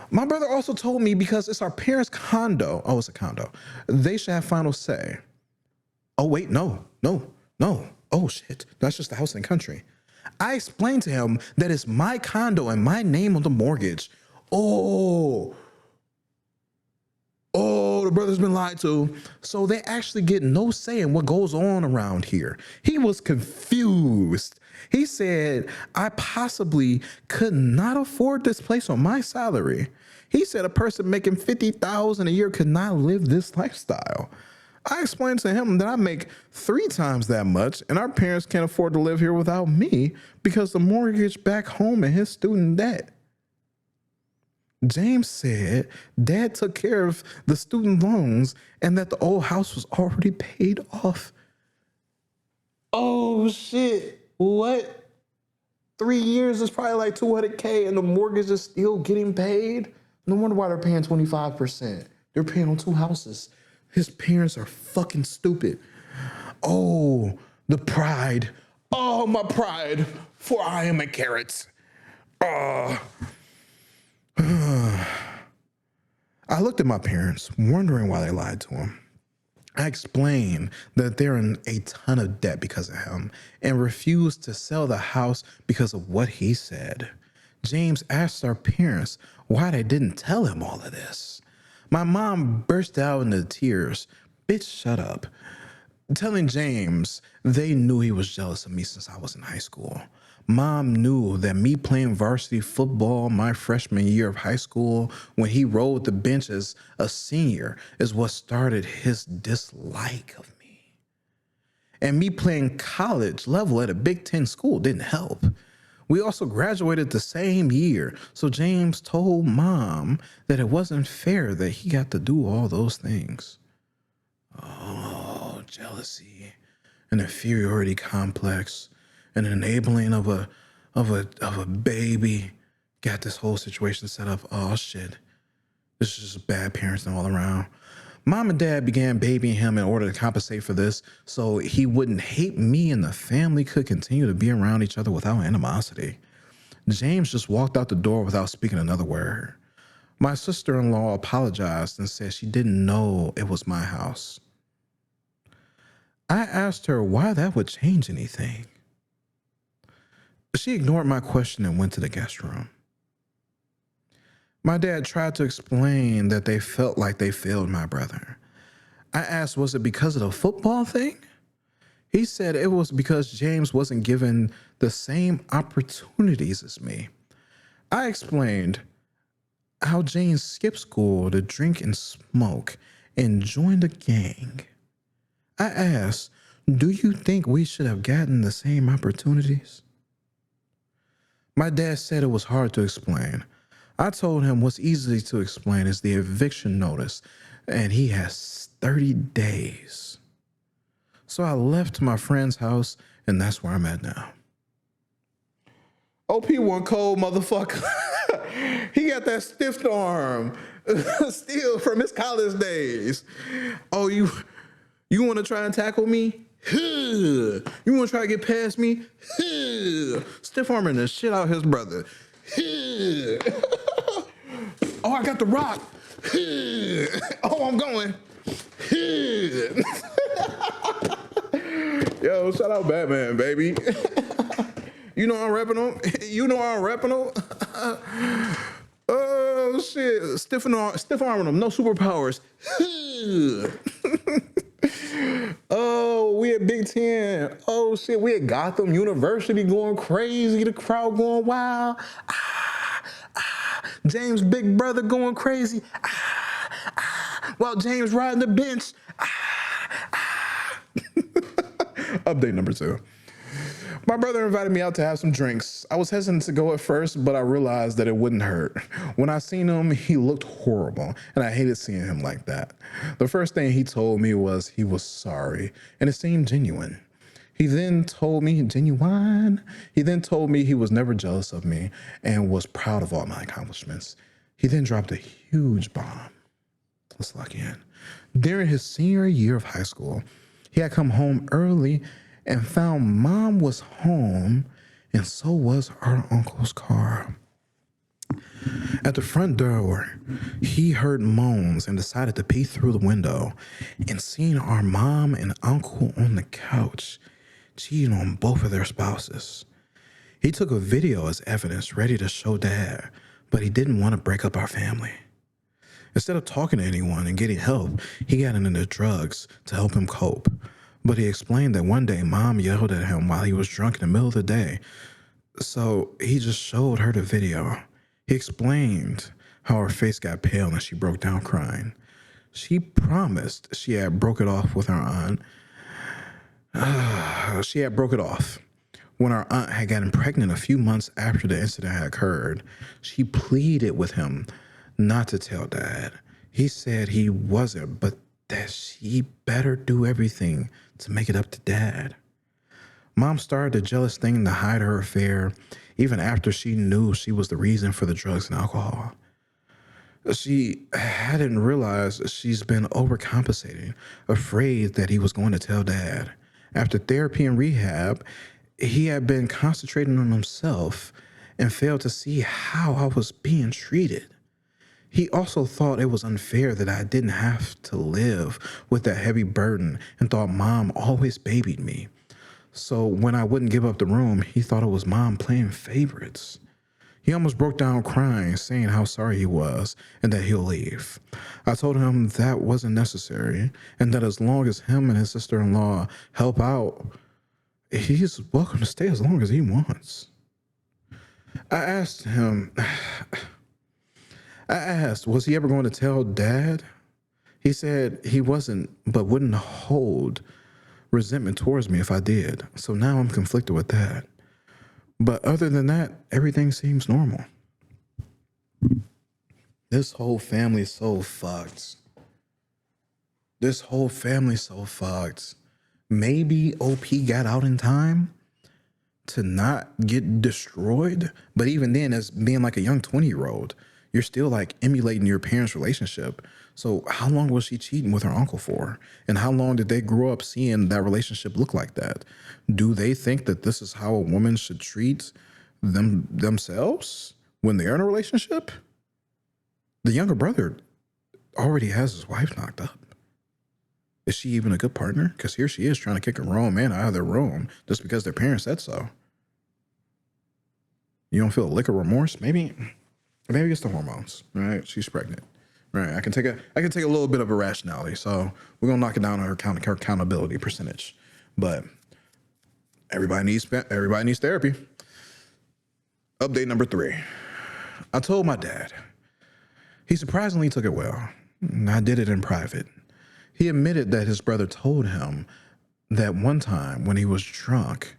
My brother also told me because it's our parents' condo. Oh, it's a condo. They should have final say. Oh, wait, no. Oh, shit. That's just the house and country. I explained to him that it's my condo and my name on the mortgage. Oh, the brother's been lied to. So they actually get no say in what goes on around here. He was confused. He said, I possibly could not afford this place on my salary. He said a person making $50,000 a year could not live this lifestyle. I explained to him that I make 3 times that much and our parents can't afford to live here without me because the mortgage back home and his student debt. James said Dad took care of the student loans and that the old house was already paid off. Oh, shit. What? 3 years is probably like $200K and the mortgage is still getting paid? No wonder why they're paying 25%. They're paying on 2 houses. His parents are fucking stupid. Oh, the pride. Oh, my pride, for I am a carrot. I looked at my parents, wondering why they lied to him. I explained that they're in a ton of debt because of him and refused to sell the house because of what he said. James asked our parents why they didn't tell him all of this. My mom burst out into tears. Bitch, shut up. Telling James they knew he was jealous of me since I was in high school. Mom knew that me playing varsity football my freshman year of high school when he rode the bench as a senior is what started his dislike of me. And me playing college level at a Big Ten school didn't help. We also graduated the same year, so James told Mom that it wasn't fair that he got to do all those things. Oh, jealousy, an inferiority complex. and enabling of a baby got this whole situation set up. Oh shit. This is just bad parenting all around. Mom and dad began babying him in order to compensate for this so he wouldn't hate me and the family could continue to be around each other without animosity. James just walked out the door without speaking another word. My sister-in-law apologized and said she didn't know it was my house. I asked her why that would change anything. She ignored my question and went to the guest room. My dad tried to explain that they felt like they failed my brother. I asked, was it because of the football thing? He said it was because James wasn't given the same opportunities as me. I explained how James skipped school to drink and smoke and joined a gang. I asked, do you think we should have gotten the same opportunities? My dad said it was hard to explain. I told him what's easy to explain is the eviction notice, and he has 30 days. So I left to my friend's house, and that's where I'm at now. OP1 cold motherfucker. He got that stiff arm still from his college days. Oh, you want to try and tackle me? You want to try to get past me? Stiff arming the shit out of his brother. Oh, I got the rock. Oh, I'm going. Yo, shout out Batman, baby. You know I'm repping him. You know I'm repping him. Oh shit, stiff arming him. No superpowers. Oh, we at Big Ten. Oh shit, we at Gotham University going crazy. The crowd going wild. James' big brother going crazy. While James riding the bench. Update number 2. My brother invited me out to have some drinks. I was hesitant to go at first, but I realized that it wouldn't hurt. When I seen him, he looked horrible, and I hated seeing him like that. The first thing he told me was he was sorry, and it seemed genuine. He then told me he was never jealous of me and was proud of all my accomplishments. He then dropped a huge bomb. Let's lock in. During his senior year of high school, he had come home early and found Mom was home, and so was our uncle's car. At the front door, he heard moans and decided to peek through the window and seen our mom and uncle on the couch, cheating on both of their spouses. He took a video as evidence ready to show Dad, but he didn't want to break up our family. Instead of talking to anyone and getting help, he got into drugs to help him cope. But he explained that one day Mom yelled at him while he was drunk in the middle of the day. So he just showed her the video. He explained how her face got pale and she broke down crying. She promised she had broke it off with our aunt. She had broke it off when our aunt had gotten pregnant a few months after the incident had occurred. She pleaded with him not to tell Dad. He said he wasn't, but that she better do everything to make it up to Dad. Mom started a jealous thing to hide her affair, even after she knew she was the reason for the drugs and alcohol. She hadn't realized she's been overcompensating, afraid that he was going to tell Dad. After therapy and rehab, he had been concentrating on himself and failed to see how I was being treated. He also thought it was unfair that I didn't have to live with that heavy burden and thought Mom always babied me. So when I wouldn't give up the room, he thought it was Mom playing favorites. He almost broke down crying, saying how sorry he was and that he'll leave. I told him that wasn't necessary and that as long as him and his sister-in-law help out, he's welcome to stay as long as he wants. I asked, was he ever going to tell Dad? He said he wasn't, but wouldn't hold resentment towards me if I did. So now I'm conflicted with that. But other than that, everything seems normal. This whole family's so fucked. Maybe OP got out in time to not get destroyed. But even then, as being like a young 20-year-old, you're still like emulating your parents' relationship. So how long was she cheating with her uncle for? And how long did they grow up seeing that relationship look like that? Do they think that this is how a woman should treat themselves when they're in a relationship? The younger brother already has his wife knocked up. Is she even a good partner? Because here she is trying to kick a grown man out of their room just because their parents said so. You don't feel a lick of remorse? Maybe it's the hormones, right? She's pregnant, right? I can take a little bit of irrationality. So we're gonna knock it down on her accountability percentage. But everybody needs therapy. Update number 3. I told my dad. He surprisingly took it well. I did it in private. He admitted that his brother told him that one time when he was drunk,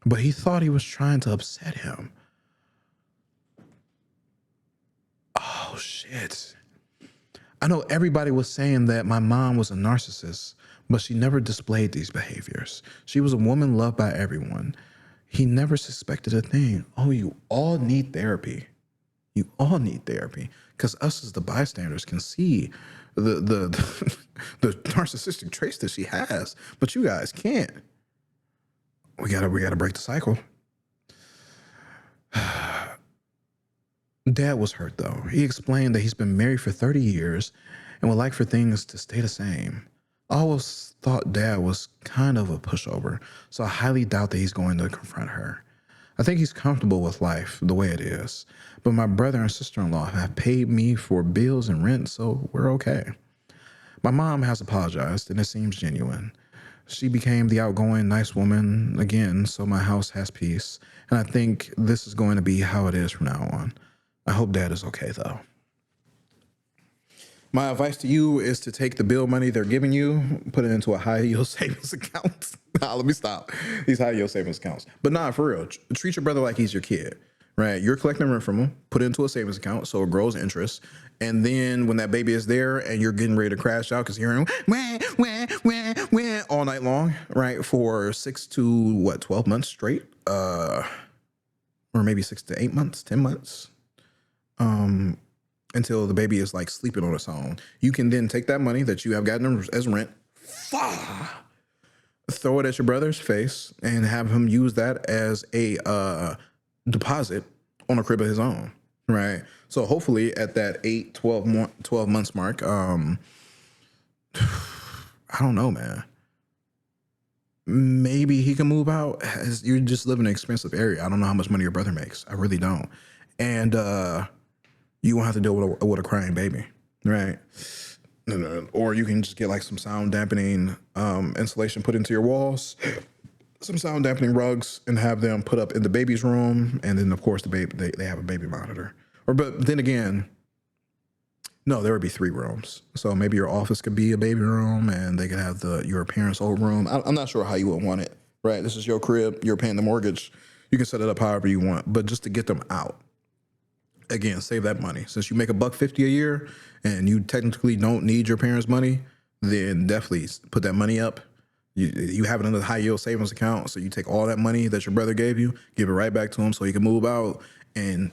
but he thought he was trying to upset him. Oh, shit. I know everybody was saying that my mom was a narcissist, but she never displayed these behaviors. She was a woman loved by everyone. He never suspected a thing. Oh, you all need therapy. You all need therapy, because us as the bystanders can see the narcissistic traits that she has, but you guys can't. We gotta break the cycle. Dad was hurt though. He explained that he's been married for 30 years and would like for things to stay the same. I always thought Dad was kind of a pushover, so I highly doubt that he's going to confront her. I think he's comfortable with life the way it is, but my brother and sister-in-law have paid me for bills and rent, so we're okay. My mom has apologized, and it seems genuine. She became the outgoing, nice woman again, so my house has peace, and I think this is going to be how it is from now on. I hope Dad is okay, though. My advice to you is to take the bill money they're giving you, put it into a high-yield savings account. Let me stop. These high-yield savings accounts. But nah, for real, treat your brother like he's your kid, right? You're collecting rent from him, put it into a savings account so it grows interest. And then when that baby is there and you're getting ready to crash out because you're hearing wah, all night long, right? For 6 to 12 months straight, or maybe 6 to 8 months, 10 months. Until the baby is like sleeping on its own. You can then take that money that you have gotten as rent, throw it at your brother's face and have him use that as a deposit on a crib of his own, right? So hopefully at that 12 months mark, I don't know, man. Maybe he can move out. You just live in an expensive area. I don't know how much money your brother makes. I really don't. And you won't have to deal with a crying baby, right? Or you can just get like some sound dampening insulation put into your walls, some sound dampening rugs, and have them put up in the baby's room. And then of course the baby they have a baby monitor. But then again, no, there would be 3 rooms. So maybe your office could be a baby room, and they could have your parents' old room. I'm not sure how you would want it, right? This is your crib. You're paying the mortgage. You can set it up however you want, but just to get them out. Again, save that money. Since you make $150 a year and you technically don't need your parents' money, then definitely put that money up. You have it in a high yield savings account. So you take all that money that your brother gave you, give it right back to him so he can move out, and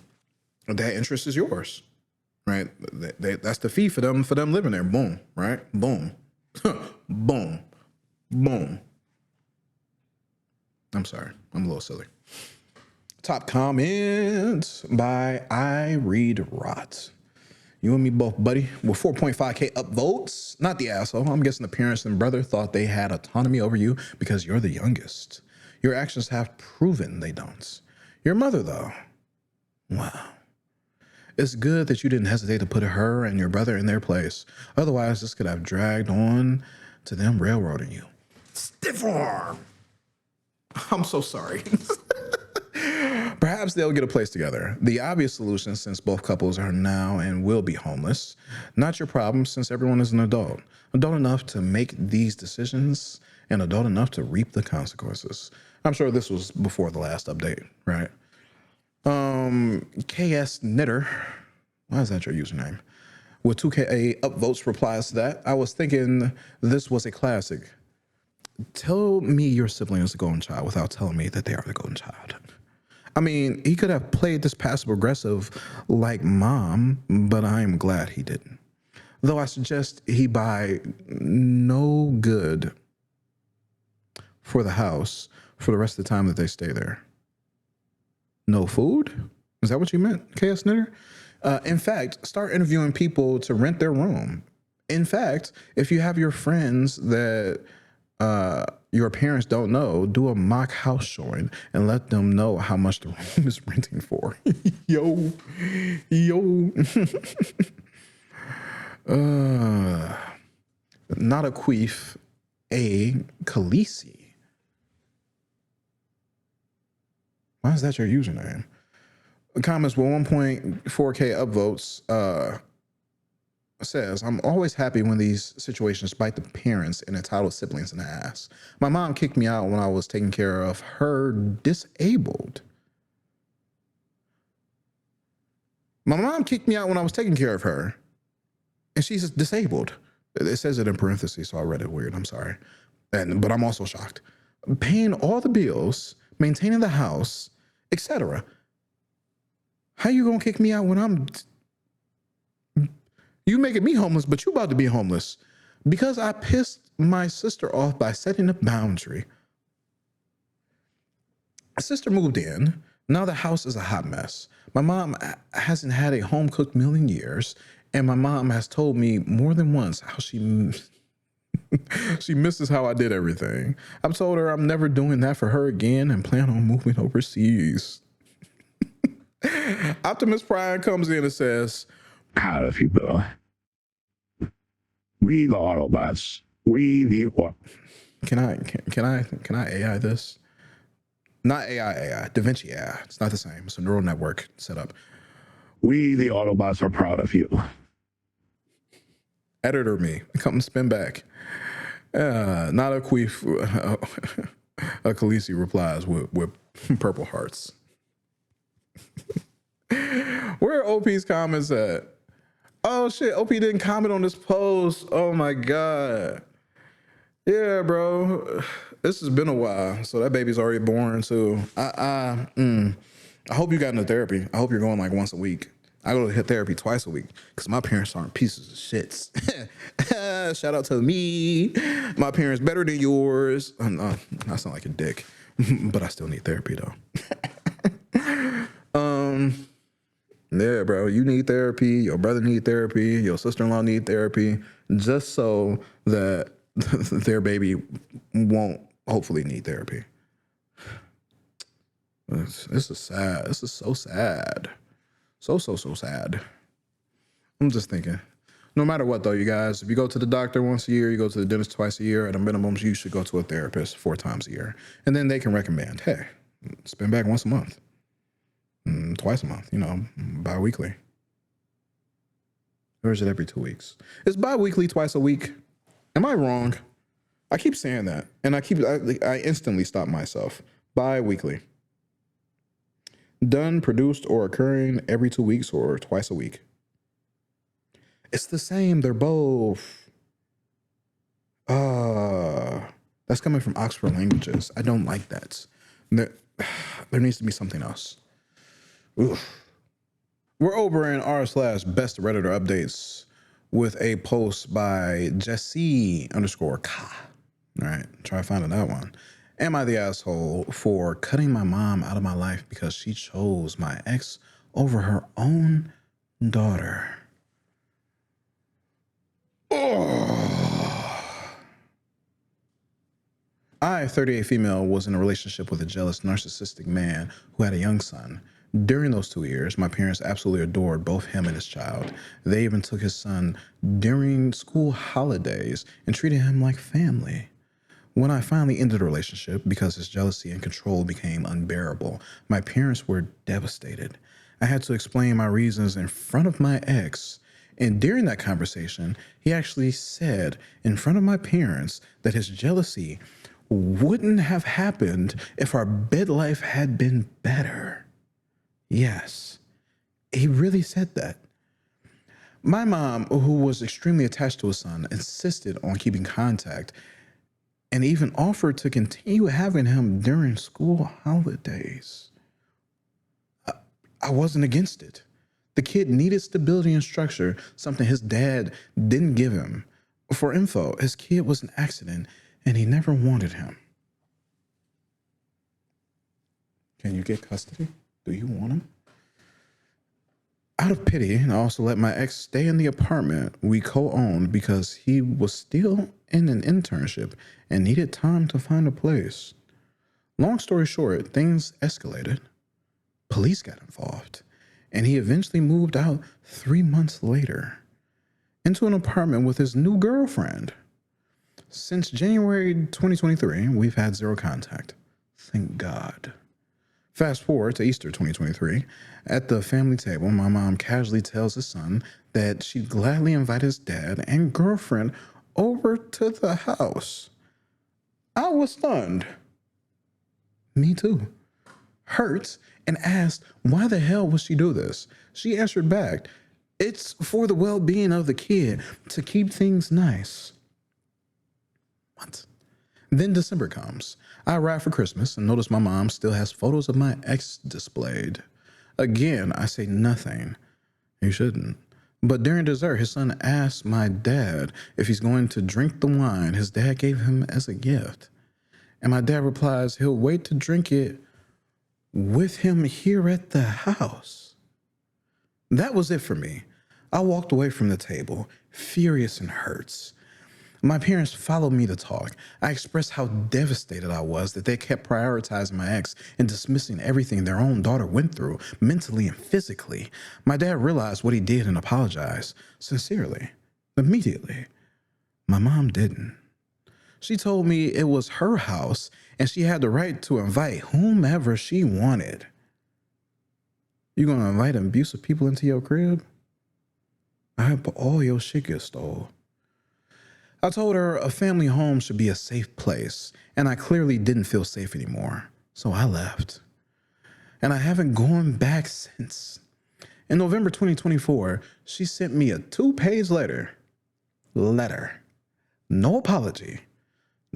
that interest is yours, right? That's the fee for them living there. Boom, right? Boom, boom, boom. I'm sorry, I'm a little silly. Top comment by I Read Rot. You and me both, buddy. With 4.5K upvotes. Not the asshole. I'm guessing the parents and brother thought they had autonomy over you because you're the youngest. Your actions have proven they don't. Your mother, though. Wow. It's good that you didn't hesitate to put her and your brother in their place. Otherwise, this could have dragged on to them railroading you. Stiff arm. I'm so sorry. Perhaps they'll get a place together. The obvious solution, since both couples are now and will be homeless, not your problem since everyone is an adult. Adult enough to make these decisions and adult enough to reap the consequences. I'm sure this was before the last update, right? KS Knitter, why is that your username? With 2K upvotes replies to that. I was thinking this was a classic. tell me your sibling is the golden child without telling me that they are the golden child. I mean, he could have played this passive aggressive like mom, but I am glad he didn't. Though I suggest he buy no good for the house for the rest of the time that they stay there. No food? Is that what you meant, Chaos Knitter? In fact, start interviewing people to rent their room. In fact, if you have your friends that your parents don't know, do a mock house showing and let them know how much the room is renting for. yo. Not a queef, a Khaleesi. Why is that your username? Comments with 1.4K upvotes says, I'm always happy when these situations bite the parents and entitled siblings in the ass. My mom kicked me out when I was taking care of her disabled. My mom kicked me out when I was taking care of her, and she's disabled. It says it in parentheses, so I read it weird. I'm sorry. But I'm also shocked. Paying all the bills, maintaining the house, etc. How you gonna kick me out when I'm... You making me homeless, but you about to be homeless because I pissed my sister off by setting a boundary. My sister moved in. Now the house is a hot mess. My mom hasn't had a home-cooked meal in years, and my mom has told me more than once how she misses how I did everything. I've told her I'm never doing that for her again and plan on moving overseas. Optimus Prime comes in and says, Proud of you, boy. We the Autobots. We the... Can I AI this? Not AI, Da Vinci AI. It's not the same. It's a neural network set up. We the Autobots are proud of you. Editor me. Come spin back. Not a queef. A Khaleesi replies with purple hearts. Where are OP's comments at? Oh shit, OP didn't comment on this post. Oh my God. Yeah, bro. This has been a while. So that baby's already born too. I hope you got into therapy. I hope you're going like once a week. I go to therapy twice a week because my parents aren't pieces of shits. Shout out to me. My parents better than yours. No, I sound like a dick, but I still need therapy though. Yeah, bro, you need therapy. Your brother need therapy. Your sister-in-law need therapy, just so that their baby won't hopefully need therapy. This is sad. This is so sad. So sad. I'm just thinking, no matter what though, you guys, if you go to the doctor once a year, you go to the dentist twice a year, at a minimum, you should go to a therapist 4 times a year. And then they can recommend, hey, spend back once a month. Twice a month, bi-weekly. Or is it every 2 weeks? It's bi-weekly, twice a week. Am I wrong? I keep saying that, and I instantly stop myself. Bi-weekly. Done, produced, or occurring every 2 weeks or twice a week. It's the same. They're both. That's coming from Oxford Languages. I don't like that. There needs to be something else. Oof. We're over in r/best Redditor updates with a post by Jesse_K. All right, try finding that one. Am I the asshole for cutting my mom out of my life because she chose my ex over her own daughter? Oh. I, 38 female, was in a relationship with a jealous, narcissistic man who had a young son. During those 2 years, my parents absolutely adored both him and his child. They even took his son during school holidays and treated him like family. When I finally ended the relationship because his jealousy and control became unbearable, my parents were devastated. I had to explain my reasons in front of my ex. And during that conversation, he actually said in front of my parents that his jealousy wouldn't have happened if our bed life had been better. Yes, he really said that. My mom, who was extremely attached to his son, insisted on keeping contact and even offered to continue having him during school holidays. I wasn't against it. The kid needed stability and structure, something his dad didn't give him. For info, his kid was an accident, and he never wanted him. Can you get custody? Do you want him? Out of pity, I also let my ex stay in the apartment we co-owned because he was still in an internship and needed time to find a place. Long story short, things escalated. Police got involved, and he eventually moved out 3 months later into an apartment with his new girlfriend. Since January 2023, we've had zero contact. Thank God. Fast forward to Easter 2023. At the family table, my mom casually tells his son that she'd gladly invite his dad and girlfriend over to the house. I was stunned. Me too. Hurt, and asked why the hell would she do this. She answered back, "It's for the well-being of the kid, to keep things nice." What? Then December comes. I arrive for Christmas and notice my mom still has photos of my ex displayed. Again, I say nothing. You shouldn't. But during dessert, his son asks my dad if he's going to drink the wine his dad gave him as a gift. And my dad replies he'll wait to drink it with him here at the house. That was it for me. I walked away from the table, furious and hurt. My parents followed me to talk. I expressed how devastated I was that they kept prioritizing my ex and dismissing everything their own daughter went through, mentally and physically. My dad realized what he did and apologized, sincerely, immediately. My mom didn't. She told me it was her house and she had the right to invite whomever she wanted. You gonna invite abusive people into your crib? I hope all your shit gets stole. I told her a family home should be a safe place, and I clearly didn't feel safe anymore, so I left. And I haven't gone back since. In November 2024, she sent me a 2-page letter. No apology.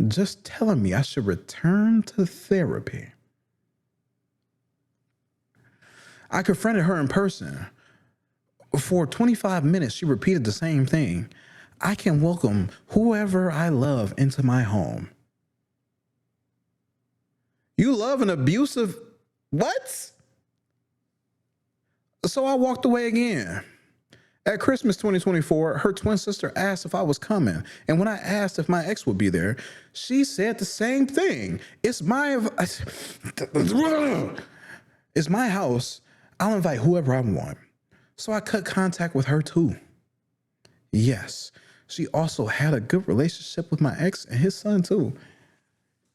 Just telling me I should return to therapy. I confronted her in person. For 25 minutes, she repeated the same thing. I can welcome whoever I love into my home. You love an abusive... What? So I walked away again. At Christmas 2024, her twin sister asked if I was coming. And when I asked if my ex would be there, she said the same thing. It's my house. I'll invite whoever I want. So I cut contact with her too. Yes, she also had a good relationship with my ex and his son too.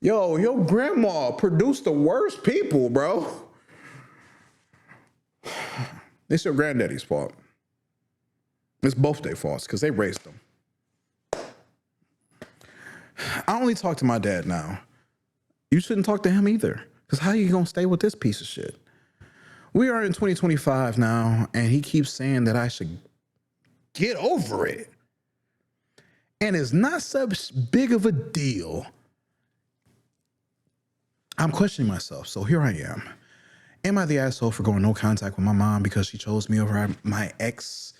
Yo, your grandma produced the worst people, bro. It's your granddaddy's fault. It's both their faults because they raised them. I only talk to my dad now. You shouldn't talk to him either, because how are you going to stay with this piece of shit? We are in 2025 now, and he keeps saying that I should get over it. And it's not such big of a deal. I'm questioning myself, so here I am. Am I the asshole for going no contact with my mom because she chose me over my ex?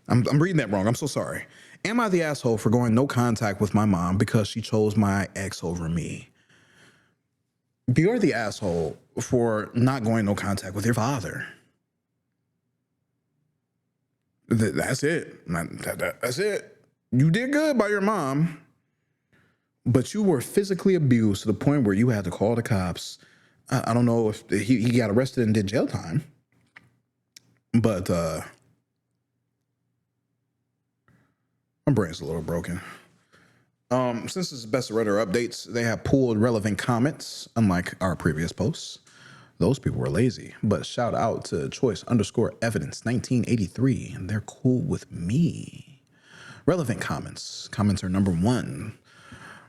I'm reading that wrong. I'm so sorry. Am I the asshole for going no contact with my mom because she chose my ex over me? You're the asshole for not going no contact with your father. That's it. That's it. You did good by your mom, but you were physically abused to the point where you had to call the cops. I don't know if he got arrested and did jail time, but my brain's a little broken. Since this is Best of Redder updates, they have pulled relevant comments, unlike our previous posts. Those people were lazy, but shout out to choice_evidence 1983, and they're cool with me. Relevant comments. Comments are number 1.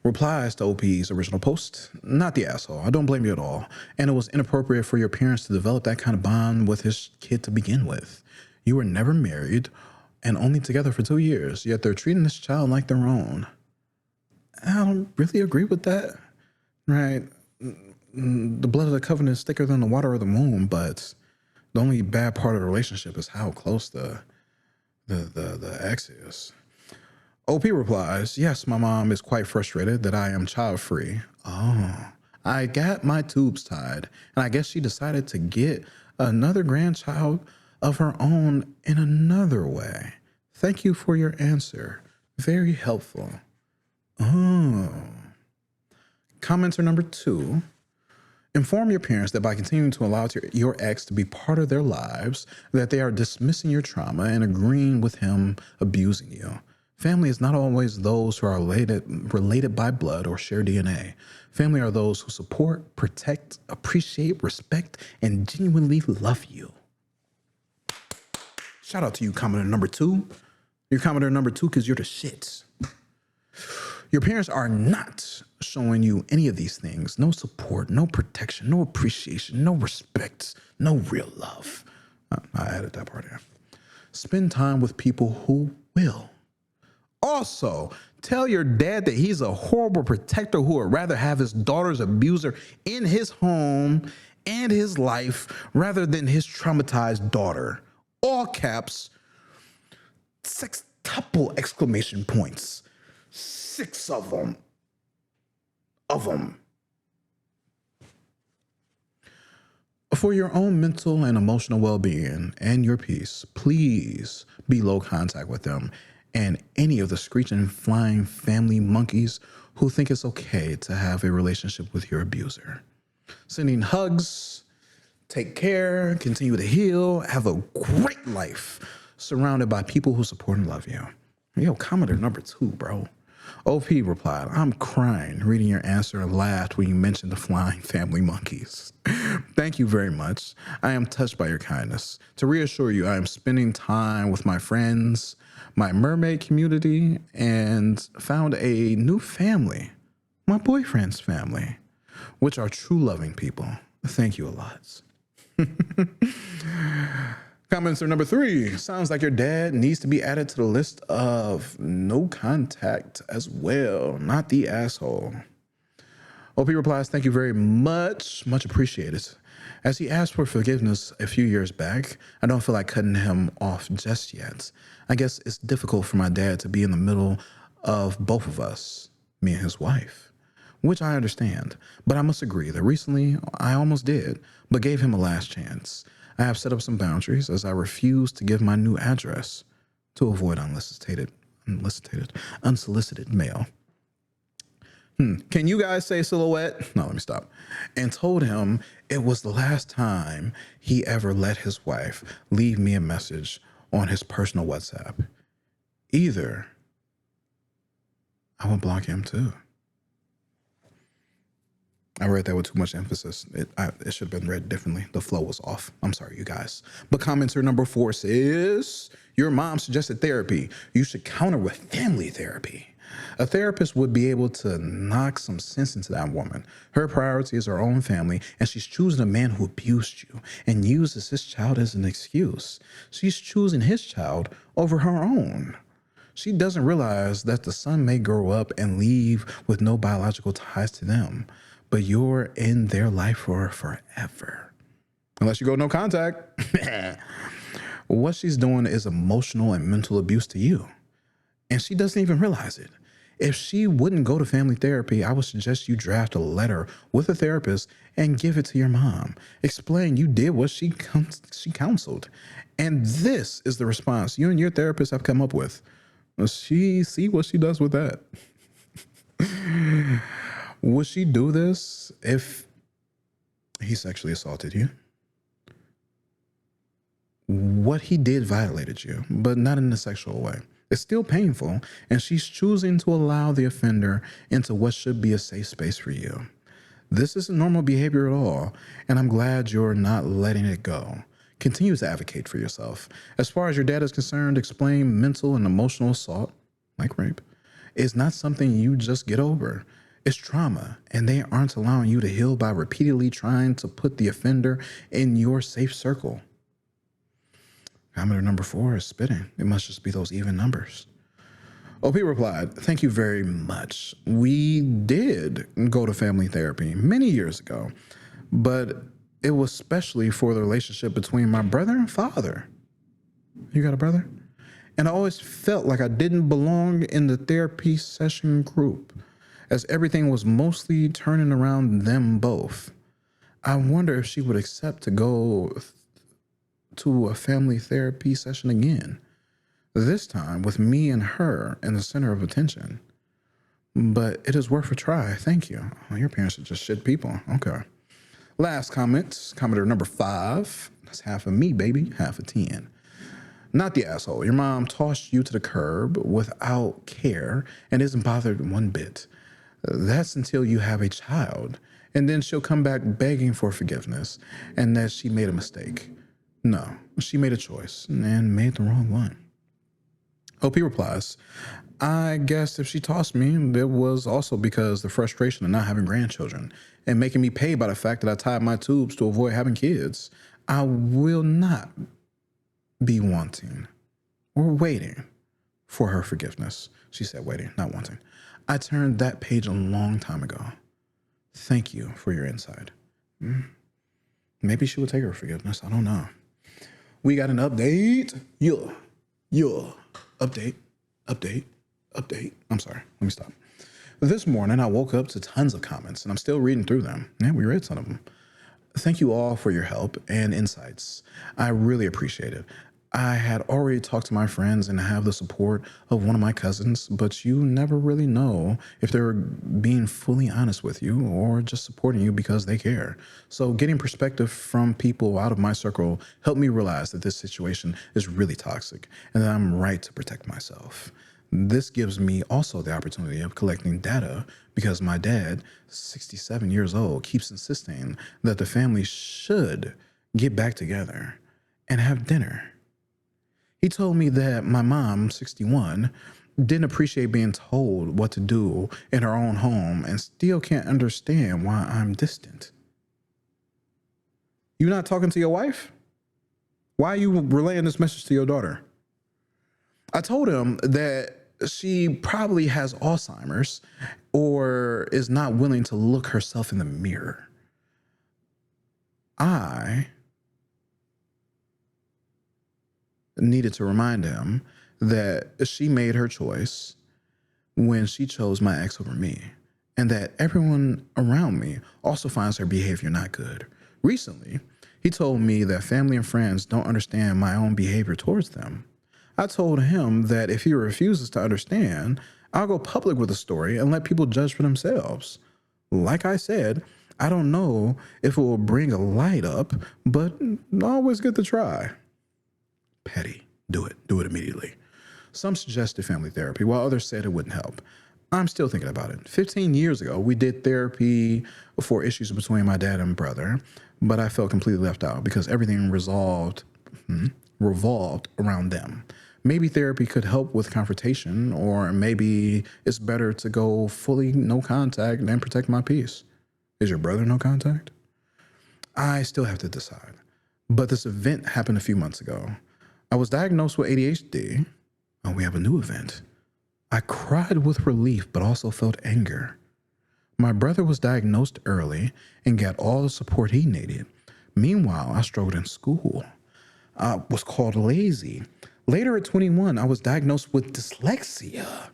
Replies to OP's original post. Not the asshole. I don't blame you at all. And it was inappropriate for your parents to develop that kind of bond with his kid to begin with. You were never married and only together for 2 years, yet they're treating this child like their own. I don't really agree with that, right? The blood of the covenant is thicker than the water of the womb, but the only bad part of the relationship is how close the ex is. OP replies, yes, my mom is quite frustrated that I am child free. Oh, I got my tubes tied, and I guess she decided to get another grandchild of her own in another way. Thank you for your answer. Very helpful. Oh. Commenter number 2. Inform your parents that by continuing to allow your ex to be part of their lives, that they are dismissing your trauma and agreeing with him abusing you. Family is not always those who are related by blood or share DNA. Family are those who support, protect, appreciate, respect, and genuinely love you. Shout out to you, commenter number 2. You're commenter number 2 because you're the shit. Your parents are not showing you any of these things. No support, no protection, no appreciation, no respect, no real love. I added that part in. Spend time with people who will. Also, tell your dad that he's a horrible protector who would rather have his daughter's abuser in his home and his life rather than his traumatized daughter. All caps, sextuple exclamation points. 6 of them. For your own mental and emotional well-being and your peace, please be low contact with them and any of the screeching, flying family monkeys who think it's okay to have a relationship with your abuser. Sending hugs, take care, continue to heal, have a great life surrounded by people who support and love you. Yo, commenter number 2, bro. OP replied, I'm crying reading your answer and laughed when you mentioned the flying family monkeys. Thank you very much. I am touched by your kindness. To reassure you, I am spending time with my friends, my mermaid community, and found a new family, my boyfriend's family, which are true loving people. Thank you a lot. Commenter number 3. Sounds like your dad needs to be added to the list of no contact as well. Not the asshole. OP replies, thank you very much. Much appreciated. As he asked for forgiveness a few years back, I don't feel like cutting him off just yet. I guess it's difficult for my dad to be in the middle of both of us, me and his wife, which I understand. But I must agree that recently I almost did, but gave him a last chance. I have set up some boundaries as I refuse to give my new address to avoid unsolicited mail. Can you guys say silhouette? No, let me stop. And told him it was the last time he ever let his wife leave me a message on his personal WhatsApp. Either I will block him too. I read that with too much emphasis. It should have been read differently. The flow was off. I'm sorry, you guys. But commenter number 4 says, your mom suggested therapy. You should counter with family therapy. A therapist would be able to knock some sense into that woman. Her priority is her own family, and she's choosing a man who abused you and uses his child as an excuse. She's choosing his child over her own. She doesn't realize that the son may grow up and leave with no biological ties to them, but you're in their life for forever. Unless you go no contact. What she's doing is emotional and mental abuse to you, and she doesn't even realize it. If she wouldn't go to family therapy, I would suggest you draft a letter with a therapist and give it to your mom. Explain you did what she counseled. And this is the response you and your therapist have come up with. See what she does with that. Would she do this if he sexually assaulted you? What he did violated you, but not in a sexual way. It's still painful, and she's choosing to allow the offender into what should be a safe space for you. This isn't normal behavior at all, and I'm glad you're not letting it go. Continue to advocate for yourself. As far as your dad is concerned, explain mental and emotional assault, like rape, is not something you just get over. It's trauma, and they aren't allowing you to heal by repeatedly trying to put the offender in your safe circle. Commenter number 4 is spitting. It must just be those even numbers. OP replied, "Thank you very much. We did go to family therapy many years ago, but it was especially for the relationship between my brother and father." You got a brother? "And I always felt like I didn't belong in the therapy session group, as everything was mostly turning around them both. I wonder if she would accept to go to a family therapy session again, this time with me and her in the center of attention. But it is worth a try. Thank you." Oh, your parents are just shit people. Okay. Last comment, commenter number 5. That's half of me, baby, half of 10. "Not the asshole. Your mom tossed you to the curb without care and isn't bothered one bit. That's until you have a child. And then she'll come back begging for forgiveness and that she made a mistake. No, she made a choice and made the wrong one." OP replies, "I guess if she tossed me, it was also because the frustration of not having grandchildren and making me pay by the fact that I tied my tubes to avoid having kids. I will not be wanting or waiting for her forgiveness." She said waiting, not wanting. "I turned that page a long time ago. Thank you for your insight." Maybe she will take her forgiveness. I don't know. We got an update. Yeah. Update. I'm sorry. Let me stop. This morning, I woke up to tons of comments, and I'm still reading through them. Yeah, we read some of them. Thank you all for your help and insights. I really appreciate it. I had already talked to my friends and have the support of one of my cousins, but you never really know if they're being fully honest with you or just supporting you because they care. So getting perspective from people out of my circle helped me realize that this situation is really toxic and that I'm right to protect myself. This gives me also the opportunity of collecting data because my dad, 67 years old, keeps insisting that the family should get back together and have dinner. He told me that my mom, 61, didn't appreciate being told what to do in her own home and still can't understand why I'm distant. You not talking to your wife? Why are you relaying this message to your daughter? I told him that she probably has Alzheimer's or is not willing to look herself in the mirror. I needed to remind him that she made her choice when she chose my ex over me, and that everyone around me also finds her behavior not good. Recently, he told me that family and friends don't understand my own behavior towards them. I told him that if he refuses to understand, I'll go public with the story and let people judge for themselves. Like I said, I don't know if it will bring a light up, but always good to try. Petty. Do it immediately. Some suggested family therapy, while others said it wouldn't help. I'm still thinking about it. 15 years ago, we did therapy for issues between my dad and brother, but I felt completely left out because everything revolved around them. Maybe therapy could help with confrontation, or maybe it's better to go fully no contact and protect my peace. Is your brother no contact? I still have to decide. But this event happened a few months ago. I was diagnosed with ADHD. Oh, we have a new event. I cried with relief, but also felt anger. My brother was diagnosed early and got all the support he needed. Meanwhile, I struggled in school. I was called lazy. Later at 21, I was diagnosed with dyslexia,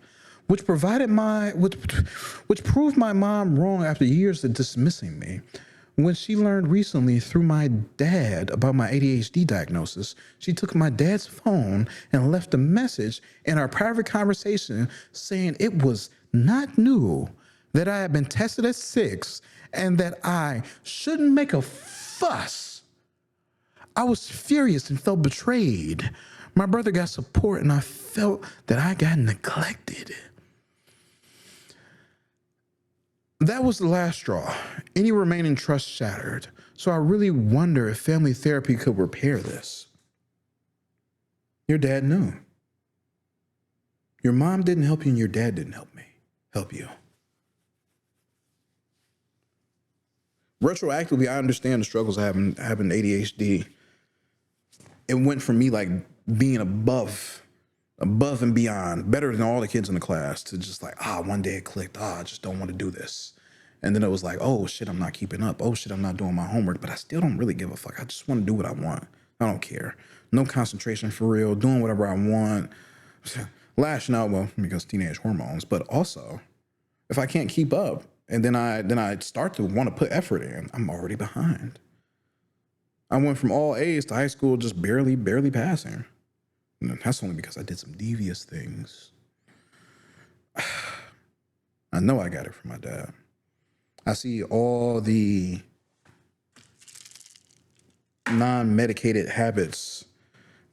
which proved my mom wrong after years of dismissing me. When she learned recently through my dad about my ADHD diagnosis, she took my dad's phone and left a message in our private conversation saying it was not new, that I had been tested at 6, and that I shouldn't make a fuss. I was furious and felt betrayed. My brother got support, and I felt that I got neglected. That was the last straw. Any remaining trust shattered. So I really wonder if family therapy could repair this. Your dad knew. Your mom didn't help you, and your dad didn't help you. Retroactively, I understand the struggles of having ADHD. It went from me like being above above and beyond, better than all the kids in the class, to just like, one day it clicked. I just don't want to do this. And then it was like, oh shit, I'm not keeping up. Oh shit, I'm not doing my homework, but I still don't really give a fuck. I just want to do what I want. I don't care. No concentration for real, doing whatever I want. Lashing out, well, because teenage hormones, but also if I can't keep up and then I start to want to put effort in, I'm already behind. I went from all A's to high school just barely passing. And that's only because I did some devious things. I know I got it from my dad. I see all the non-medicated habits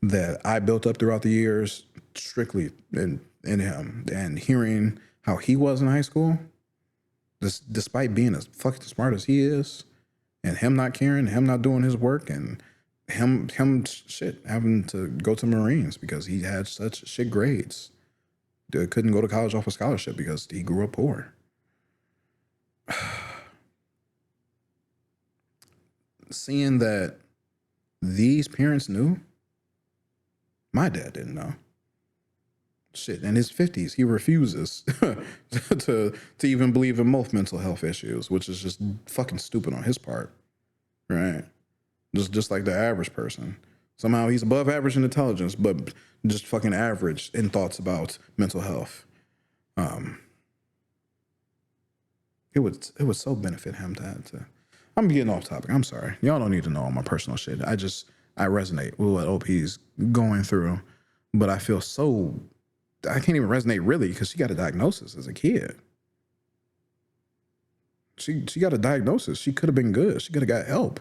that I built up throughout the years strictly in him. And hearing how he was in high school, despite being as fucking smart as he is, and him not caring, him not doing his work, and him having to go to Marines because he had such shit grades. Couldn't go to college off a scholarship because he grew up poor. Seeing that these parents knew, my dad didn't know. Shit, in his 50s, he refuses to even believe in most mental health issues, which is just fucking stupid on his part, right? Just like the average person. Somehow he's above average in intelligence, but just fucking average in thoughts about mental health. It would so benefit him to. I'm getting off topic. I'm sorry. Y'all don't need to know all my personal shit. I resonate with what OP's going through, but I feel I can't even resonate really because she got a diagnosis as a kid. She got a diagnosis. She could have been good. She could have got help.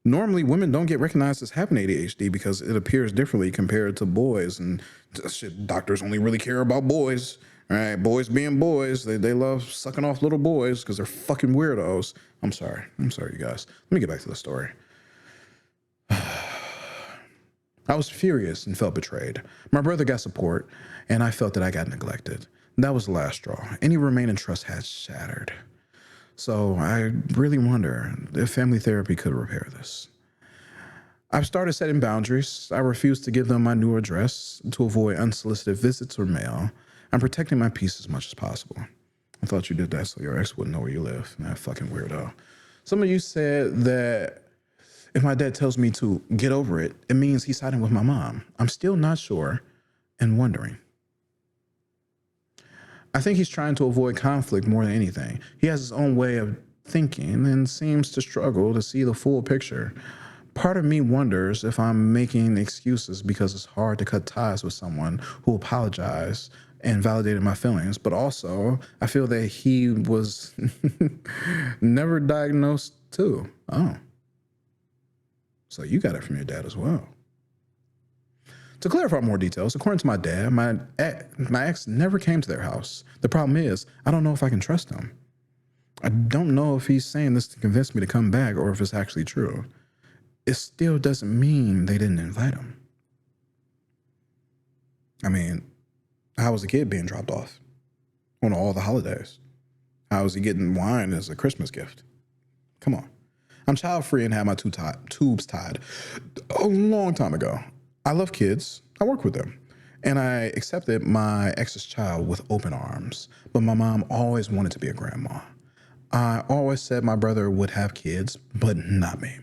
Normally, women don't get recognized as having ADHD because it appears differently compared to boys. And shit, doctors only really care about boys. All right, boys being boys. They love sucking off little boys because they're fucking weirdos. I'm sorry, you guys. Let me get back to the story. I was furious and felt betrayed. My brother got support, and I felt that I got neglected. That was the last straw. Any remaining trust had shattered. So I really wonder if family therapy could repair this. I've started setting boundaries. I refuse to give them my new address to avoid unsolicited visits or mail. I'm protecting my peace as much as possible. I thought you did that so your ex wouldn't know where you live. That fucking weirdo. Some of you said that if my dad tells me to get over it, it means he's siding with my mom. I'm still not sure and wondering. I think he's trying to avoid conflict more than anything. He has his own way of thinking and seems to struggle to see the full picture. Part of me wonders if I'm making excuses because it's hard to cut ties with someone who apologized and validated my feelings, but also I feel that he was never diagnosed too. Oh. So you got it from your dad as well. To clarify more details, according to my dad, my ex never came to their house. The problem is, I don't know if I can trust him. I don't know if he's saying this to convince me to come back or if it's actually true. It still doesn't mean they didn't invite him. I mean, how was the kid being dropped off on all the holidays? How was he getting wine as a Christmas gift? Come on. I'm child-free and had my tubes tied a long time ago. I love kids. I work with them. And I accepted my ex's child with open arms. But my mom always wanted to be a grandma. I always said my brother would have kids, but not me.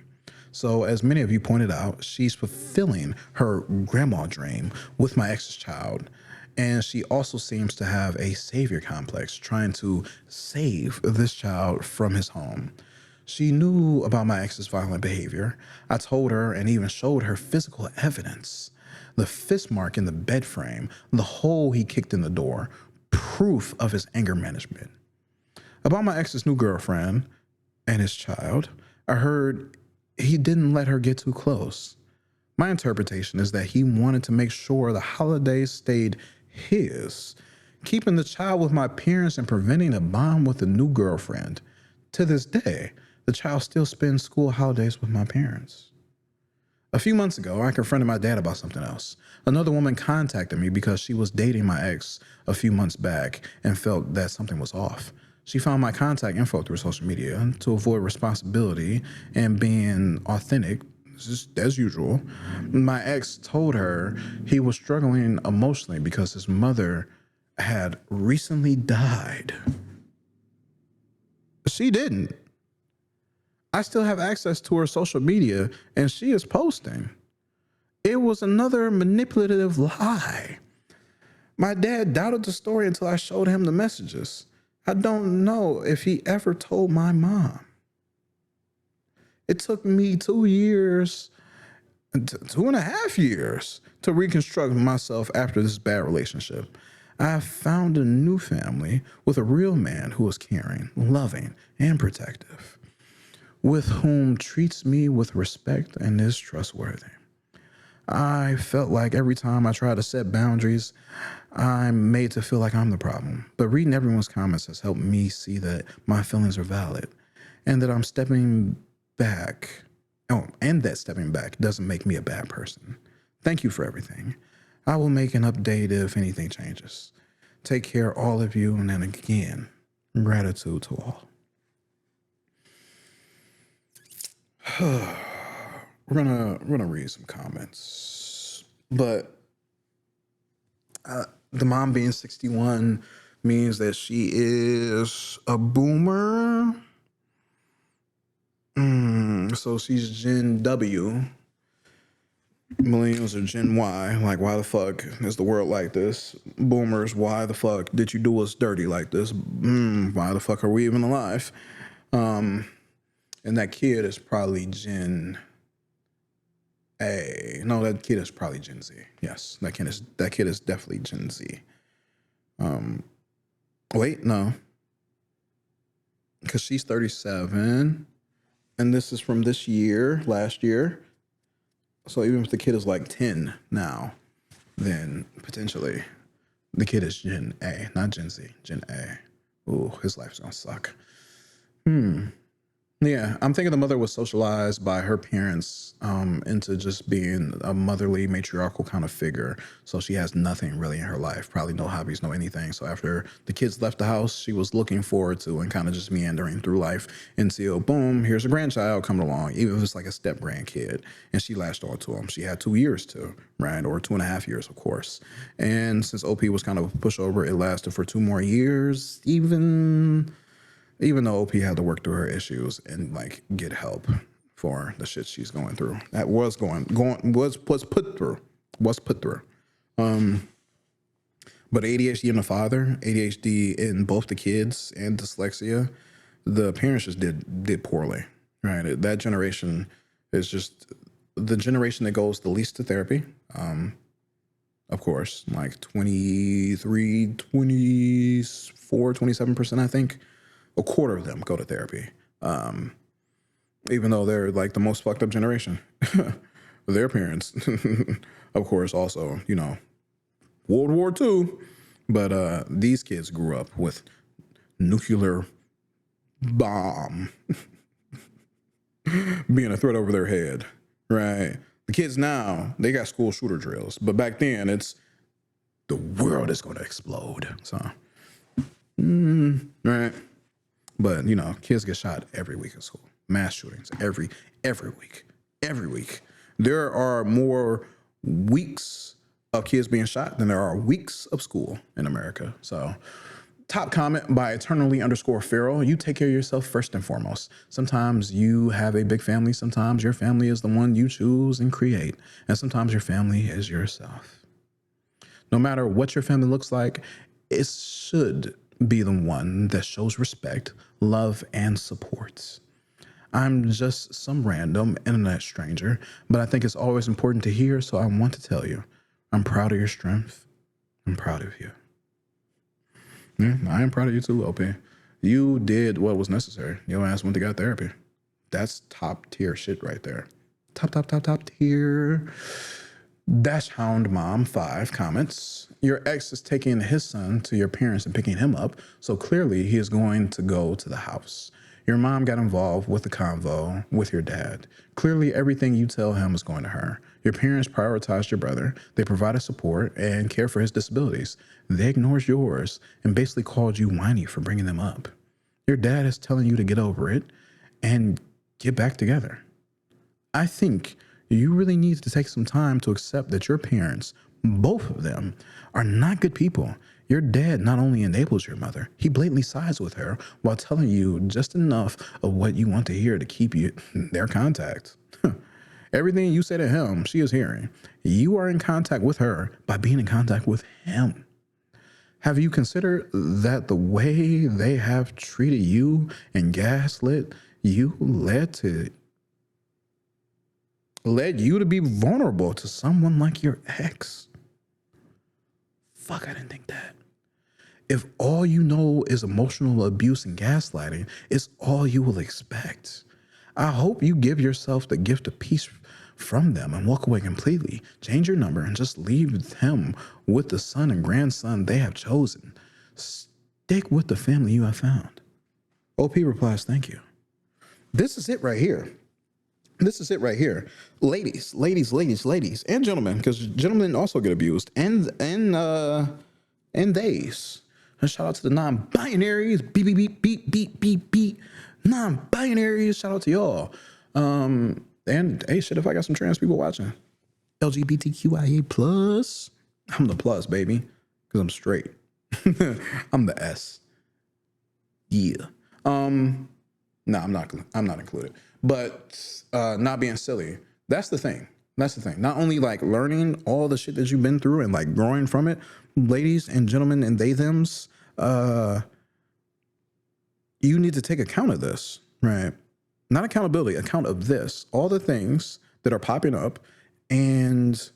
So as many of you pointed out, she's fulfilling her grandma dream with my ex's child. And she also seems to have a savior complex, trying to save this child from his home. She knew about my ex's violent behavior. I told her and even showed her physical evidence. The fist mark in the bed frame, the hole he kicked in the door, proof of his anger management. About my ex's new girlfriend and his child, I heard he didn't let her get too close. My interpretation is that he wanted to make sure the holidays stayed his, keeping the child with my parents and preventing a bond with the new girlfriend. To this day, the child still spends school holidays with my parents. A few months ago, I confronted my dad about something else. Another woman contacted me because she was dating my ex a few months back and felt that something was off. She found my contact info through social media. To avoid responsibility and being authentic, just as usual, my ex told her he was struggling emotionally because his mother had recently died. She didn't. I still have access to her social media, and she is posting. It was another manipulative lie. My dad doubted the story until I showed him the messages. I don't know if he ever told my mom. It took me 2 years, 2.5 years to reconstruct myself after this bad relationship. I found a new family with a real man who is caring, loving, and protective, with whom treats me with respect and is trustworthy. I felt like every time I tried to set boundaries, I'm made to feel like I'm the problem. But reading everyone's comments has helped me see that my feelings are valid and that I'm stepping back. Oh, and that stepping back doesn't make me a bad person. Thank you for everything. I will make an update if anything changes. Take care, all of you, and then again, gratitude to all. We're gonna read some comments, but the mom being 61 means that she is a boomer. So she's Gen W. Millennials are Gen Y. Like, why the fuck is the world like this? Boomers, why the fuck did you do us dirty like this? Why the fuck are we even alive? And that kid is probably Gen A. No, that kid is probably Gen Z. Yes, that kid is definitely Gen Z. Wait, no, because she's 37, and this is from this year, last year. So even if the kid is like 10 now, then potentially the kid is Gen A, not Gen Z, Gen A. Ooh, his life's gonna suck. Yeah, I'm thinking the mother was socialized by her parents into just being a motherly, matriarchal kind of figure. So she has nothing really in her life, probably no hobbies, no anything. So after the kids left the house, she was looking forward to and kind of just meandering through life until, boom, here's a grandchild coming along, even if it's like a step grandkid. And she latched on to him. She had 2 years to, right? Or 2.5 years, of course. And since OP was kind of a pushover, it lasted for 2 more years, even though OP had to work through her issues and like get help for the shit she's going through. That was put through. But ADHD in the father, ADHD in both the kids, and dyslexia, the parents just did poorly. Right? That generation is just the generation that goes the least to therapy. Of course, like 23, 24, 27%, I think. A quarter of them go to therapy, even though they're like the most fucked up generation. Their parents, of course, also, World War II. But these kids grew up with nuclear bomb being a threat over their head, right? The kids now, they got school shooter drills. But back then, it's the world is going to explode. So, right? But kids get shot every week in school. Mass shootings every week. There are more weeks of kids being shot than there are weeks of school in America. So, top comment by eternally_feral. You take care of yourself first and foremost. Sometimes you have a big family. Sometimes your family is the one you choose and create. And sometimes your family is yourself. No matter what your family looks like, it should be the one that shows respect, love, and support. I'm just some random internet stranger, but I think it's always important to hear, so I want to tell you, I'm proud of your strength. I'm proud of you. Yeah, I am proud of you too, OP. You did what was necessary. Your ass went to get therapy. That's top tier shit right there. Top tier. Dash Hound Mom 5 comments. Your ex is taking his son to your parents and picking him up, so clearly he is going to go to the house. Your mom got involved with the convo with your dad. Clearly everything you tell him is going to her. Your parents prioritized your brother. They provided support and care for his disabilities. They ignored yours and basically called you whiny for bringing them up. Your dad is telling you to get over it and get back together. I think you really need to take some time to accept that your parents, both of them, are not good people. Your dad not only enables your mother, he blatantly sides with her while telling you just enough of what you want to hear to keep you their contact. Everything you say to him, she is hearing. You are in contact with her by being in contact with him. Have you considered that the way they have treated you and gaslit you led you to be vulnerable to someone like your ex? Fuck, I didn't think that. If all you know is emotional abuse and gaslighting, it's all you will expect. I hope you give yourself the gift of peace from them and walk away completely. Change your number and just leave them with the son and grandson they have chosen. Stick with the family you have found. OP replies, thank you. This is it right here. This is it right here. Ladies, and gentlemen, because gentlemen also get abused, and theys. And shout out to the non-binaries, beep, non-binaries, shout out to y'all. And hey, shit, if I got some trans people watching, LGBTQIA plus, I'm the plus, baby, because I'm straight. I'm the S. Yeah. No, I'm not included. But not being silly. That's the thing. Not only like learning all the shit that you've been through and like growing from it, ladies and gentlemen and they thems, you need to take account of this, right? Not accountability, account of this. All the things that are popping up and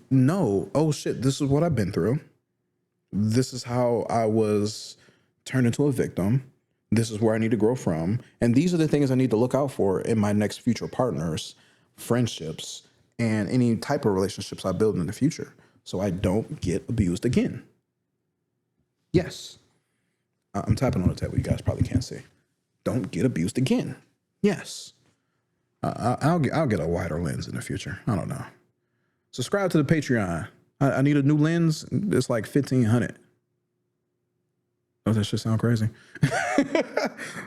know, oh shit, this is what I've been through. This is how I was turned into a victim. This is where I need to grow from. And these are the things I need to look out for in my next future partners, friendships, and any type of relationships I build in the future so I don't get abused again. Yes. I'm tapping on the table. You guys probably can't see. Don't get abused again. Yes. I'll get a wider lens in the future. I don't know. Subscribe to the Patreon. I need a new lens. It's like $1,500. Oh, that shit sound crazy.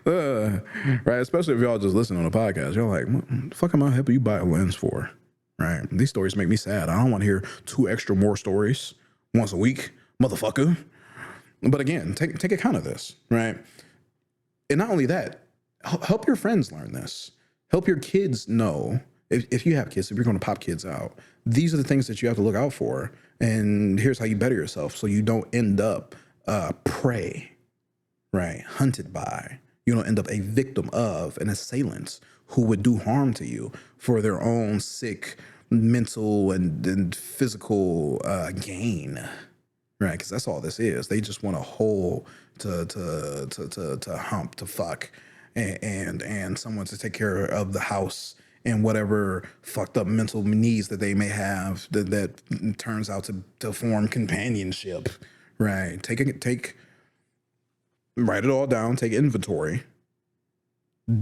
Right? Especially if y'all just listen on the podcast. You're like, what the fuck am I helping you buy a lens for? Right? These stories make me sad. I don't want to hear 2 extra more stories once a week, motherfucker. But again, take account of this, right? And not only that, help your friends learn this. Help your kids know, if you have kids, if you're going to pop kids out, these are the things that you have to look out for. And here's how you better yourself so you don't end up prey, right? Hunted by. You don't end up a victim of an assailant who would do harm to you for their own sick mental and physical gain, right? Because that's all this is. They just want a hole to hump, to fuck, and someone to take care of the house and whatever fucked up mental needs that they may have that turns out to form companionship. Right. Write it all down, take inventory.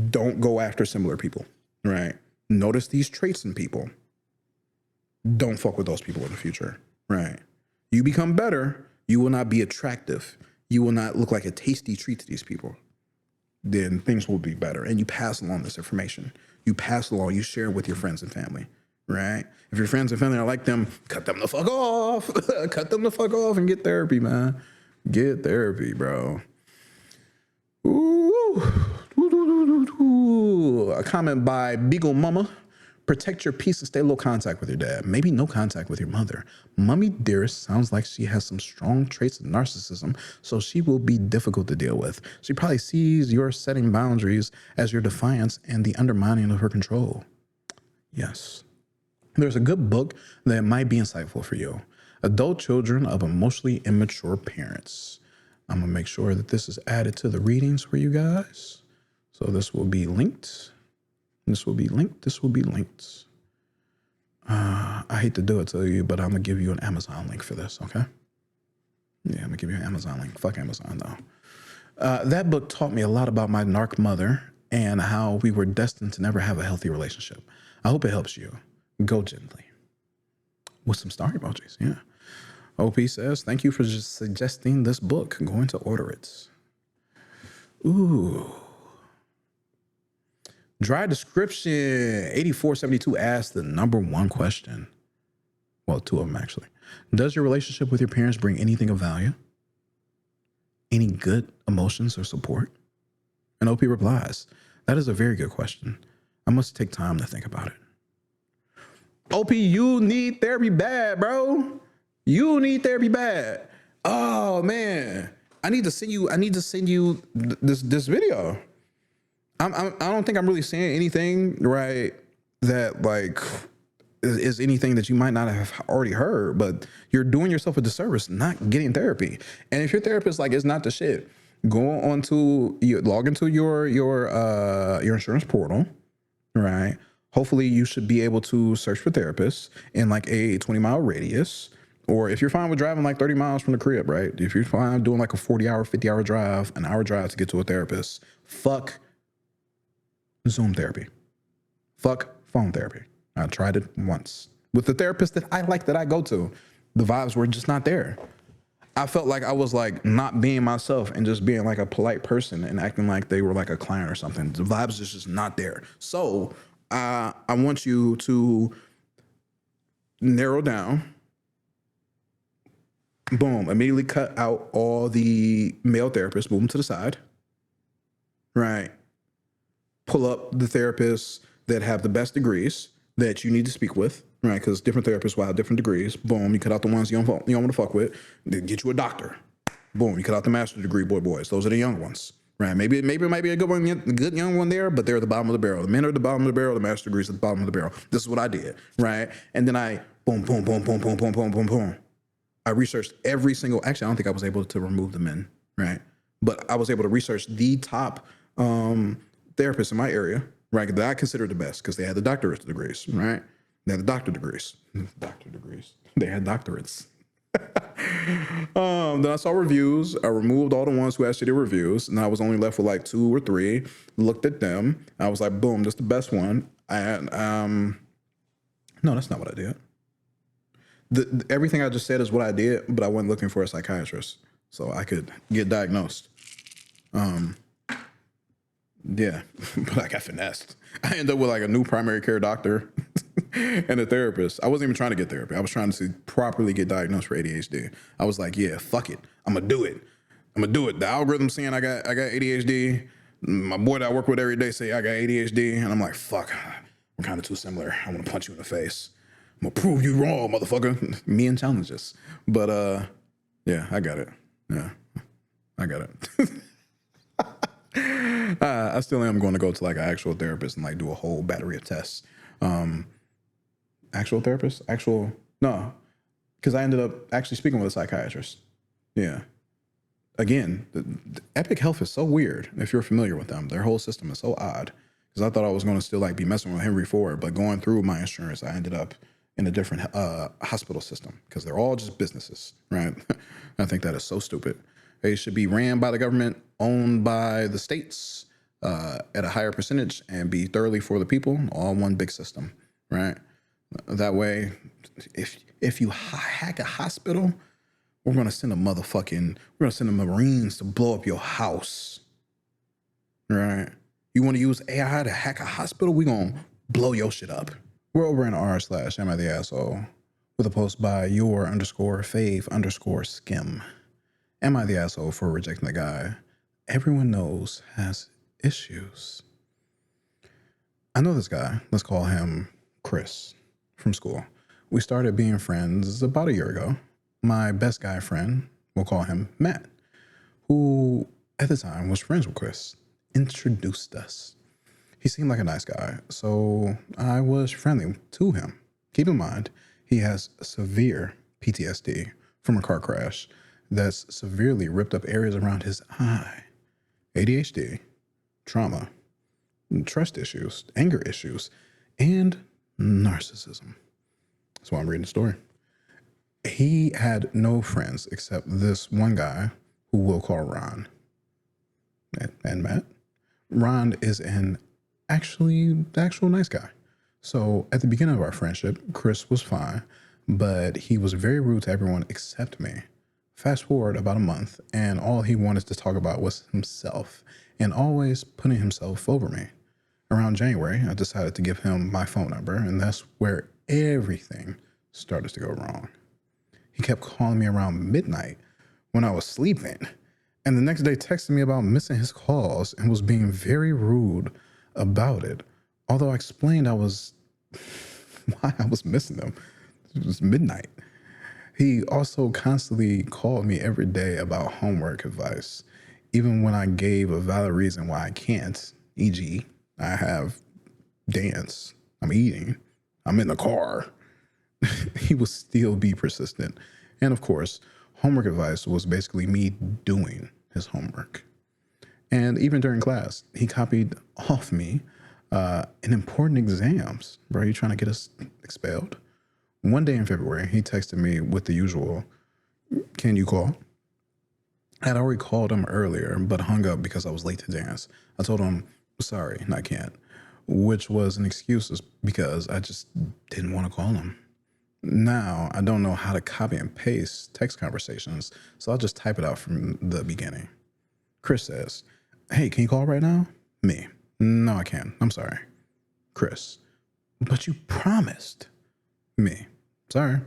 Don't go after similar people. Right. Notice these traits in people. Don't fuck with those people in the future. Right. You become better, you will not be attractive. You will not look like a tasty treat to these people. Then things will be better. And you pass along this information. You pass along, you share it with your friends and family. Right? If your friends and family are like them, cut them the fuck off. Cut them the fuck off and get therapy, man. Get therapy, bro. Ooh. A comment by Beagle Mama. Protect your peace and stay low contact with your dad. Maybe no contact with your mother. Mummy Dearest sounds like she has some strong traits of narcissism, so she will be difficult to deal with. She probably sees your setting boundaries as your defiance and the undermining of her control. Yes. There's a good book that might be insightful for you. Adult Children of Emotionally Immature Parents. I'm going to make sure that this is added to the readings for you guys. So this will be linked. This will be linked. This will be linked. I hate to do it to you, but I'm going to give you an Amazon link for this, okay? Yeah, I'm going to give you an Amazon link. Fuck Amazon, though. That book taught me a lot about my narc mother and how we were destined to never have a healthy relationship. I hope it helps you. Go gently. With some star emojis, yeah. OP says, thank you for just suggesting this book. I'm going to order it. Ooh. Dry description 8472 asks the number one question. Well, two of them actually. Does your relationship with your parents bring anything of value? Any good emotions or support? And OP replies, that is a very good question. I must take time to think about it. OP, you need therapy bad, bro. You need therapy bad. Oh man, I need to send you this video. I don't think I'm really saying anything right that like is anything that you might not have already heard, but you're doing yourself a disservice not getting therapy. And if your therapist like is not the shit, go on to log into your insurance portal, right? Hopefully you should be able to search for therapists in like a 20-mile radius. Or if you're fine with driving like 30 miles from the crib, right? If you're fine doing like a 40-hour, 50-hour drive, an hour drive to get to a therapist, fuck Zoom therapy. Fuck phone therapy. I tried it once with the therapist that I like that I go to. The vibes were just not there. I felt like I was like not being myself and just being like a polite person and acting like they were like a client or something. The vibes is just not there. So I want you to narrow down. Boom, immediately cut out all the male therapists, move them to the side, right? Pull up the therapists that have the best degrees that you need to speak with, right? Because different therapists will have different degrees. Boom, you cut out the ones you don't want to fuck with. Then get you a doctor. Boom, you cut out the master's degree boys. Those are the young ones, right? Maybe it might be a good young one there, but they're at the bottom of the barrel. The men are at the bottom of the barrel. The master's degrees at the bottom of the barrel. This is what I did, right? And then I boom. I researched every single. Actually, I don't think I was able to remove the men, right? But I was able to research the top therapists in my area, right? That I considered the best because they had the doctorate degrees, right? They had the doctor degrees. They had doctorates. Then I saw reviews. I removed all the ones who had shitty reviews, and I was only left with like 2 or 3. Looked at them. I was like, boom, that's the best one. And no, that's not what I did. Everything I just said is what I did, but I went looking for a psychiatrist so I could get diagnosed. Yeah, but I got finessed. I ended up with like a new primary care doctor and a therapist. I wasn't even trying to get therapy. I was trying to properly get diagnosed for ADHD. I was like, yeah, fuck it. I'm gonna do it. The algorithm's saying I got ADHD. My boy that I work with every day say I got ADHD, and I'm like, fuck, we're kind of too similar. I want to punch you in the face. I'm gonna prove you wrong, motherfucker. Me and challenges. But yeah, I got it. Yeah, I got it. I still am going to go to like an actual therapist and like do a whole battery of tests. Actual therapist? No, because I ended up actually speaking with a psychiatrist. Yeah. Again, the Epic Health is so weird. If you're familiar with them, their whole system is so odd. Because I thought I was going to still like be messing with Henry Ford, but going through my insurance, I ended up in a different hospital system because they're all just businesses, right? I think that is so stupid. They should be ran by the government, owned by the states at a higher percentage, and be thoroughly for the people, all one big system, right? That way, if you hack a hospital, we're gonna send the Marines to blow up your house, right? You want to use AI to hack a hospital? We're gonna blow your shit up. We're over in r/am I the asshole with a post by your_fave_skim. Am I the asshole for rejecting the guy everyone knows has issues? I know this guy. Let's call him Chris from school. We started being friends about a year ago. My best guy friend, we'll call him Matt, who at the time was friends with Chris, introduced us. He seemed like a nice guy, so I was friendly to him. Keep in mind, he has severe PTSD from a car crash that's severely ripped up areas around his eye. ADHD, trauma, trust issues, anger issues, and narcissism. That's why I'm reading the story. He had no friends except this one guy who we'll call Ron. And Matt. Ron is the actual nice guy. So at the beginning of our friendship, Chris was fine, but he was very rude to everyone except me. Fast forward about a month, and all he wanted to talk about was himself and always putting himself over me. around January, I decided to give him my phone number, and that's where everything started to go wrong. He kept calling me around midnight when I was sleeping, and the next day texted me about missing his calls and was being very rude about it. Although I explained why I was missing them. It was midnight. He also constantly called me every day about homework advice, even when I gave a valid reason why I can't, e.g., I have dance, I'm eating, I'm in the car. He would still be persistent. And of course, homework advice was basically me doing his homework. And even during class, he copied off me in important exams. Bro, you trying to get us expelled? One day in February, he texted me with the usual, "Can you call?" I had already called him earlier, but hung up because I was late to dance. I told him, "Sorry, I can't," which was an excuse because I just didn't want to call him. Now, I don't know how to copy and paste text conversations, so I'll just type it out from the beginning. Chris says, "Hey, can you call right now?" Me, "No, I can't. I'm sorry." Chris, "But you promised." Me, "Sorry."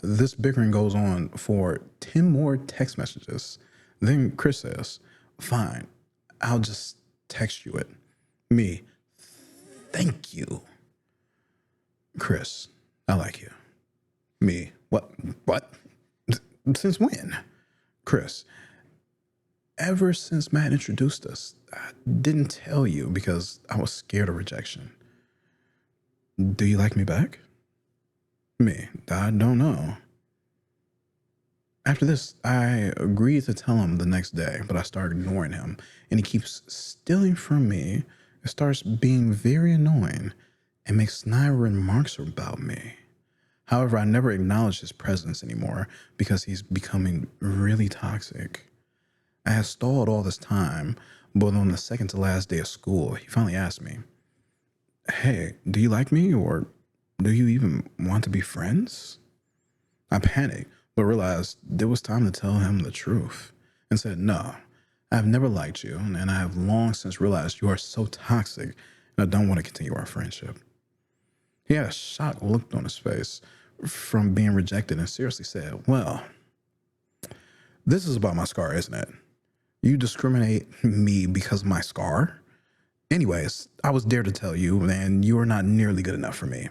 This bickering goes on for 10 more text messages. Then Chris says, "Fine, I'll just text you it." Me, "Thank you." Chris, "I like you." Me, What? What? Since when?" Chris, "Ever since Matt introduced us. I didn't tell you because I was scared of rejection." Do you like me back? Me, I don't know. After this, I agreed to tell him the next day, but I started ignoring him, and he keeps stealing from me. It starts being very annoying and makes snide remarks about me. However, I never acknowledge his presence anymore because he's becoming really toxic. I had stalled all this time, but on the second to last day of school, he finally asked me, "Hey, do you like me, or do you even want to be friends?" I panicked, but realized it was time to tell him the truth and said, "No, I have never liked you, and I have long since realized you are so toxic, and I don't want to continue our friendship." He had a shocked look on his face from being rejected and seriously said, "Well, this is about my scar, isn't it? You discriminate me because of my scar? Anyways, I was dared to tell you, and you are not nearly good enough for me.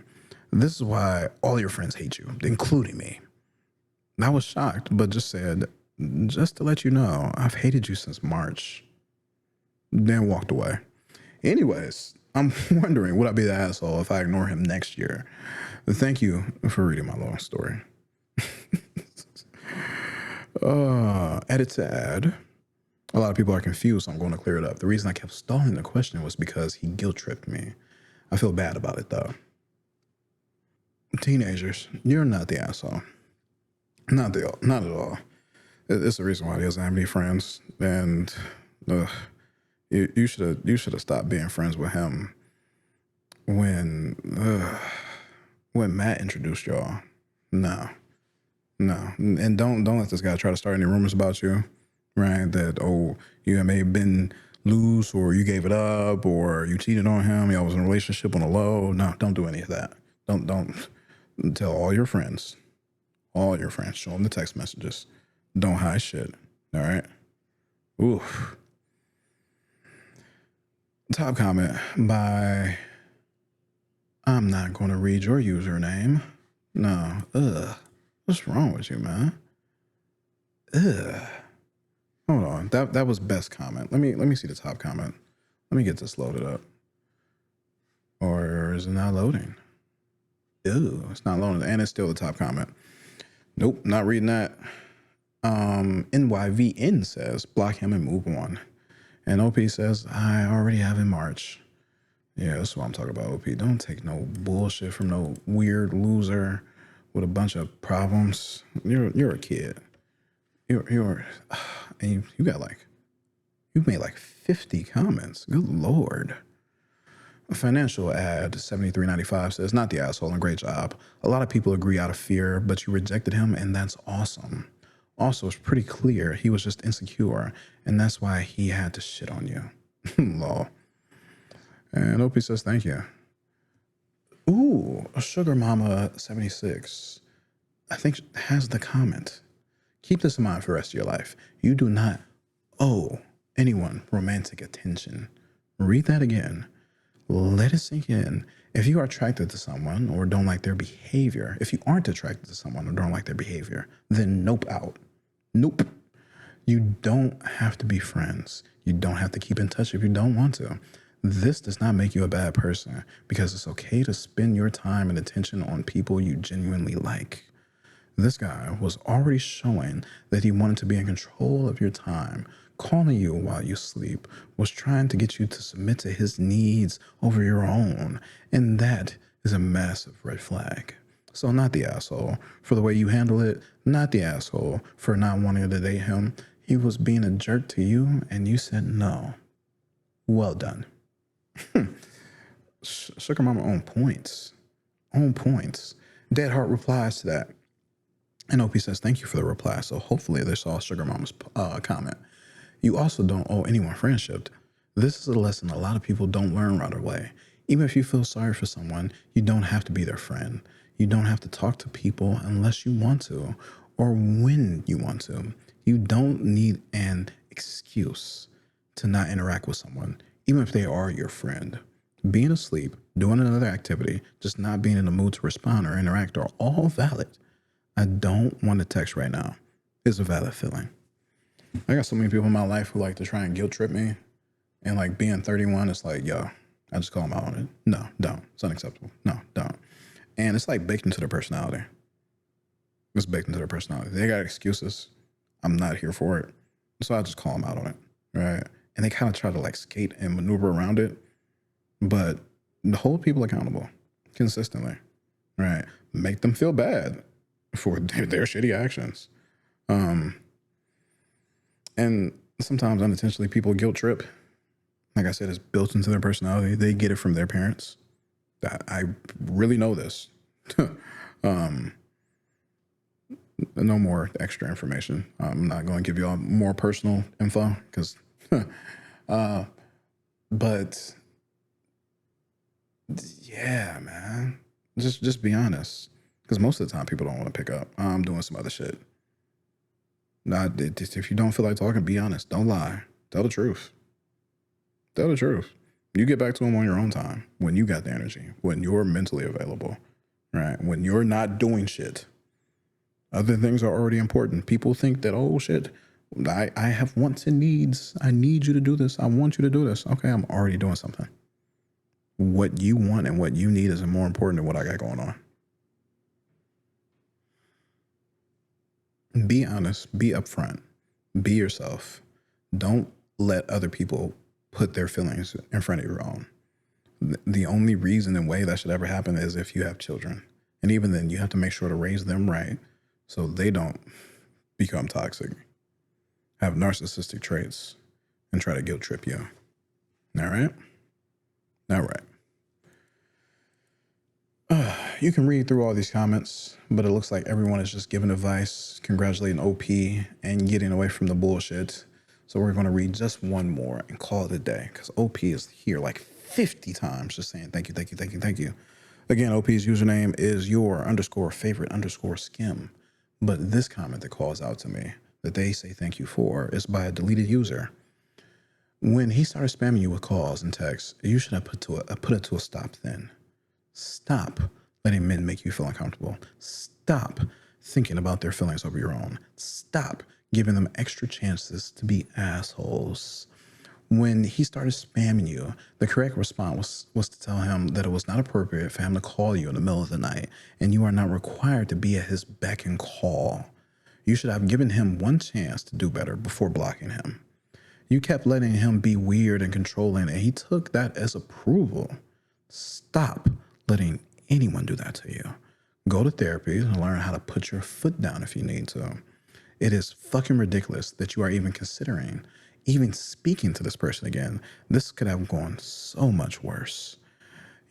This is why all your friends hate you, including me." I was shocked, but just said, "Just to let you know, I've hated you since March." Then walked away. Anyways, I'm wondering, would I be the asshole if I ignore him next year? Thank you for reading my long story. Edit to add. A lot of people are confused, so I'm going to clear it up. The reason I kept stalling the question was because he guilt tripped me. I feel bad about it, though. Teenagers, you're not the asshole. Not at all. It's the reason why he doesn't have any friends, and you should have stopped being friends with him when Matt introduced y'all. No, and don't let this guy try to start any rumors about you, right? That you may have been loose, or you gave it up, or you cheated on him. Y'all was in a relationship on the low. No, don't do any of that. Don't tell all your friends. All your friends. Show them the text messages. Don't hide shit. All right? Oof. Top comment by, I'm not going to read your username. No. Ugh. What's wrong with you, man? Ugh. Hold on. That was best comment. Let me see the top comment. Let me get this loaded up. Or is it not loading? Ew, it's not loading. And it's still the top comment. Nope, not reading that. NYVN says, block him and move on. And OP says, I already have in March. Yeah, that's what I'm talking about, OP. Don't take no bullshit from no weird loser with a bunch of problems. You're a kid. You're and you got you've made 50 comments. Good Lord. A financial ad 73.95 says, not the asshole and great job. A lot of people agree out of fear, but you rejected him, and that's awesome. Also, it's pretty clear he was just insecure, and that's why he had to shit on you. Lol. And OP says, thank you. Ooh, a Sugar Mama 76, I think has the comment. Keep this in mind for the rest of your life. You do not owe anyone romantic attention. Read that again. Let it sink in. If you are attracted to someone or don't like their behavior, if you aren't attracted to someone or don't like their behavior, then nope out. Nope. You don't have to be friends. You don't have to keep in touch if you don't want to. This does not make you a bad person because it's okay to spend your time and attention on people you genuinely like. This guy was already showing that he wanted to be in control of your time, calling you while you sleep, was trying to get you to submit to his needs over your own. And that is a massive red flag. So not the asshole for the way you handle it, not the asshole for not wanting to date him. He was being a jerk to you and you said no. Well done. Sugar Mama on points. On points. Dead Heart replies to that. And OP says, thank you for the reply. So hopefully they saw Sugar Mama's comment. You also don't owe anyone friendship. This is a lesson a lot of people don't learn right away. Even if you feel sorry for someone, you don't have to be their friend. You don't have to talk to people unless you want to or when you want to. You don't need an excuse to not interact with someone, even if they are your friend. Being asleep, doing another activity, just not being in the mood to respond or interact are all valid. I don't want to text right now. It's a valid feeling. I got so many people in my life who like to try and guilt trip me. And like being 31, it's like, yo, I just call them out on it. No, don't. It's unacceptable. No, don't. And it's like baked into their personality. It's baked into their personality. They got excuses. I'm not here for it. So I just call them out on it. Right. And they kind of try to like skate and maneuver around it. But hold people accountable consistently. Right. Make them feel bad for their shitty actions. And sometimes unintentionally people guilt trip. Like I said, it's built into their personality. They get it from their parents. I really know this. No more extra information. I'm not going to give you all more personal info because, but yeah, man, just be honest. Because most of the time people don't want to pick up. I'm doing some other shit. If you don't feel like talking, be honest. Don't lie. Tell the truth. Tell the truth. You get back to them on your own time when you got the energy, when you're mentally available, right? When you're not doing shit. Other things are already important. People think that, oh shit, I have wants and needs. I need you to do this. I want you to do this. Okay, I'm already doing something. What you want and what you need is more important than what I got going on. Be honest, be upfront, be yourself. Don't let other people put their feelings in front of your own. The only reason and way that should ever happen is if you have children. And even then, you have to make sure to raise them right so they don't become toxic, have narcissistic traits, and try to guilt trip you. All right? All right. You can read through all these comments, but it looks like everyone is just giving advice, congratulating OP, and getting away from the bullshit. So we're going to read just one more and call it a day because OP is here like 50 times just saying thank you, thank you, thank you, thank you. Again, OP's username is your_favorite_skim. But this comment that calls out to me that they say thank you for is by a deleted user. When he started spamming you with calls and texts, you should have put it to a stop then. Stop letting men make you feel uncomfortable. Stop thinking about their feelings over your own. Stop giving them extra chances to be assholes. When he started spamming you, the correct response was to tell him that it was not appropriate for him to call you in the middle of the night, and you are not required to be at his beck and call. You should have given him one chance to do better before blocking him. You kept letting him be weird and controlling, and he took that as approval. Stop letting anyone do that to you. Go to therapy and learn how to put your foot down if you need to. It is fucking ridiculous that you are even considering even speaking to this person again. This could have gone so much worse.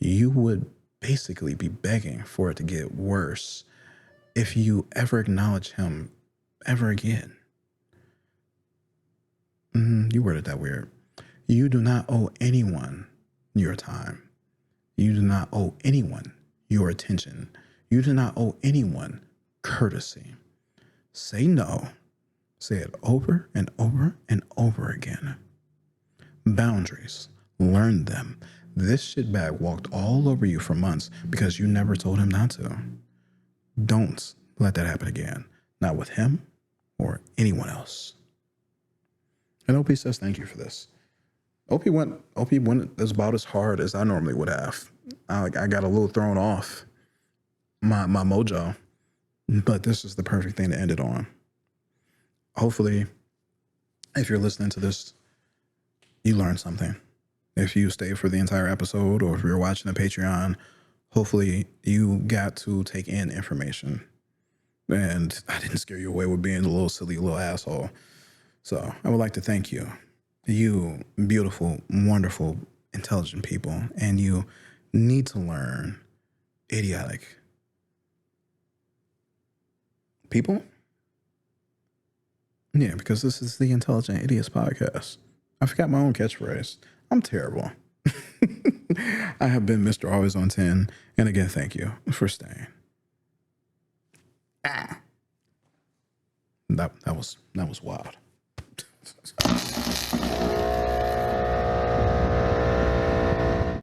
You would basically be begging for it to get worse if you ever acknowledge him ever again. You worded that weird. You do not owe anyone your time. You do not owe anyone your attention. You do not owe anyone courtesy. Say no. Say it over and over and over again. Boundaries. Learn them. This shitbag walked all over you for months because you never told him not to. Don't let that happen again. Not with him or anyone else. And OP says thank you for this. OP went about as hard as I normally would have. I got a little thrown off my mojo, but this is the perfect thing to end it on. Hopefully, if you're listening to this, you learned something. If you stay for the entire episode or if you're watching the Patreon, hopefully you got to take in information. And I didn't scare you away with being a little silly little asshole. So I would like to thank you. You beautiful, wonderful, intelligent people. And you need to learn idiotic people. Yeah, because this is the Intelligent Idiots podcast. I forgot my own catchphrase. I'm terrible. I have been Mr. Always on 10. And again, thank you for staying. That was wild.